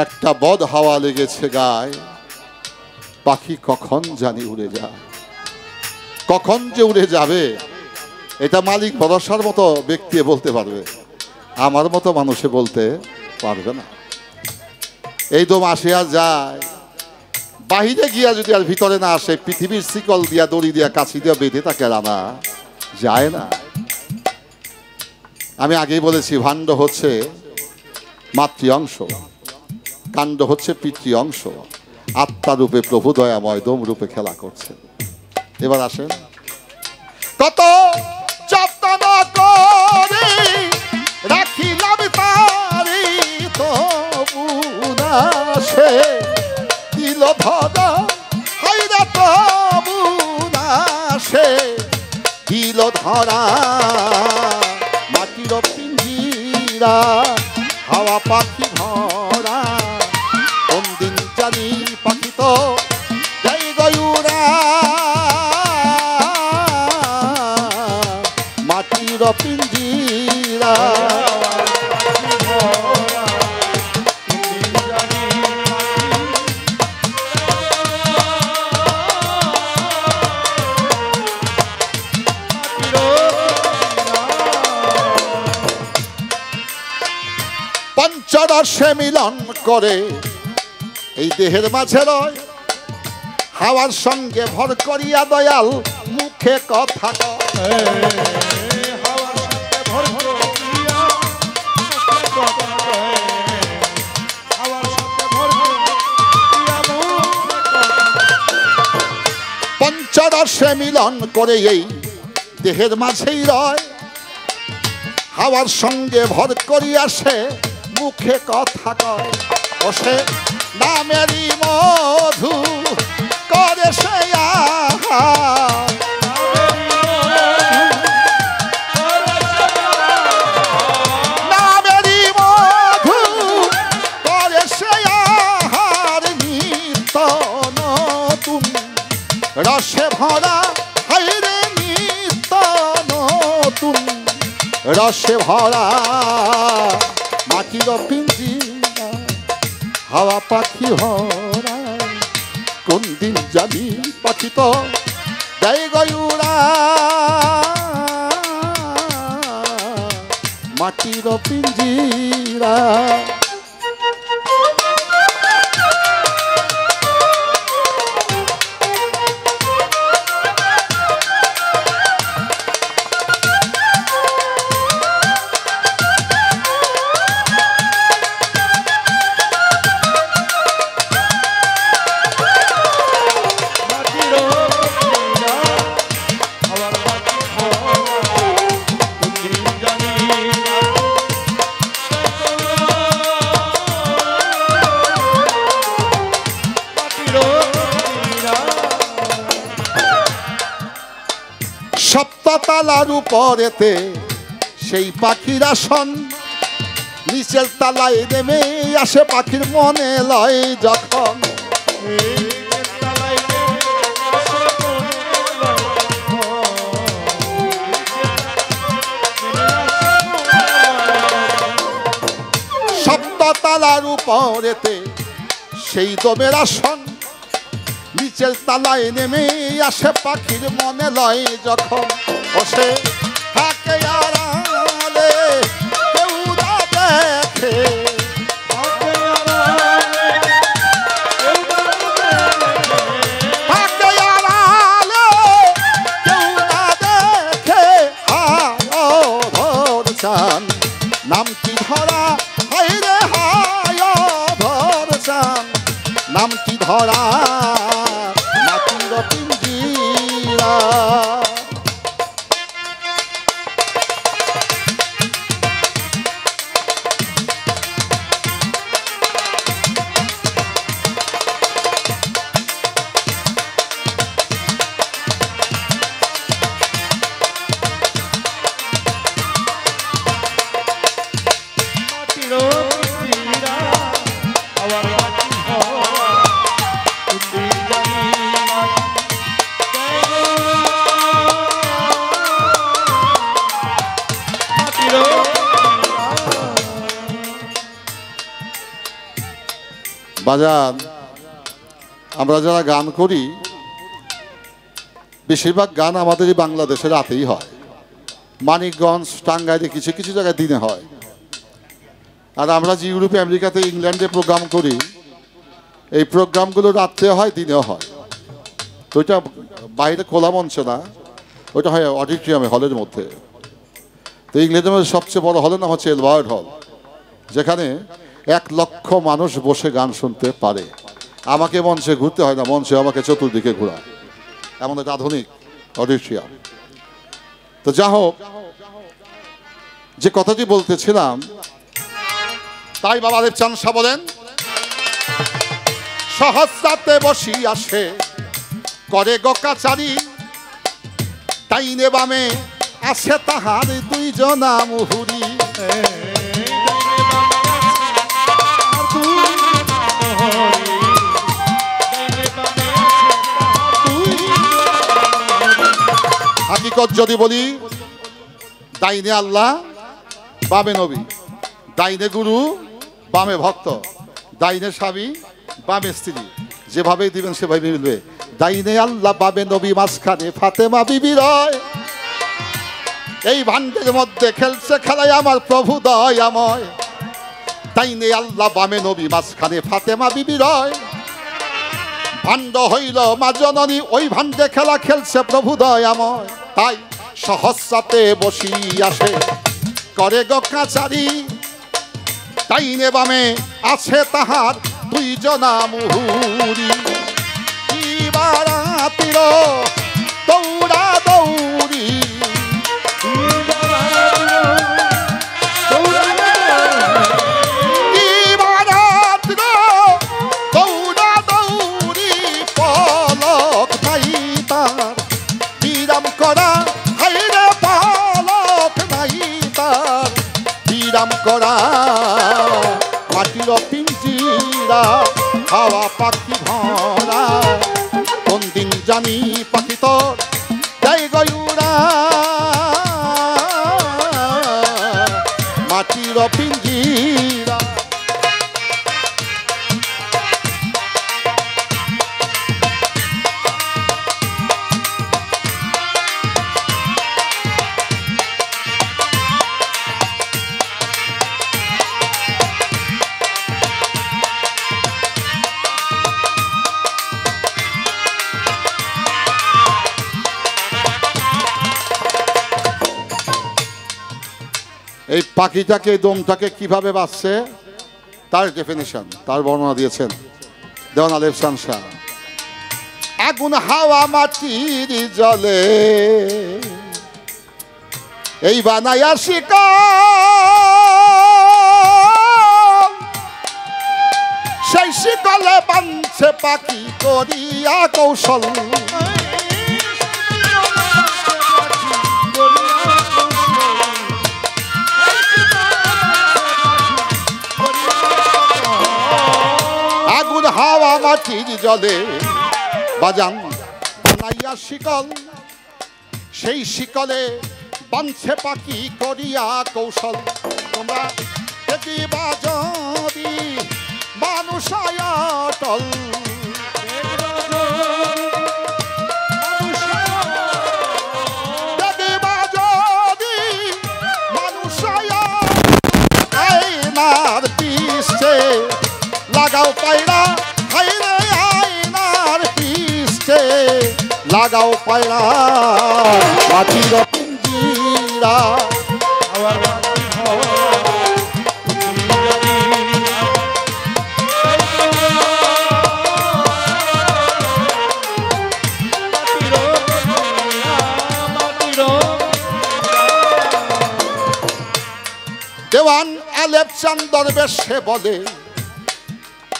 একটা বদ হাওয়া লেগেছে গায়ে, পাখি কখন জানি উড়ে যায়, কখন যে উড়ে যাবে এটা মালিক ভরসার মতো ব্যক্তি বলতে পারবে, আমার মতো মানুষে বলতে পারবে না। এই দম আসে আর যায়, বাহিরে গিয়া যদি আর ভিতরে না আসে, পৃথিবীর শিকল দিয়া দড়ি দিয়া কাছি দিয়া বেঁধে তাকে আনা যায় না। আমি আগেই বলেছি, ভাণ্ড হচ্ছে মাতৃ অংশ, কাণ্ড হচ্ছে পিতৃ অংশ। আত্মারূপে প্রভু দয়াময় দম রূপে খেলা করছে। এবার আসেন, কত যত্ন করে রাখিলাম তারি, তবু না সে দিল ধরা, হাইরা তবু না সে দিল ধরা, মাটির পিঞ্জিরা হাওয়া পাখি ভরা, কোন দিন জানি পাখি তো যাই গয়ুরা, মাটির পিঞ্জিরা পঞ্চরসে মিলন করে এই দেহের মাঝে রয়, হাওয়ার সঙ্গে ভর করিয়া দয়াল মুখে কথা কয়, হাওয়ার সঙ্গে ভর করিয়া মুখে কথা কয়, হাওয়ার সঙ্গে ভর করিয়া মুখে কথা কয়। পঞ্চরসে মিলন করে এই দেহের মাঝেই রয়, হাওয়ার সঙ্গে ভর করিয়া সে মুখে কথা কয়, ও সে নামেরই মধু করে সে আহার, নামেরই মধু করে সে আহার, নিত্য নতুন রসে ভরা হাইরে রসে ভরা মাটির পিঞ্জিরা হাওয়া পাখি ভরা কোন দিন জানি পাখি তো দেয় গয়ুরা মাটির পিঞ্জিরা। সপ্ততালার উপরেতে সেই পাখিরা শোন নিচের তালায় নেমে আসে পাখির মনে লয় যখন সপ্ততালার উপরেতে সেই দমের আসন নিচের তালায় নেমে আসে পাখির মনে লয় যখন বসে থাকে আড়ালে কেউ না দেখে থাকে আড়ালে কেউ না দেখে ধর চান নাম কি ধরা হায় রে হায় ধর চান নাম কি ধরা মাটির পিঞ্জিরা। বাজান আমরা যারা গান করি বেশিরভাগ গান আমাদের এই বাংলাদেশের রাতেই হয়, মানিকগঞ্জ টাঙ্গাইলে কিছু কিছু জায়গায় দিনে হয়। আর আমরা যে ইউরোপে আমেরিকাতে ইংল্যান্ডে প্রোগ্রাম করি এই প্রোগ্রামগুলো রাত্রে হয় দিনেও হয়। তো ওইটা বাইরে খোলা মঞ্চে না, ওইটা হয় অডিটোরিয়ামে হলের মধ্যে। তো ইংল্যান্ডের মধ্যে সবচেয়ে বড় হলের নাম হচ্ছে এলবার্ট হল, যেখানে 1 লক্ষ মানুষ বসে গান শুনতে পারে। আমাকে মঞ্চে ঘুরতে হয় না, মঞ্চে আমাকে চতুর্দিকে ঘোরায়, এমন একটা আধুনিক অডিটোরিয়াম। তো যা হোক, যে কথাটি বলতেছিলাম, তাই বাবা দেবচাঁদ শাহ বলেন সহস্রাতে বসি আসে করে গোকাচারি ডাইনে বামে আছে তাহার 2 জনা মুহুরি। হাকিকত যদি বলি, ডাইনে আল্লাহ বামে নবী, ডাইনে গুরু বামে ভক্ত, ডাইনে স্বামী বামে স্ত্রী, যেভাবে দিবেন সেভাবে মিলবে। ডাইনে আল্লাহ বামে নবী, মাঝখানে ফাতেমা বিবি রয়। এই ভান্ডের মধ্যে খেলছে খেলায় আমার প্রভু দয়াময়। ডাইনে আল্লাহ বামে নবী, মাঝখানে ফাতেমা বিবি রয়। ভাণ্ড হইল মা জননী, ওই ভান্ডে খেলা খেলছে প্রভু দয়াময়। তাই সহস্রাতে বসি আসে করে গোকাচারি ডাইনে বামে আছে তাহার 2 জনা মুহুরি। কি বারাতির দৌড়া দৌড়ি, পলক নাই তার বিরাম করা, হাইরে পলক নাই তার বিরাম করা। মাটির পিঞ্জিরা হাওয়া পাখি ভরা কোন দিন জানি পাখি তোর দেয় গয়ুরা। এই পাখিটাকে, এই দমটাকে কিভাবে বাঁচছে তার ডেফিনিশন, তার বর্ণনা দিয়েছেন দেওয়ান আলেপ শাহ। আগুন হাওয়া মাটির জলে এই বানাইয়া শিকল, সেই শিকলে বাঁধছে পাখি করিয়া কৌশল। আগুন হাওয়া মাটির জলে বাজান বানাইয়া শিকল, সেই শিকলে বাঁধছে পাখি করিয়া কৌশল। তোমরা দেখিবা যদি মানুষ অটল, দেখিবা যদি মানুষ আয়নার পিছে লাগাও পায়রা, হাইরে আয়নার পিছে লাগাও পায়রা, পাখির পিঞ্জিরা দেওয়ান আলেপ চাঁদ দরবেশ সে বলে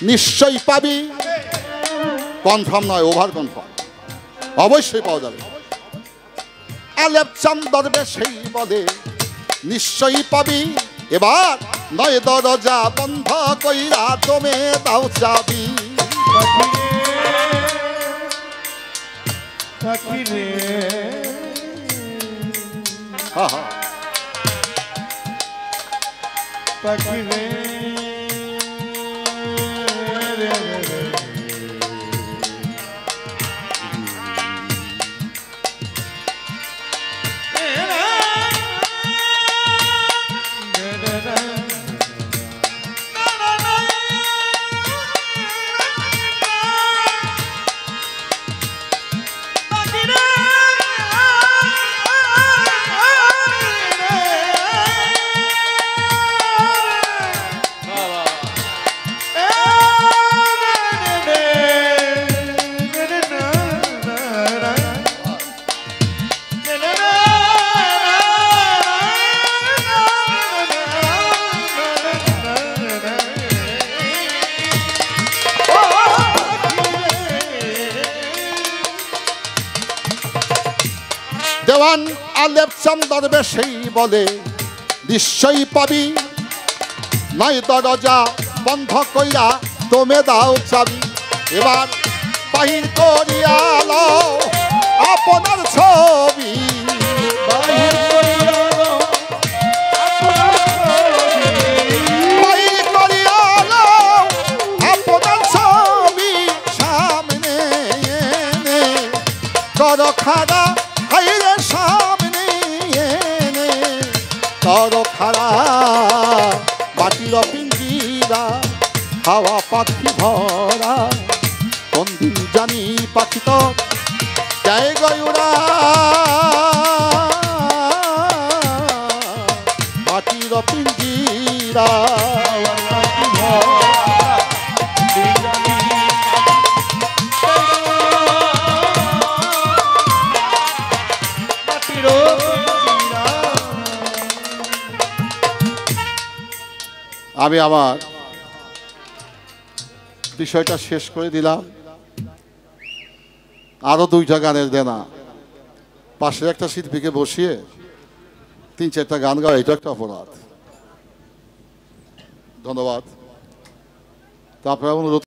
নিশ্চয়ই পাবি, কনফার্ম নয়, ওভার কনফার্ম, অবশ্যই পাওয়া যাবে। আলেপ চাঁদ দরবেশ সেই বলে নিশ্চয়ই পাবি, এবার নয় দরজা বন্ধ কইরা তুমি দাও চাবি। হা হা দেওয়ান আলেপ চাঁদ দরবেশ সেই বলে নিশ্চয়ই পাবি, নয় দরজা বন্ধ কইরা তুমি দাও চাবি। এবার বাহির করিয়া লও আপনার ছবি, বাহির করিয়া লও আপনার ছবি, সামনে এনে কর খাড়া, হাইরে সামনে এনে কর খাড়া, মাটির পিঞ্জিরা হাওয়া পাখি ভরা, কোন দিন জানি পাখি তো জায়গায় ওরা, মাটির পিঞ্জিরা পাখি ভরা। আমি আমার বিষয়টা শেষ করে দিলাম। আরো দুইটা গানের দেনা, পাশে একটা শিল্পীকে বসিয়ে 3-4টা গান গাওয়া এটা একটা অপরাধ। ধন্যবাদ। তা আপনারা অনুরোধ